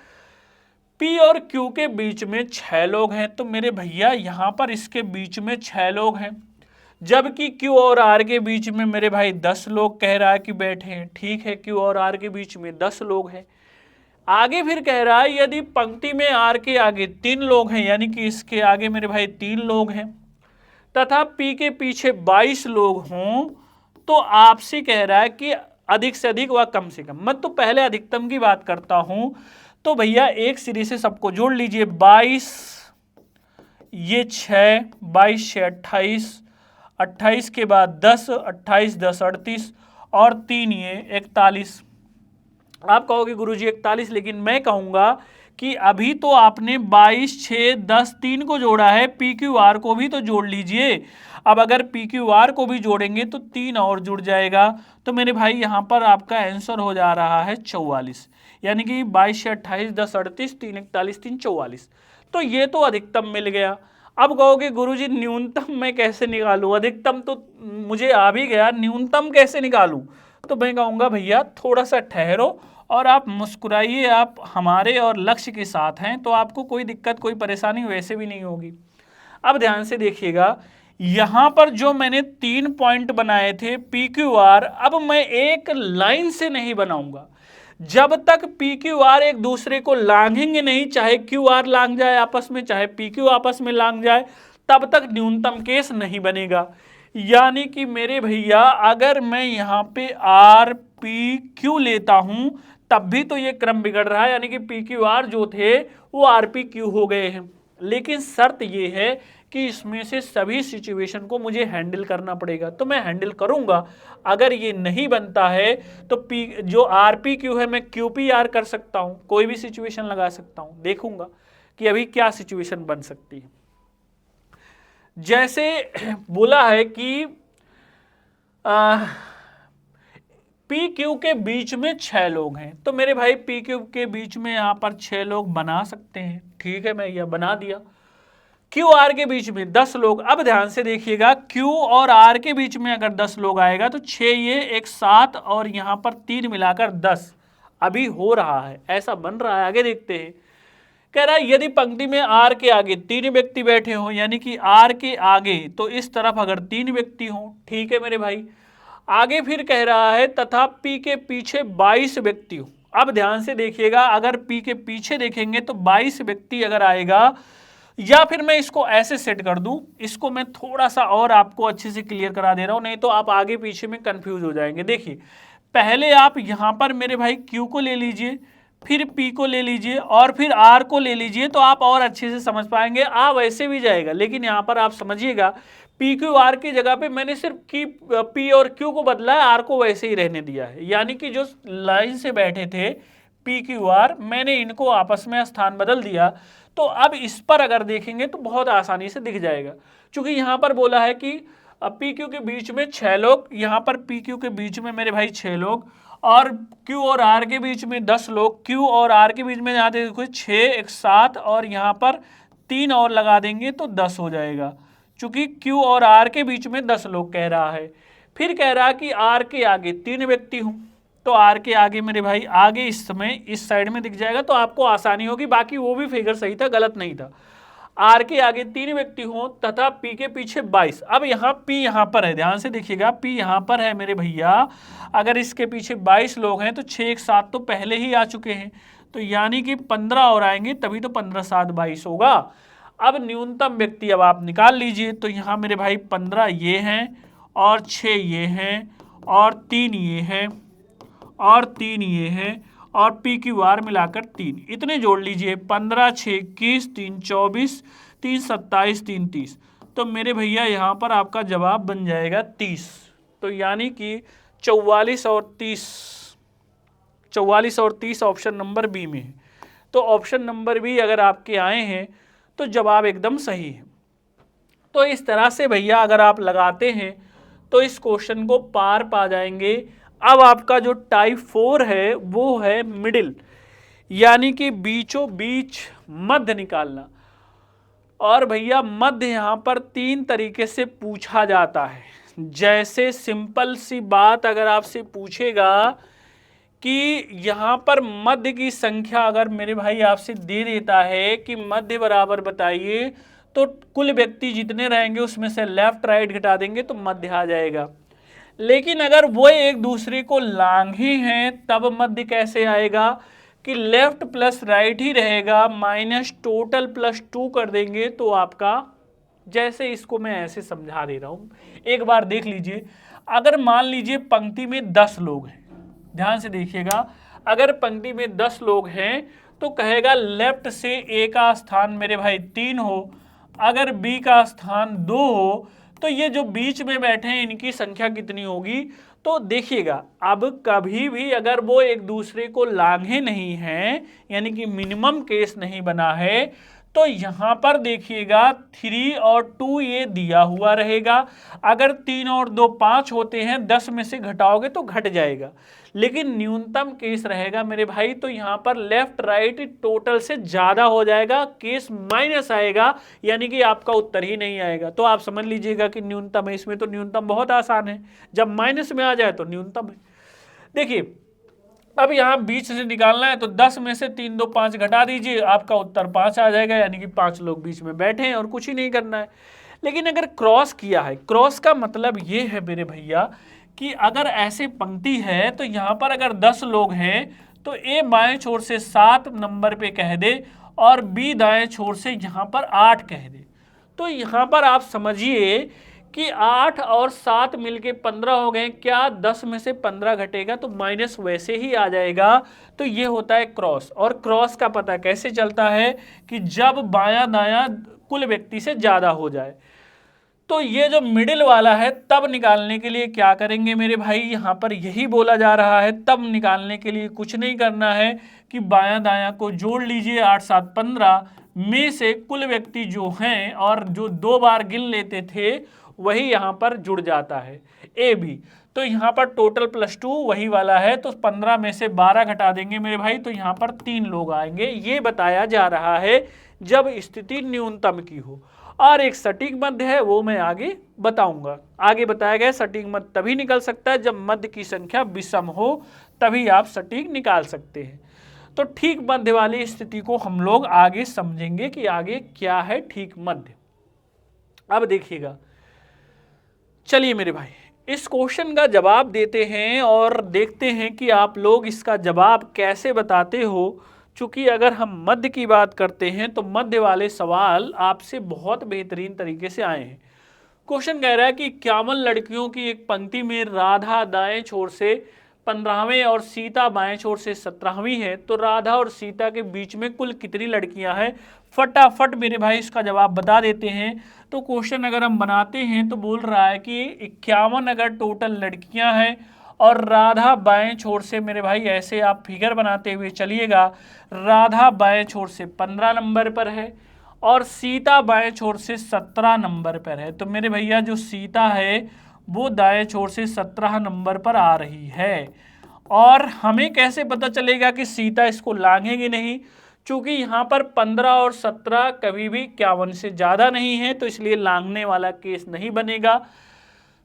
पी और क्यू के बीच में 6 लोग हैं, तो मेरे भैया यहां पर इसके बीच में 6 लोग हैं, जबकि क्यू और आर के बीच में मेरे भाई 10 लोग कह रहा है कि बैठे हैं। ठीक है, क्यू और आर के बीच में 10 लोग हैं। आगे फिर कह रहा है यदि पंक्ति में आर के आगे 3 लोग हैं, यानी कि इसके आगे मेरे भाई 3 लोग हैं, तथा पी के पीछे 22 लोग हों, तो आपसे कह रहा है कि अधिक से अधिक व कम से कम। मैं तो पहले अधिकतम की बात करता हूं, तो भैया एक सिरे से सबको जोड़ लीजिए, 22 ये 6, 22 6 28, 28 के बाद 10, 28 10 38 और 3 ये 41। आप कहोगे गुरुजी 41, लेकिन मैं कहूंगा कि अभी तो आपने 22 6 10 3 को जोड़ा है, पी क्यू आर को भी तो जोड़ लीजिए। अब अगर पी क्यू आर को भी जोड़ेंगे तो 3 और जुड़ जाएगा। तो मेरे भाई यहाँ पर आपका आंसर हो जा रहा है 44, यानी कि 22 6 28 10 38 3 41 3 44। तो ये तो अधिकतम मिल गया। अब कहोगे गुरुजी न्यूनतम मैं कैसे निकालूं, अधिकतम तो मुझे आ भी गया, न्यूनतम कैसे निकालूं? तो मैं कहूँगा भैया थोड़ा सा ठहरो और आप मुस्कुराइए, आप हमारे और लक्ष्य के साथ हैं तो आपको कोई दिक्कत कोई परेशानी वैसे भी नहीं होगी। अब ध्यान से देखिएगा, यहाँ पर जो मैंने 3 पॉइंट बनाए थे पी क्यू आर, अब मैं एक लाइन से नहीं बनाऊंगा। जब तक पी क्यू आर एक दूसरे को लांघेंगे नहीं, चाहे क्यू आर लांघ जाए आपस में, चाहे पी क्यू आपस में लांघ जाए, तब तक न्यूनतम केस नहीं बनेगा। यानी कि मेरे भैया अगर मैं यहाँ पे आर पी क्यू लेता हूं तब भी तो ये क्रम बिगड़ रहा है, यानी कि पी क्यू आर जो थे वो आर पी क्यू हो गए हैं। लेकिन शर्त ये है कि इसमें से सभी सिचुएशन को मुझे हैंडल करना पड़ेगा, तो मैं हैंडल करूंगा। अगर ये नहीं बनता है तो पी जो आर पी क्यू है मैं क्यू पी आर कर सकता हूं, कोई भी सिचुएशन लगा सकता हूं, देखूंगा कि अभी क्या सिचुएशन बन सकती है। जैसे बोला है कि पी क्यू के बीच में 6 लोग हैं, तो मेरे भाई पी क्यू के बीच में यहां पर 6 लोग बना सकते हैं, ठीक है, मैं यह बना दिया। क्यू आर के बीच में 10 लोग, अब ध्यान से देखिएगा, क्यू और आर के बीच में अगर 10 लोग आएगा तो 6 ये 1 7 और यहां पर 3 मिलाकर 10 अभी हो रहा है, ऐसा बन रहा है। आगे देखते हैं, कह रहा है यदि पंक्ति में आर के आगे 3 व्यक्ति बैठे हों, यानी कि आर के आगे तो इस तरफ अगर 3 व्यक्ति हों, ठीक है मेरे भाई। आगे फिर कह रहा है तथा पी के पीछे 22 व्यक्ति हो। अब ध्यान से देखिएगा, अगर पी के पीछे देखेंगे तो 22 व्यक्ति अगर आएगा, या फिर मैं इसको ऐसे सेट कर दूं, इसको मैं थोड़ा सा और आपको अच्छे से क्लियर करा दे रहा हूं, नहीं तो आप आगे पीछे में कंफ्यूज हो जाएंगे। देखिए, पहले आप यहां पर मेरे भाई क्यू को ले लीजिए, फिर पी को ले लीजिए और फिर आर को ले लीजिए, तो आप और अच्छे से समझ पाएंगे। आ वैसे भी जाएगा, लेकिन यहाँ पर आप समझिएगा, पी क्यू आर की जगह पे मैंने सिर्फ पी और क्यू को बदला है, आर को वैसे ही रहने दिया है। यानी कि जो लाइन से बैठे थे पी क्यू आर, मैंने इनको आपस में स्थान बदल दिया। तो अब इस पर अगर देखेंगे तो बहुत आसानी से दिख जाएगा, क्योंकि यहाँ पर बोला है कि पी क्यू के बीच में 6 लोग, यहाँ पर पी क्यू के बीच में मेरे भाई 6 लोग, और Q और R के बीच में 10 लोग। Q और R के बीच में यहाँ देखो 6 1 7 और यहाँ पर 3 और लगा देंगे तो 10 हो जाएगा, चूंकि Q और R के बीच में 10 लोग कह रहा है। फिर कह रहा है कि R के आगे 3 व्यक्ति हूँ, तो R के आगे मेरे भाई आगे इस समय इस साइड में दिख जाएगा, तो आपको आसानी होगी। बाकी वो भी फिगर सही था, गलत नहीं था। आर के आगे 3 व्यक्ति हों तथा पी के पीछे 22। अब यहाँ पी यहाँ पर है, ध्यान से देखिएगा, पी यहाँ पर है मेरे भैया। अगर इसके पीछे 22 लोग हैं तो 6 1 7 तो पहले ही आ चुके हैं, तो यानी कि 15 और आएंगे, तभी तो 15 7 22 होगा। अब न्यूनतम व्यक्ति अब आप निकाल लीजिए, तो यहाँ मेरे भाई 15 ये हैं और 6 ये हैं और 3 ये हैं और 3 ये हैं और पी क्यू आर मिलाकर 3, इतने जोड़ लीजिए। 15 6 21 3 24 3 27 3 30, तो मेरे भैया यहाँ पर आपका जवाब बन जाएगा 30। तो यानी कि 44 और 30 ऑप्शन नंबर बी में है। तो ऑप्शन नंबर बी अगर आपके आए हैं तो जवाब एकदम सही है। तो इस तरह से भैया अगर आप लगाते हैं तो इस क्वेश्चन को पार पा जाएंगे। अब आपका जो टाइप 4 है वो है मिडिल, यानी कि बीचों बीच मध्य निकालना। और भैया मध्य यहाँ पर 3 तरीके से पूछा जाता है। जैसे सिंपल सी बात अगर आपसे पूछेगा कि यहाँ पर मध्य की संख्या अगर मेरे भाई आपसे दे देता है कि मध्य बराबर बताइए, तो कुल व्यक्ति जितने रहेंगे उसमें से लेफ्ट राइट घटा देंगे तो मध्य आ जाएगा। लेकिन अगर वो एक दूसरे को लांघे हैं तब मध्य कैसे आएगा कि लेफ्ट प्लस राइट ही रहेगा, माइनस टोटल प्लस 2 कर देंगे तो आपका, जैसे इसको मैं ऐसे समझा दे रहा हूं, एक बार देख लीजिए। अगर मान लीजिए पंक्ति में 10 लोग हैं, ध्यान से देखिएगा, अगर पंक्ति में 10 लोग हैं तो कहेगा लेफ्ट से ए का स्थान मेरे भाई 3 हो, अगर बी का स्थान 2 हो, तो ये जो बीच में बैठे हैं इनकी संख्या कितनी होगी। तो देखिएगा, अब कभी भी अगर वो एक दूसरे को लांघे नहीं हैं, यानी कि मिनिमम केस नहीं बना है, तो यहां पर देखिएगा 3 और 2 ये दिया हुआ रहेगा। अगर 3 और 2 5 होते हैं, 10 में से घटाओगे तो घट जाएगा, लेकिन न्यूनतम केस रहेगा मेरे भाई, तो यहां पर लेफ्ट राइट टोटल से ज्यादा हो जाएगा, केस माइनस आएगा, यानी कि आपका उत्तर ही नहीं आएगा। तो आप समझ लीजिएगा कि न्यूनतम है। इसमें तो न्यूनतम बहुत आसान है, जब माइनस में आ जाए तो न्यूनतम है। देखिए, अब यहां बीच से निकालना है, तो 10 में से 3 2 5 घटा दीजिए, आपका उत्तर 5 आ जाएगा, यानी कि 5 लोग बीच में बैठे हैं और कुछ ही नहीं करना है। लेकिन अगर क्रॉस किया है, क्रॉस का मतलब ये है मेरे भैया कि अगर ऐसे पंक्ति है, तो यहां पर अगर 10 लोग हैं तो ए बाएं छोर से 7 नंबर पे कह दे और बी दाएं छोर से यहां पर 8 कह दे। तो यहां पर आप समझिए कि 8 और 7 मिलके 15 हो गए। क्या 10 में से 15 घटेगा तो माइनस वैसे ही आ जाएगा। तो ये होता है क्रॉस। और क्रॉस का पता कैसे चलता है कि जब बायां दायां कुल व्यक्ति से ज्यादा हो जाए। तो ये जो मिडिल वाला है, तब निकालने के लिए क्या करेंगे मेरे भाई, यहां पर यही बोला जा रहा है। तब निकालने के लिए कुछ नहीं करना है कि बायां दायां को जोड़ लीजिए, 8 7 15 में से कुल व्यक्ति जो हैं और जो 2 बार गिन लेते थे वही यहां पर जुड़ जाता है, ए बी। तो यहां पर टोटल +2 वही वाला है, तो 15 में से 12 घटा देंगे मेरे भाई, तो यहां पर 3 लोग आएंगे। ये बताया जा रहा है जब स्थिति न्यूनतम की हो। और एक सटीक मध्य है, वो मैं आगे बताऊंगा। आगे बताया गया सटीक मध्य तभी निकल सकता है जब मध्य की संख्या विषम हो, तभी आप सटीक निकाल सकते हैं। तो ठीक मध्य वाली स्थिति को हम लोग आगे समझेंगे कि आगे क्या है ठीक मध्य। अब देखिएगा, चलिए मेरे भाई इस क्वेश्चन का जवाब देते हैं और देखते हैं कि आप लोग इसका जवाब कैसे बताते हो। चूंकि अगर हम मध्य की बात करते हैं तो मध्य वाले सवाल आपसे बहुत बेहतरीन तरीके से आए हैं। क्वेश्चन कह रहा है कि 51 लड़कियों की एक पंक्ति में राधा दाएं छोर से 15वें और सीता बाएं छोर से 17वीं है, तो राधा और सीता के बीच में कुल कितनी लड़कियां हैं। फटाफट मेरे भाई इसका जवाब बता देते हैं। तो क्वेश्चन अगर हम बनाते हैं तो बोल रहा है कि 51 अगर टोटल लड़कियां हैं और राधा बाएं छोर से, मेरे भाई ऐसे आप फिगर बनाते हुए चलिएगा, राधा बाएं छोर से 15 नंबर पर है और सीता बाएं छोर से 17 नंबर पर है। तो मेरे भैया जो सीता है वो दाएं छोर से 17 नंबर पर आ रही है। और हमें कैसे पता चलेगा कि सीता इसको लांघेगी नहीं, चूंकि यहाँ पर 15 और 17 कभी भी 51 से ज़्यादा नहीं है, तो इसलिए लांघने वाला केस नहीं बनेगा।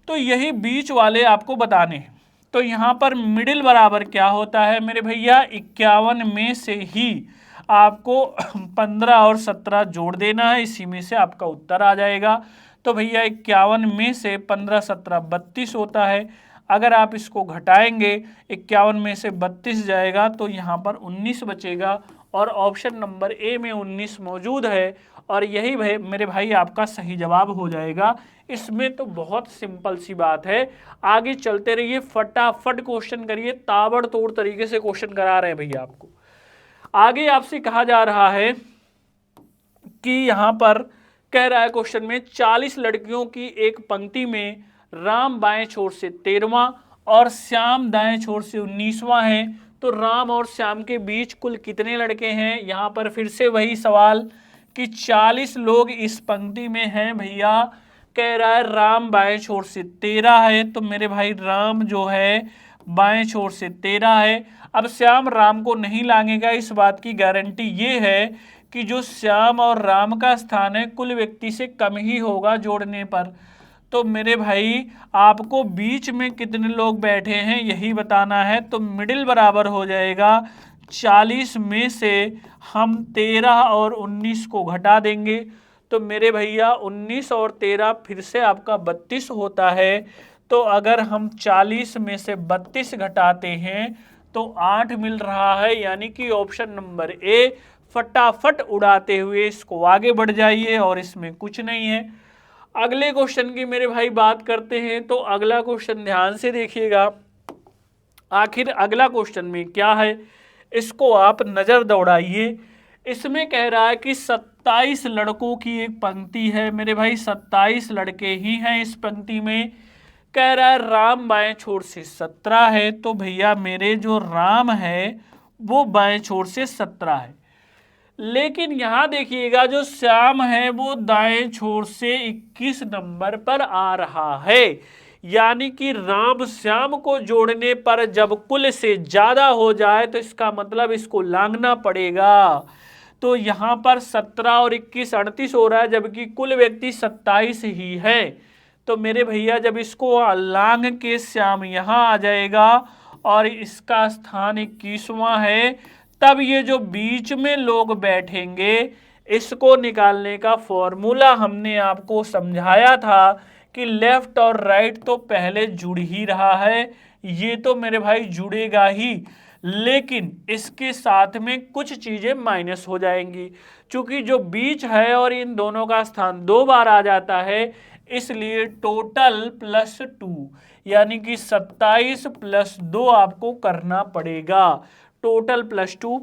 तो यही बीच वाले आपको बताने हैं। तो यहाँ पर मिडिल बराबर क्या होता है मेरे भैया, 51 में से ही आपको 15 और 17 जोड़ देना है, इसी में से आपका उत्तर आ जाएगा। तो भैया 51 में से 15 17 32 होता है। अगर आप इसको घटाएंगे, 51 में से 32 जाएगा तो यहाँ पर 19 बचेगा और ऑप्शन नंबर ए में 19 मौजूद है और यही मेरे भाई आपका सही जवाब हो जाएगा। इसमें तो बहुत सिंपल सी बात है। आगे चलते रहिए, फटाफट क्वेश्चन करिए, ताबड़तोड़ तरीके से क्वेश्चन करा रहे हैं भैया आपको। आगे आपसे कहा जा रहा है कि यहाँ पर कह रहा है क्वेश्चन में 40 लड़कियों की एक पंक्ति में राम बाएं छोर से 13वां और श्याम दाएं छोर से 19वां है, तो राम और श्याम के बीच कुल कितने लड़के हैं। यहाँ पर फिर से वही सवाल कि 40 लोग इस पंक्ति में हैं भैया। कह रहा है राम बाएं छोर से 13 है, तो मेरे भाई राम जो है बाएं छोर से 13 है। अब श्याम राम को नहीं लांघेगा, इस बात की गारंटी ये है कि जो श्याम और राम का स्थान है कुल व्यक्ति से कम ही होगा जोड़ने पर। तो मेरे भाई आपको बीच में कितने लोग बैठे हैं यही बताना है। तो मिडिल बराबर हो जाएगा 40 में से हम 13 और 19 को घटा देंगे, तो मेरे भैया 19 और 13 फिर से आपका 32 होता है। तो अगर हम 40 में से 32 घटाते हैं तो 8 मिल रहा है, यानी कि ऑप्शन नंबर ए। फटाफट उड़ाते हुए इसको आगे बढ़ जाइए और इसमें कुछ नहीं है। अगले क्वेश्चन की मेरे भाई बात करते हैं, तो अगला क्वेश्चन ध्यान से देखिएगा। आखिर अगला क्वेश्चन में क्या है। इसको आप नजर दौड़ाइए। इसमें कह रहा है कि 27 लड़कों की एक पंक्ति है मेरे भाई, 27 लड़के ही हैं इस पंक्ति में। कह रहा है राम बाएं छोर से 17 है, तो भैया मेरे जो राम है वो बाएं छोर से 17 है। लेकिन यहां देखिएगा जो श्याम है वो दाएं छोर से 21 नंबर पर आ रहा है, यानी कि राम श्याम को जोड़ने पर जब कुल से ज्यादा हो जाए तो इसका मतलब इसको लांघना पड़ेगा। तो यहां पर 17 और 21 38 हो रहा है, जबकि कुल व्यक्ति 27 ही है। तो मेरे भैया जब इसको लांघ के श्याम यहां आ जाएगा और इसका स्थान 21वां है, तब ये जो बीच में लोग बैठेंगे इसको निकालने का फॉर्मूला हमने आपको समझाया था कि लेफ्ट और राइट तो पहले जुड़ ही रहा है, ये तो मेरे भाई जुड़ेगा ही, लेकिन इसके साथ में कुछ चीजें माइनस हो जाएंगी। चूंकि जो बीच है और इन दोनों का स्थान 2 बार आ जाता है, इसलिए टोटल +2 यानी कि 27 + 2 आपको करना पड़ेगा, टोटल +2।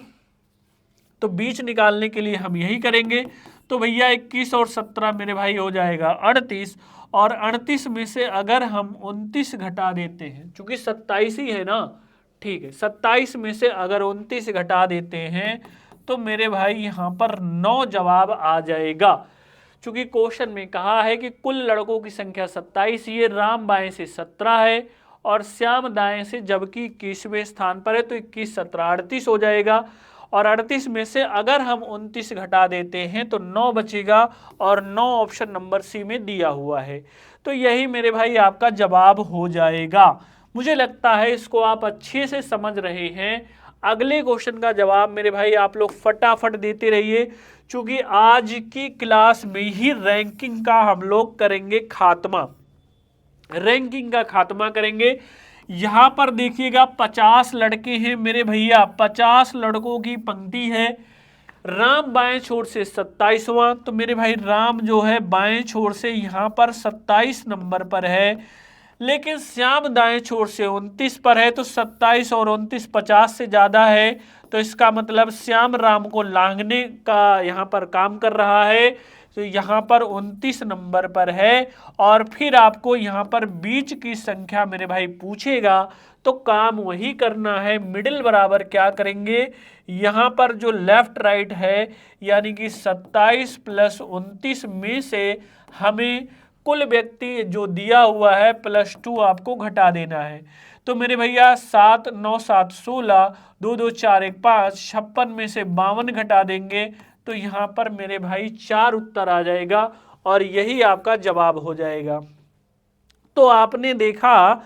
तो बीच निकालने के लिए हम यही करेंगे। तो भैया 21 और 17 मेरे भाई हो जाएगा 38, और 38 में से अगर हम 29 घटा देते हैं, चूंकि 27 ही है ना, ठीक है, 27 में से अगर 29 घटा देते हैं तो मेरे भाई यहाँ पर 9 जवाब आ जाएगा। चूंकि क्वेश्चन में कहा है कि कुल लड़कों की संख्या 27, ये राम बाएं से 17 है और श्याम दाएं से, जबकि 21वें स्थान पर है, तो 21 17 38 हो जाएगा। और 38 में से अगर हम 29 घटा देते हैं तो 9 बचेगा, और 9 ऑप्शन नंबर सी में दिया हुआ है। तो यही मेरे भाई आपका जवाब हो जाएगा। मुझे लगता है इसको आप अच्छे से समझ रहे हैं। अगले क्वेश्चन का जवाब मेरे भाई आप लोग फटाफट देते रहिए, क्योंकि आज की क्लास में ही रैंकिंग का हम लोग करेंगे खात्मा, रैंकिंग का खात्मा करेंगे। यहां पर देखिएगा 50 लड़के हैं मेरे भैया, 50 लड़कों की पंक्ति है। राम बाएं छोर से 27वां, तो मेरे भाई राम जो है बाएं छोर से यहां पर 27 नंबर पर है, लेकिन श्याम दाएं छोर से 29 पर है। तो 27 और 29 50 से ज्यादा है, तो इसका मतलब श्याम राम को लांघने का यहां पर काम कर रहा है। तो यहाँ पर 29 नंबर पर है, और फिर आपको यहाँ पर बीच की संख्या मेरे भाई पूछेगा तो काम वही करना है, मिडिल बराबर क्या करेंगे, यहाँ पर जो लेफ्ट राइट है यानी कि 27 + 29 में से हमें कुल व्यक्ति जो दिया हुआ है +2 आपको घटा देना है। तो मेरे भैया 7 9 7 16, 2 2 4 1 5, 56 में से 52 घटा देंगे, तो यहाँ पर मेरे भाई 4 उत्तर आ जाएगा, और यही आपका जवाब हो जाएगा। तो आपने देखा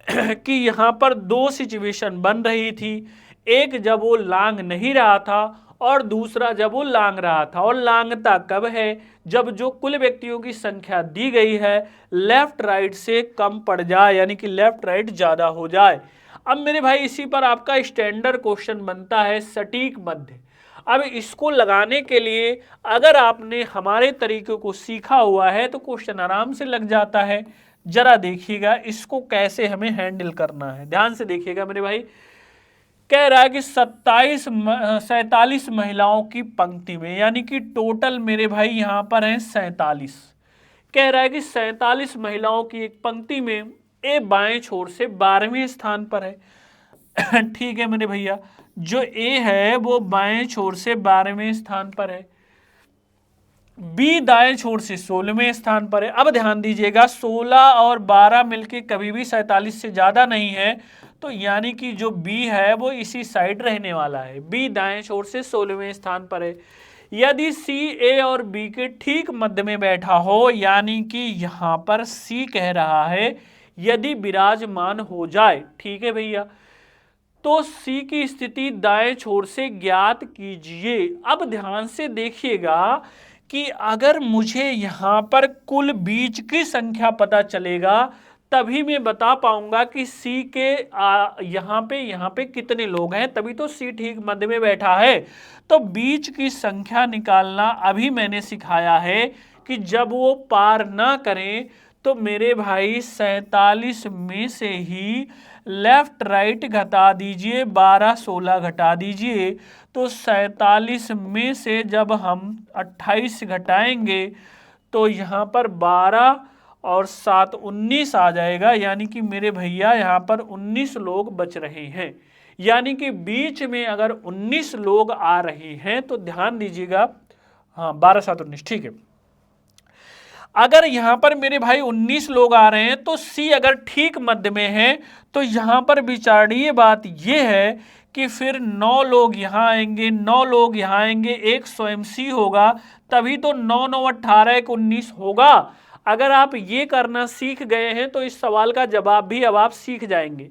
कि यहाँ पर 2 सिचुएशन बन रही थी, एक जब वो लांघ नहीं रहा था और दूसरा जब वो लांघ रहा था। और लांघता कब है, जब जो कुल व्यक्तियों की संख्या दी गई है लेफ्ट राइट से कम पड़ जाए, यानी कि लेफ्ट राइट ज्यादा हो जाए। अब मेरे भाई इसी पर आपका स्टैंडर्ड क्वेश्चन बनता है सटीक मध्य। अब इसको लगाने के लिए अगर आपने हमारे तरीके को सीखा हुआ है तो क्वेश्चन आराम से लग जाता है। जरा देखिएगा इसको कैसे हमें हैंडल करना है, ध्यान से देखिएगा मेरे भाई। कह रहा है कि 47 महिलाओं की पंक्ति में, यानी कि टोटल मेरे भाई यहां पर है 47। कह रहा है कि 47 महिलाओं की एक पंक्ति में ए बाएं छोर से 12वें स्थान पर है। ठीक है मेरे भैया, जो ए है वो बाएं छोर से 12वें स्थान पर है, बी दाएं छोर से 16वें स्थान पर है। अब ध्यान दीजिएगा 16 और 12 मिलके कभी भी 47 से ज्यादा नहीं है, तो यानी कि जो बी है वो इसी साइड रहने वाला है, बी दाएं छोर से 16वें स्थान पर है। यदि सी ए और बी के ठीक मध्य में बैठा हो, यानी कि यहां पर सी कह रहा है यदि विराजमान हो जाए, ठीक है भैया, तो सी की स्थिति दाएं छोर से ज्ञात कीजिए। अब ध्यान से देखिएगा कि अगर मुझे यहां पर कुल बीच की संख्या पता चलेगा तभी मैं बता पाऊंगा कि सी के यहाँ पे कितने लोग हैं, तभी तो सी ठीक मध्य में बैठा है। तो बीच की संख्या निकालना अभी मैंने सिखाया है कि जब वो पार ना करें तो मेरे भाई 47 में से ही लेफ्ट राइट घटा दीजिए, 12 16 घटा दीजिए, तो 47 में से जब हम 28 घटाएंगे तो यहाँ पर 12 और 7 19 आ जाएगा, यानी कि मेरे भैया यहाँ पर 19 लोग बच रहे हैं। यानी कि बीच में अगर 19 लोग आ रहे हैं तो ध्यान दीजिएगा, हाँ 12 7 19, ठीक है। अगर यहां पर मेरे भाई 19 लोग आ रहे हैं तो सी अगर ठीक मध्य में है तो यहां पर विचारणीय बात यह है कि फिर 9 लोग यहां आएंगे, 9 लोग यहां आएंगे, एक स्वयं सी होगा, तभी तो 9 9 18 1 19 होगा। अगर आप ये करना सीख गए हैं तो इस सवाल का जवाब भी अब आप सीख जाएंगे।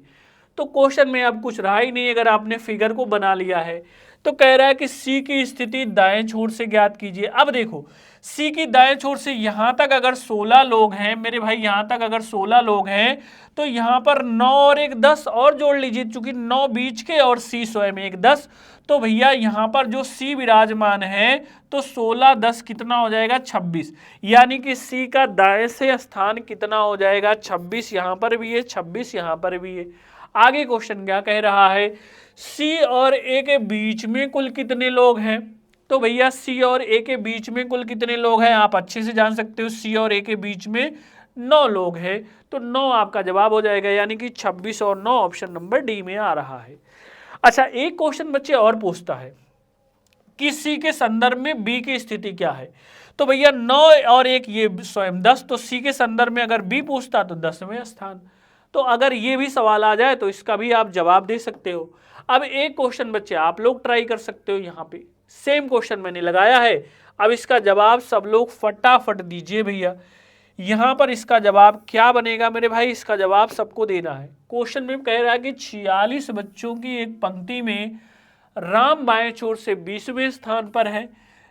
तो क्वेश्चन में अब कुछ रहा ही नहीं अगर आपने फिगर को बना लिया है। तो कह रहा है कि सी की स्थिति दाएं छोर से ज्ञात कीजिए। अब देखो सी की दाएं छोर से यहां तक अगर 16 लोग हैं मेरे भाई, यहां तक अगर 16 लोग हैं तो यहां पर 9 और 1 10 और जोड़ लीजिए, चूंकि 9 बीच के और सी स्वयं 1 10, तो भैया यहां पर जो सी विराजमान है तो 16 10 कितना हो जाएगा 26, यानी कि सी का दाएं से स्थान कितना हो जाएगा 26, यहां पर भी है 26, यहां पर भी है। आगे क्वेश्चन क्या कह रहा है, सी और ए के बीच में कुल कितने लोग हैं। तो भैया सी और ए के बीच में कुल कितने लोग हैं आप अच्छे से जान सकते हो, सी और ए के बीच में 9 लोग हैं, तो 9 आपका जवाब हो जाएगा, यानी कि 26 और 9 ऑप्शन नंबर डी में आ रहा है। अच्छा एक क्वेश्चन बच्चे और पूछता है कि सी के संदर्भ में बी की स्थिति क्या है। तो भैया 9 और 1 ये स्वयं 10, तो सी के संदर्भ में अगर बी पूछता तो 10वें स्थान। तो अगर ये भी सवाल आ जाए तो इसका भी आप जवाब दे सकते हो। अब एक क्वेश्चन बच्चे आप लोग ट्राई कर सकते हो, यहाँ पे सेम क्वेश्चन मैंने लगाया है, अब इसका जवाब सब लोग फटाफट दीजिए भैया। यहां पर इसका जवाब क्या बनेगा मेरे भाई, इसका जवाब सबको देना है। क्वेश्चन में कह रहा है कि 46 बच्चों की एक पंक्ति में राम बाएं छोर से 20वें स्थान पर है,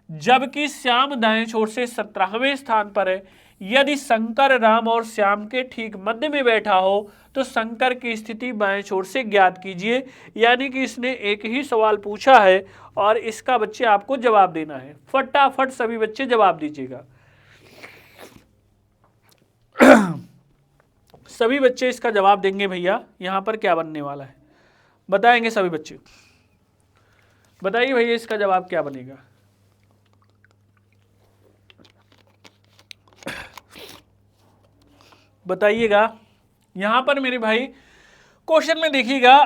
जबकि श्याम दाएं छोर से 17वें स्थान पर है। यदि शंकर राम और श्याम के ठीक मध्य में बैठा हो तो शंकर की स्थिति बाएं छोर से ज्ञात कीजिए। यानी कि इसने एक ही सवाल पूछा है और इसका बच्चे आपको जवाब देना है। फटाफट सभी बच्चे जवाब दीजिएगा। सभी बच्चे इसका जवाब देंगे भैया, यहां पर क्या बनने वाला है बताएंगे सभी बच्चे। बताइए भैया इसका जवाब क्या बनेगा। बताइएगा। यहां पर मेरे भाई क्वेश्चन में देखिएगा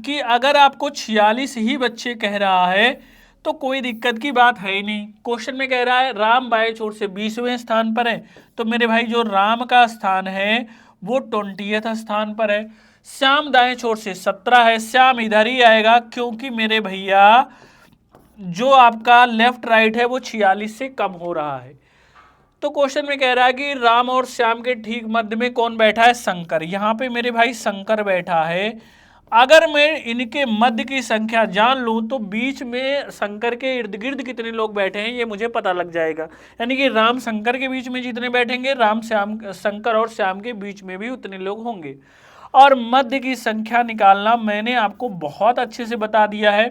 कि अगर आपको 46 ही बच्चे कह रहा है तो कोई दिक्कत की बात है ही नहीं। क्वेश्चन में कह रहा है राम बाएं छोर से 20वें स्थान पर है, तो मेरे भाई जो राम का स्थान है वो 20th स्थान पर है। श्याम दाएं छोर से 17 है, श्याम इधर ही आएगा क्योंकि मेरे भैया जो आपका लेफ्ट राइट है वो 46 से कम हो रहा है। तो क्वेश्चन में कह रहा है कि राम और श्याम के ठीक मध्य में कौन बैठा है, शंकर। यहाँ पे मेरे भाई शंकर बैठा है। अगर मैं इनके मध्य की संख्या जान लूं तो बीच में शंकर के इर्द गिर्द कितने लोग बैठे हैं ये मुझे पता लग जाएगा। यानी कि राम शंकर के बीच में जितने बैठेंगे राम श्याम शंकर और श्याम के बीच में भी उतने लोग होंगे। और मध्य की संख्या निकालना मैंने आपको बहुत अच्छे से बता दिया है।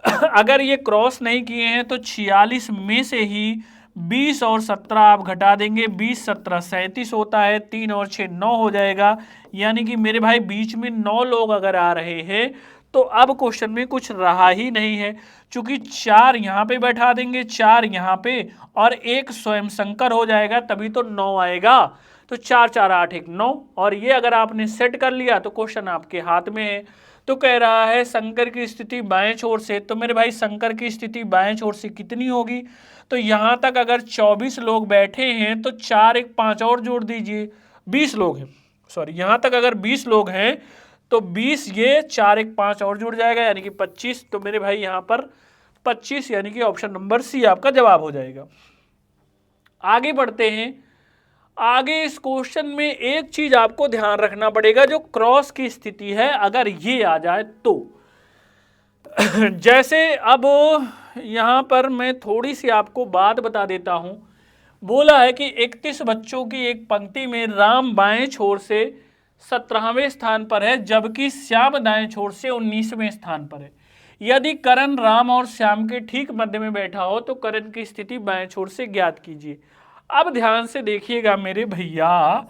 अगर ये क्रॉस नहीं किए हैं तो 46 में से ही 20 और 17 आप घटा देंगे, 20 17 37 होता है, 3 और 6 9 हो जाएगा। यानी कि मेरे भाई बीच में 9 लोग अगर आ रहे हैं तो अब क्वेश्चन में कुछ रहा ही नहीं है, चूंकि 4 यहाँ पे बैठा देंगे, 4 यहाँ पे और एक स्वयं शंकर हो जाएगा, तभी तो 9 आएगा। तो 4 4 8 1 9, और ये अगर आपने सेट कर लिया तो क्वेश्चन आपके हाथ में है। तो कह रहा है शंकर की स्थिति बाएं छोर से, तो मेरे भाई शंकर की स्थिति बाएं छोर से कितनी होगी, तो यहां तक अगर 24 लोग बैठे हैं तो 4 1 5 और जोड़ दीजिए, 20 लोग हैं, सॉरी यहां तक अगर 20 लोग हैं तो 20 ये 4 1 5 और जुड़ जाएगा यानी कि 25। तो मेरे भाई यहां पर 25 यानी कि ऑप्शन नंबर सी आपका जवाब हो जाएगा। आगे बढ़ते हैं। आगे इस क्वेश्चन में एक चीज आपको ध्यान रखना पड़ेगा, जो क्रॉस की स्थिति है अगर ये आ जाए तो जैसे अब यहां पर मैं थोड़ी सी आपको बात बता देता हूं। बोला है कि 31 बच्चों की एक पंक्ति में राम बाएं छोर से 17वें स्थान पर है, जबकि श्याम दाएं छोर से 19वें स्थान पर है। यदि करण राम और श्याम के ठीक मध्य में बैठा हो तो करण की स्थिति बाएं छोर से ज्ञात कीजिए। अब ध्यान से देखिएगा मेरे भैया,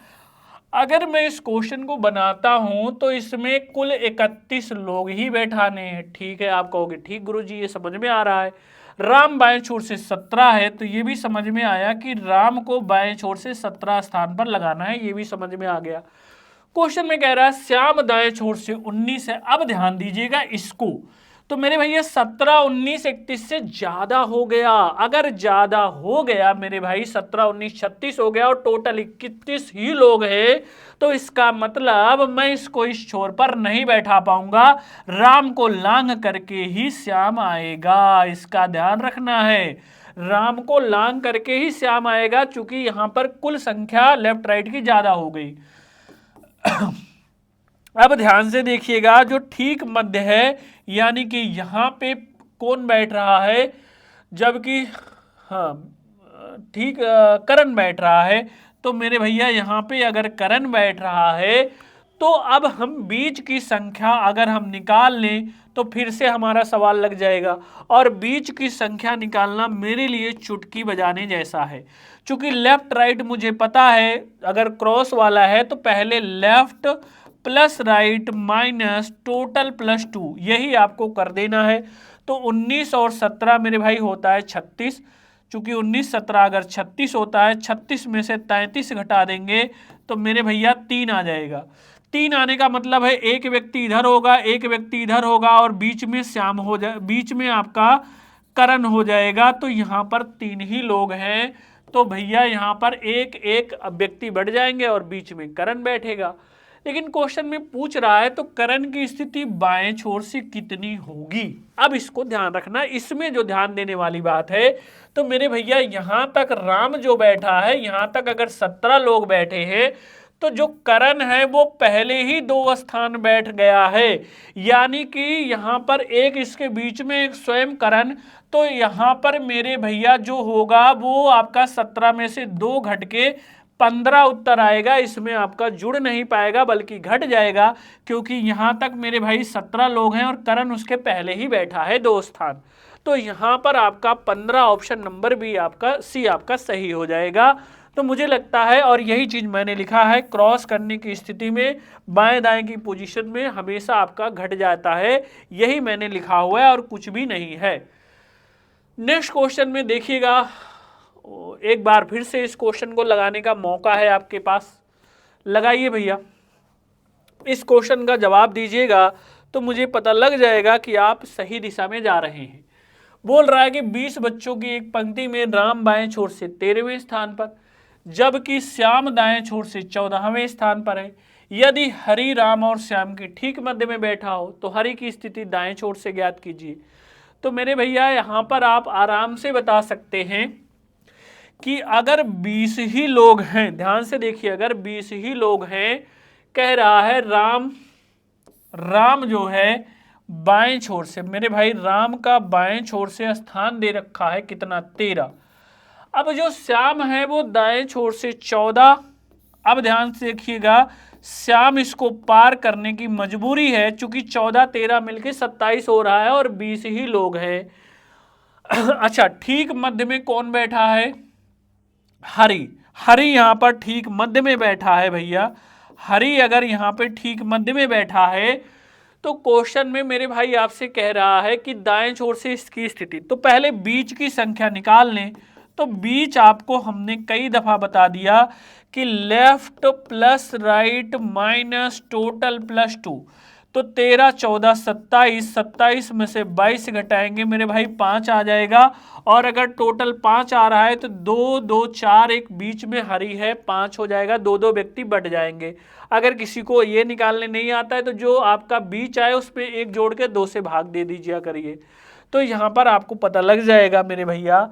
अगर मैं इस क्वेश्चन को बनाता हूं तो इसमें कुल 31 लोग ही बैठाने हैं। ठीक है, आप कहोगे ठीक गुरुजी ये समझ में आ रहा है। राम बाएं छोर से 17 है तो ये भी समझ में आया कि राम को बाएं छोर से 17 स्थान पर लगाना है, ये भी समझ में आ गया। क्वेश्चन में कह रहा है श्याम दाएं छोर से 19 है। अब ध्यान दीजिएगा इसको, तो मेरे भैया 17, 19, 31 से ज्यादा हो गया। अगर ज्यादा हो गया मेरे भाई 17, 19, 36 हो गया और टोटल 31 ही लोग हैं, तो इसका मतलब मैं इसको इस छोर पर नहीं बैठा पाऊंगा। राम को लांघ करके ही श्याम आएगा, इसका ध्यान रखना है। राम को लांघ करके ही श्याम आएगा, चूंकि यहां पर कुल संख्या लेफ्ट राइट की ज्यादा हो गई। अब ध्यान से देखिएगा, जो ठीक मध्य है यानी कि यहां पे कौन बैठ रहा है, जबकि हाँ ठीक करण बैठ रहा है। तो मेरे भैया यहां पे अगर करण बैठ रहा है तो अब हम बीच की संख्या अगर हम निकाल लें तो फिर से हमारा सवाल लग जाएगा। और बीच की संख्या निकालना मेरे लिए चुटकी बजाने जैसा है, क्योंकि लेफ्ट राइट मुझे पता है। अगर क्रॉस वाला है तो पहले left plus right minus total plus 2, यही आपको कर देना है। तो 19 और 17 मेरे भाई होता है 36, चूंकि 19 17 अगर 36 होता है, 36 में से 33 घटा देंगे तो मेरे भैया 3 आ जाएगा। 3 आने का मतलब है एक व्यक्ति इधर होगा, एक व्यक्ति इधर होगा और बीच में श्याम हो जाए, बीच में आपका करण हो जाएगा। तो यहाँ पर 3 ही लोग हैं, तो भैया यहाँ पर एक एक व्यक्ति बढ़ जाएंगे और बीच में करण बैठेगा। लेकिन क्वेश्चन में पूछ रहा है तो करण की स्थिति बाएं छोर से कितनी होगी। अब इसको ध्यान रखना, इसमें जो ध्यान देने वाली बात है, तो मेरे भैया यहां तक राम जो बैठा है, यहां तक अगर 17 लोग बैठे हैं तो जो करण है वो पहले ही 2 स्थान बैठ गया है, यानी कि यहां पर एक इसके बीच में एक स्वयं करण। तो यहां पर मेरे भैया जो होगा वो आपका 17 में से 2 घट के 15 उत्तर आएगा। इसमें आपका जुड़ नहीं पाएगा बल्कि घट जाएगा, क्योंकि यहां तक मेरे भाई 17 लोग हैं और करण उसके पहले ही बैठा है 2 स्थान। तो यहां पर आपका 15 ऑप्शन नंबर भी आपका सी आपका सही हो जाएगा। तो मुझे लगता है, और यही चीज मैंने लिखा है, क्रॉस करने की स्थिति में बाएं दाएं की पोजीशन में हमेशा आपका घट जाता है, यही मैंने लिखा हुआ है और कुछ भी नहीं है। नेक्स्ट क्वेश्चन में देखिएगा, एक बार फिर से इस क्वेश्चन को लगाने का मौका है आपके पास, लगाइए भैया। इस क्वेश्चन का जवाब दीजिएगा तो मुझे पता लग जाएगा कि आप सही दिशा में जा रहे हैं। बोल रहा है कि 20 बच्चों की एक पंक्ति में राम बाएं छोर से 13वें स्थान पर, जबकि श्याम दाएं छोर से 14वें स्थान पर है। यदि हरि राम और श्याम के ठीक मध्य में बैठा हो तो हरि की स्थिति दाएं छोर से ज्ञात कीजिए। तो मेरे भैया यहाँ पर आप आराम से बता सकते हैं कि अगर 20 ही लोग हैं, ध्यान से देखिए, अगर 20 ही लोग हैं, कह रहा है राम जो है बाएं छोर से, मेरे भाई राम का बाएं छोर से स्थान दे रखा है कितना, 13। अब जो श्याम है वो दाएं छोर से 14। अब ध्यान से देखिएगा, श्याम इसको पार करने की मजबूरी है, चूंकि 14 13 मिलके 27 हो रहा है और 20 ही लोग हैं। अच्छा, ठीक मध्य में कौन बैठा है, हरि यहां पर ठीक मध्य में बैठा है भैया। हरि अगर यहां पे ठीक मध्य में बैठा है तो क्वेश्चन में मेरे भाई आपसे कह रहा है कि दाएं छोर से इसकी स्थिति, तो पहले बीच की संख्या निकाल लें। तो बीच आपको हमने कई दफा बता दिया कि left plus right minus total plus 2। तो 13 14 27, 27 में से 22 घटाएंगे मेरे भाई 5 आ जाएगा। और अगर टोटल 5 आ रहा है तो 2 2 4, एक बीच में हरि है, 5 हो जाएगा, 2 2 व्यक्ति बढ़ जाएंगे। अगर किसी को ये निकालने नहीं आता है तो जो आपका बीच आए उस पर 1 जोड़ के 2 से भाग दे दीजिए करिए, तो यहाँ पर आपको पता लग जाएगा मेरे भैया।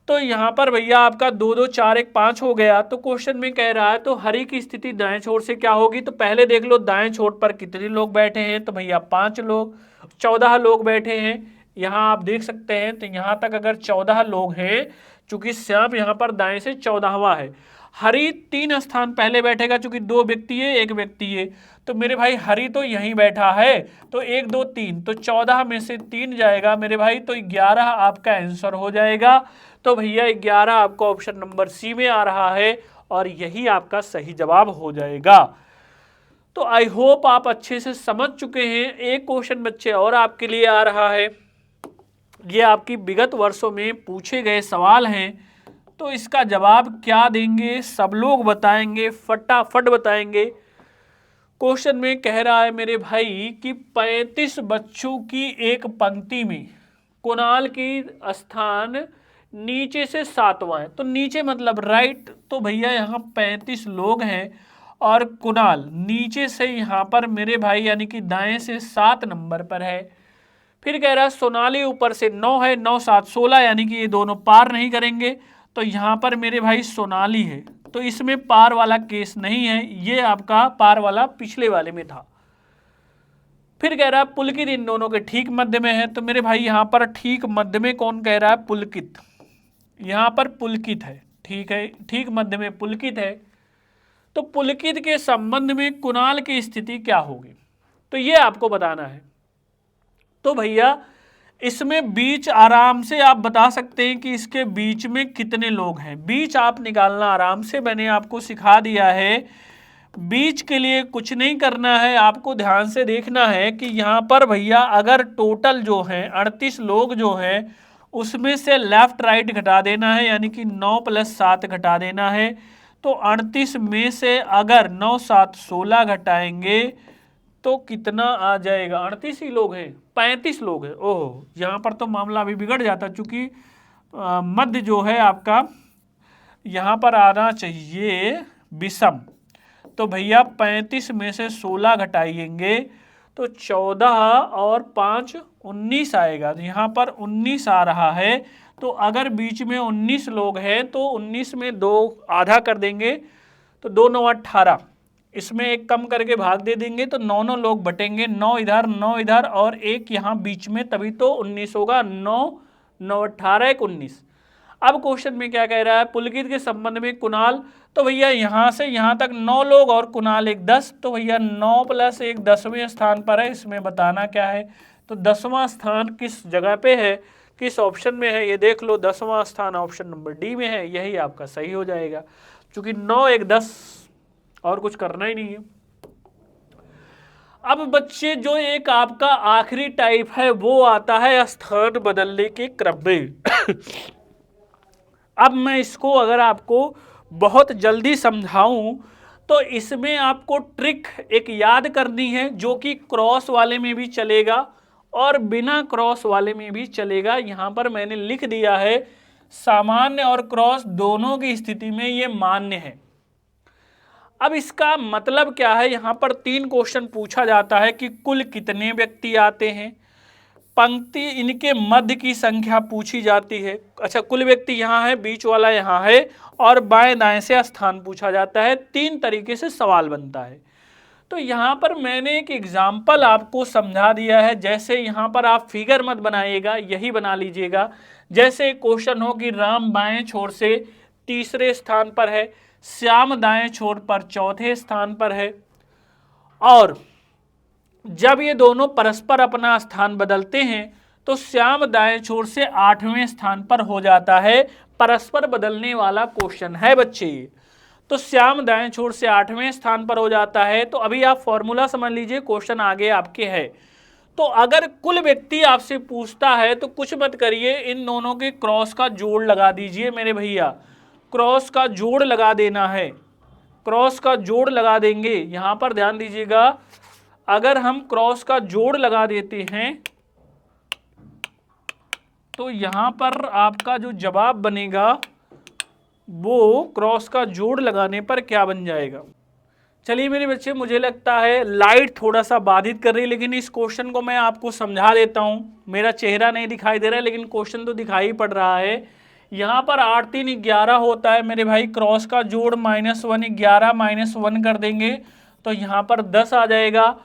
तो यहाँ पर भैया आपका 2 2 4 1 5 हो गया। तो क्वेश्चन में कह रहा है तो हरि की स्थिति दाएं छोर से क्या होगी, तो पहले देख लो दाएं छोर पर कितने लोग बैठे हैं, तो भैया 5 लोग, 14 लोग बैठे हैं। यहाँ आप देख सकते हैं, तो यहाँ तक अगर 14 लोग हैं, चूंकि श्याम यहाँ पर दाएं से 14वां है। हरि 3 स्थान पहले बैठेगा, चूंकि 2 व्यक्ति है, 1 व्यक्ति है, तो मेरे भाई हरि तो यहीं बैठा है, तो 1 2 3, तो 14 में से 3 जाएगा मेरे भाई, तो 11 आपका आंसर हो जाएगा। तो भैया 11 आपका ऑप्शन नंबर सी में आ रहा है और यही आपका सही जवाब हो जाएगा। तो आई होप आप अच्छे से समझ चुके हैं। एक क्वेश्चन बच्चे और आपके लिए आ रहा है, ये आपकी विगत वर्षों में पूछे गए सवाल हैं, तो इसका जवाब क्या देंगे सब लोग बताएंगे, फटाफट बताएंगे। क्वेश्चन में कह रहा है मेरे भाई कि 35 बच्चों की एक पंक्ति में कुणाल की स्थान नीचे से 7वां है। तो नीचे मतलब राइट, तो भैया यहाँ 35 लोग हैं और कुणाल नीचे से यहाँ पर मेरे भाई यानी कि दाएं से 7 नंबर पर है। फिर कह रहा है सोनाली ऊपर से 9 है, 9 7 16 यानी कि ये दोनों पार नहीं करेंगे, तो यहाँ पर मेरे भाई सोनाली है, तो इसमें पार वाला केस नहीं है, ये आपका पार वाला पिछले वाले में था। फिर कह रहा है पुलकित इन दोनों के ठीक मध्य में है, तो मेरे भाई यहाँ पर ठीक मध्य में कौन कह रहा है? पुलकित। यहाँ पर पुलकित है, ठीक है, ठीक मध्य में पुलकित है। तो पुलकित के संबंध में कुणाल की स्थिति क्या होगी, तो ये आपको बताना है। तो भैया इसमें बीच आराम से आप बता सकते हैं कि इसके बीच में कितने लोग हैं, बीच आप निकालना आराम से मैंने आपको सिखा दिया है। बीच के लिए कुछ नहीं करना है, आपको ध्यान से देखना है कि यहाँ पर भैया अगर टोटल जो है 38 लोग जो हैं उसमें से लेफ्ट राइट घटा देना है, यानी कि 9 + 7 घटा देना है। तो 38 में से अगर 9 7 16 घटाएंगे तो कितना आ जाएगा? 38 ही लोग हैं, 35 लोग हैं। ओह, यहाँ पर तो मामला अभी बिगड़ जाता, चूंकि मध्य जो है आपका यहाँ पर आना चाहिए विषम। तो भैया 35 में से 16 घटाएंगे तो 14 और 5 19 आएगा। यहाँ पर 19 आ रहा है। तो अगर बीच में 19 लोग हैं तो 19 में 2 आधा कर देंगे तो 2 9 18, इसमें एक कम करके भाग दे देंगे तो 9 9 लोग बटेंगे, 9 इधर और एक यहाँ बीच में, तभी तो 19 होगा। 9 9 18 1 19। अब क्वेश्चन में क्या कह रहा है? पुलकित के संबंध में कुणाल, तो भैया यहाँ से यहाँ तक 9 लोग और कुणाल एक 10, तो भैया 9 + 1 10वें स्थान पर है। इसमें बताना क्या है? तो 10वां स्थान किस जगह पे है, किस ऑप्शन में है, ये देख लो। 10वां स्थान ऑप्शन नंबर डी में है, यही आपका सही हो जाएगा, क्योंकि 9 1 10 और कुछ करना ही नहीं है। अब बच्चे जो एक आपका आखिरी टाइप है वो आता है स्थान बदलने के क्रम में। अब मैं इसको अगर आपको बहुत जल्दी समझाऊं तो इसमें आपको ट्रिक एक याद करनी है, जो कि क्रॉस वाले में भी चलेगा और बिना क्रॉस वाले में भी चलेगा। यहां पर मैंने लिख दिया है सामान्य और क्रॉस दोनों की स्थिति में ये मान्य है। अब इसका मतलब क्या है? यहां पर 3 क्वेश्चन पूछा जाता है कि कुल कितने व्यक्ति आते हैं, पंक्ति इनके मध्य की संख्या पूछी जाती है। अच्छा, कुल व्यक्ति यहाँ है, बीच वाला यहाँ है और बाएं दाएं से स्थान पूछा जाता है। 3 तरीके से सवाल बनता है। तो यहाँ पर मैंने एक एग्जाम्पल आपको समझा दिया है। जैसे यहाँ पर आप फिगर मत बनाइएगा, यही बना लीजिएगा। जैसे क्वेश्चन हो कि राम बाएं छोर से 3रे स्थान पर है, श्याम दाएं छोर पर 4थे स्थान पर है, और जब ये दोनों परस्पर अपना स्थान बदलते हैं तो श्याम दाएं छोर से 8वें स्थान पर हो जाता है। परस्पर बदलने वाला क्वेश्चन है बच्चे ये। तो श्याम दाएं छोर से 8वें स्थान पर हो जाता है। तो अभी आप फॉर्मूला समझ लीजिए, क्वेश्चन आगे आपके है। तो अगर कुल व्यक्ति आपसे पूछता है तो कुछ मत करिए, इन दोनों के क्रॉस का जोड़ लगा दीजिए मेरे भैया, क्रॉस का जोड़ लगा देना है, क्रॉस का जोड़ लगा देंगे। यहां पर ध्यान दीजिएगा, अगर हम क्रॉस का जोड़ लगा देते हैं तो यहां पर आपका जो जवाब बनेगा वो क्रॉस का जोड़ लगाने पर क्या बन जाएगा। चलिए मेरे बच्चे, मुझे लगता है लाइट थोड़ा सा बाधित कर रही है, लेकिन इस क्वेश्चन को मैं आपको समझा देता हूं। मेरा चेहरा नहीं दिखाई दे रहा है लेकिन क्वेश्चन तो दिखाई पड़ रहा है। यहाँ पर 8 3 11 होता है मेरे भाई, क्रॉस का जोड़ -1 11 -1 कर देंगे तो यहाँ पर 10 आ जाएगा।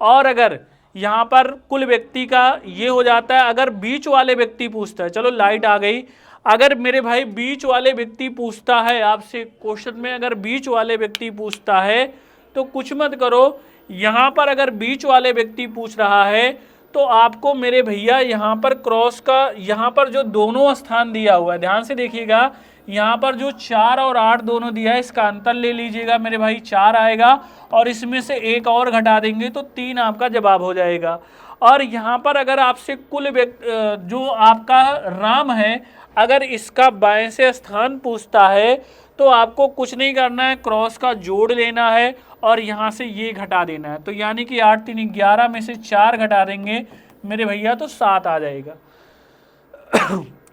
और अगर यहाँ पर कुल व्यक्ति का ये हो जाता है, अगर बीच वाले व्यक्ति पूछता है, चलो लाइट आ गई, अगर मेरे भाई बीच वाले व्यक्ति पूछता है आपसे क्वेश्चन में, अगर बीच वाले व्यक्ति पूछता है तो कुछ मत करो। यहाँ पर अगर बीच वाले व्यक्ति पूछ रहा है तो आपको मेरे भैया यहाँ पर क्रॉस का, यहाँ पर जो दोनों स्थान दिया हुआ है, ध्यान से देखिएगा, यहाँ पर जो 4 और 8 दोनों दिया है इसका अंतर ले लीजिएगा मेरे भाई, 4 आएगा और इसमें से एक और घटा देंगे तो 3 आपका जवाब हो जाएगा। और यहाँ पर अगर आपसे कुल जो आपका राम है, अगर इसका बाएं से स्थान पूछता है तो आपको कुछ नहीं करना है, क्रॉस का जोड़ लेना है और यहाँ से ये घटा देना है। तो यानी कि 8 3 11 में से 4 घटा देंगे मेरे भैया तो 7 आ जाएगा।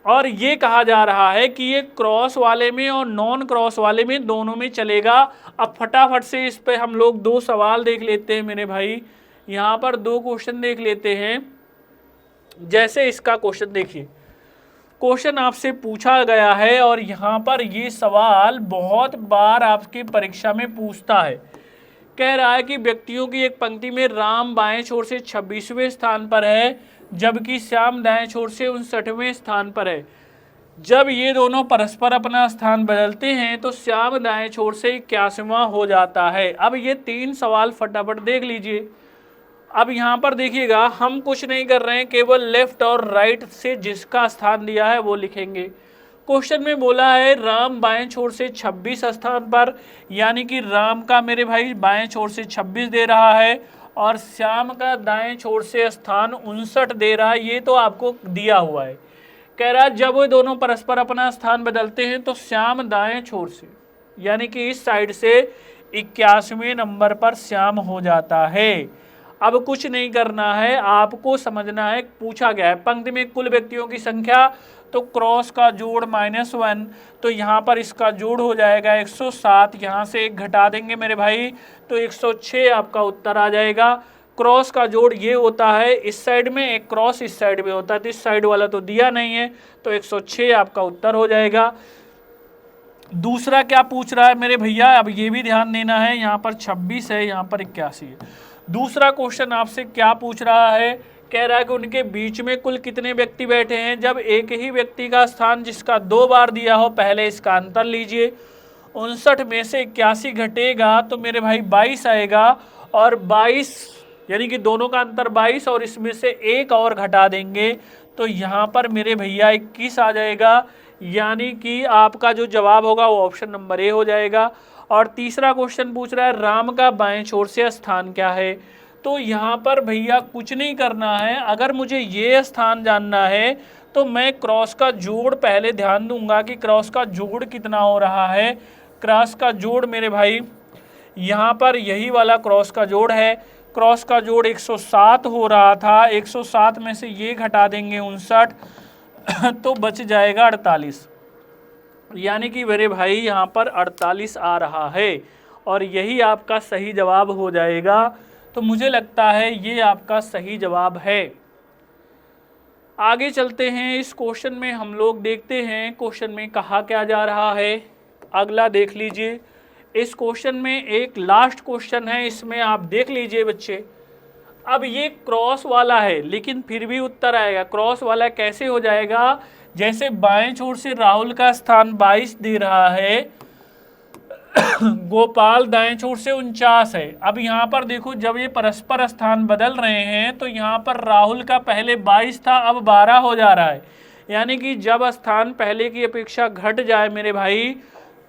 और ये कहा जा रहा है कि ये क्रॉस वाले में और नॉन क्रॉस वाले में दोनों में चलेगा। अब फटाफट से इस पे हम लोग 2 सवाल देख लेते हैं मेरे भाई, यहाँ पर 2 क्वेश्चन देख लेते हैं। जैसे इसका क्वेश्चन देखिए, क्वेश्चन आपसे पूछा गया है और यहाँ पर ये सवाल बहुत बार आपकी परीक्षा में पूछता है। कह रहा है कि व्यक्तियों की एक पंक्ति में राम बाएं छोर से 26वें स्थान पर है जबकि श्याम दाएं छोर से 59वें स्थान पर है। जब ये दोनों परस्पर अपना स्थान बदलते हैं तो श्याम दाएं छोर से 81वां हो जाता है। अब ये 3 सवाल फटाफट देख लीजिए। अब यहाँ पर देखिएगा, हम कुछ नहीं कर रहे हैं, केवल लेफ्ट और राइट से जिसका स्थान दिया है वो लिखेंगे। क्वेश्चन में बोला है राम बाएं छोर से 26 स्थान पर, यानी कि राम का मेरे भाई बाएं छोर से 26 दे रहा है और श्याम का दाएं छोर से स्थान 59 दे रहा है। ये तो आपको दिया हुआ है। कह रहा है जब वो दोनों परस्पर अपना स्थान बदलते हैं तो श्याम दाएं छोर से, यानी कि इस साइड से 81वें नंबर पर श्याम हो जाता है। अब कुछ नहीं करना है, आपको समझना है, पूछा गया है पंक्ति में कुल व्यक्तियों की संख्या, तो क्रॉस का जोड़ -1, तो यहाँ पर इसका जोड़ हो जाएगा 107, यहाँ से एक घटा देंगे मेरे भाई तो 106 आपका उत्तर आ जाएगा। क्रॉस का जोड़ ये होता है इस साइड में, एक क्रॉस इस साइड में होता है, तो इस साइड वाला तो दिया नहीं है तो 106 आपका उत्तर हो जाएगा। दूसरा क्या पूछ रहा है मेरे भैया, अब ये भी ध्यान देना है, यहाँ पर 26 है, यहाँ पर 81 है। दूसरा क्वेश्चन आपसे क्या पूछ रहा है, कह रहा है कि उनके बीच में कुल कितने व्यक्ति बैठे हैं। जब एक ही व्यक्ति का स्थान जिसका 2 बार दिया हो, पहले इसका अंतर लीजिए। 59 में से 81 घटेगा तो मेरे भाई 22 आएगा और 22 यानी कि दोनों का अंतर 22 और इसमें से एक और घटा देंगे तो यहाँ पर मेरे भैया 21 आ जाएगा। यानी कि आपका जो जवाब होगा वो ऑप्शन नंबर ए हो जाएगा। और तीसरा क्वेश्चन पूछ रहा है राम का बाएं छोर से स्थान क्या है। तो यहाँ पर भैया कुछ नहीं करना है, अगर मुझे ये स्थान जानना है तो मैं क्रॉस का जोड़ पहले ध्यान दूंगा कि क्रॉस का जोड़ कितना हो रहा है। क्रॉस का जोड़ मेरे भाई यहाँ पर यही वाला क्रॉस का जोड़ है, क्रॉस का जोड़ 107 हो रहा था, 107 में से ये घटा देंगे 59 तो बच जाएगा 48, यानी कि मेरे भाई यहाँ पर 48 आ रहा है और यही आपका सही जवाब हो जाएगा। तो मुझे लगता है ये आपका सही जवाब है। आगे चलते हैं, इस क्वेश्चन में हम लोग देखते हैं क्वेश्चन में कहा क्या जा रहा है। अगला देख लीजिए, इस क्वेश्चन में एक लास्ट क्वेश्चन है, इसमें आप देख लीजिए बच्चे। अब ये क्रॉस वाला है लेकिन फिर भी उत्तर आएगा। क्रॉस वाला कैसे हो जाएगा, जैसे बाएं छोर से राहुल का स्थान 22 दे रहा है, गोपाल दाएं छोर से 49 है। अब यहाँ पर देखो जब ये परस्पर स्थान बदल रहे हैं तो यहाँ पर राहुल का पहले 22 था अब 12 हो जा रहा है। यानी कि जब स्थान पहले की अपेक्षा घट जाए मेरे भाई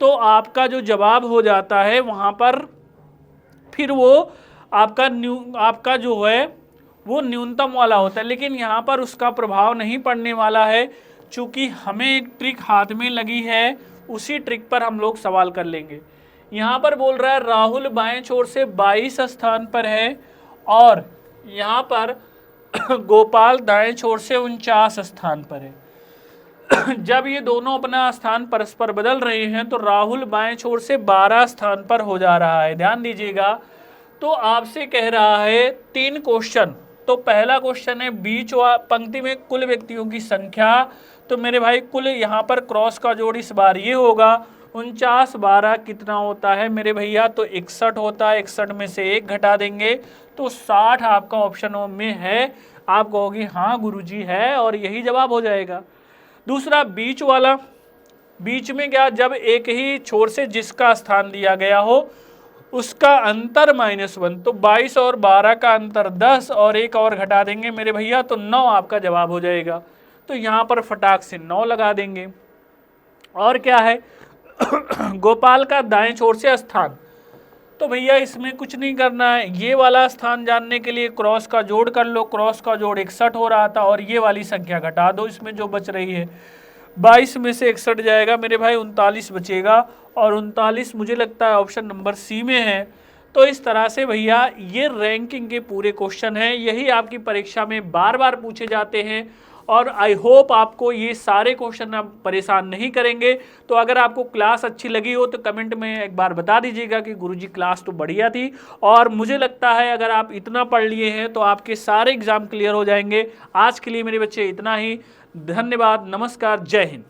तो आपका जो जवाब हो जाता है वहाँ पर फिर वो आपका जो है वो न्यूनतम वाला होता है, लेकिन यहाँ पर उसका प्रभाव नहीं पड़ने वाला है। चूँकि हमें एक ट्रिक हाथ में लगी है, उसी ट्रिक पर हम लोग सवाल कर लेंगे। यहाँ पर बोल रहा है राहुल बाएं छोर से 22 स्थान पर है और यहाँ पर गोपाल दाएं छोर से 49 स्थान पर है। जब ये दोनों अपना स्थान परस्पर बदल रहे हैं तो राहुल बाएं छोर से 12 स्थान पर हो जा रहा है। ध्यान दीजिएगा, तो आपसे कह रहा है 3 क्वेश्चन। तो पहला क्वेश्चन है बीच पंक्ति में कुल व्यक्तियों की संख्या, तो मेरे भाई कुल यहाँ पर क्रॉस का जोड़ इस बार ये होगा 49 12 कितना होता है मेरे भैया, तो 61 होता है। 61 में से एक घटा देंगे तो 60 आपका ऑप्शन में है। आप कहोगे हाँ गुरुजी है और यही जवाब हो जाएगा। दूसरा बीच वाला, बीच में क्या, जब एक ही छोर से जिसका स्थान दिया गया हो उसका अंतर -1, तो 22 और 12 का अंतर 10 और एक और घटा देंगे मेरे भैया तो 9 आपका जवाब हो जाएगा। तो यहाँ पर फटाक से 9 लगा देंगे। और क्या है गोपाल का दाएं छोर से स्थान, तो भैया इसमें कुछ नहीं करना है, ये वाला स्थान जानने के लिए क्रॉस का जोड़ कर लो, क्रॉस का जोड़ 61 हो रहा था और ये वाली संख्या घटा दो इसमें जो बच रही है, 22 में से 61 जाएगा मेरे भाई, 39 बचेगा और 39 मुझे लगता है ऑप्शन नंबर सी में है। तो इस तरह से भैया ये रैंकिंग के पूरे क्वेश्चन हैं, यही आपकी परीक्षा में बार बार पूछे जाते हैं और आई होप आपको ये सारे क्वेश्चन आप परेशान नहीं करेंगे। तो अगर आपको क्लास अच्छी लगी हो तो कमेंट में एक बार बता दीजिएगा कि गुरुजी क्लास तो बढ़िया थी, और मुझे लगता है अगर आप इतना पढ़ लिए हैं तो आपके सारे एग्जाम क्लियर हो जाएंगे। आज के लिए मेरे बच्चे इतना ही, धन्यवाद, नमस्कार, जय हिंद।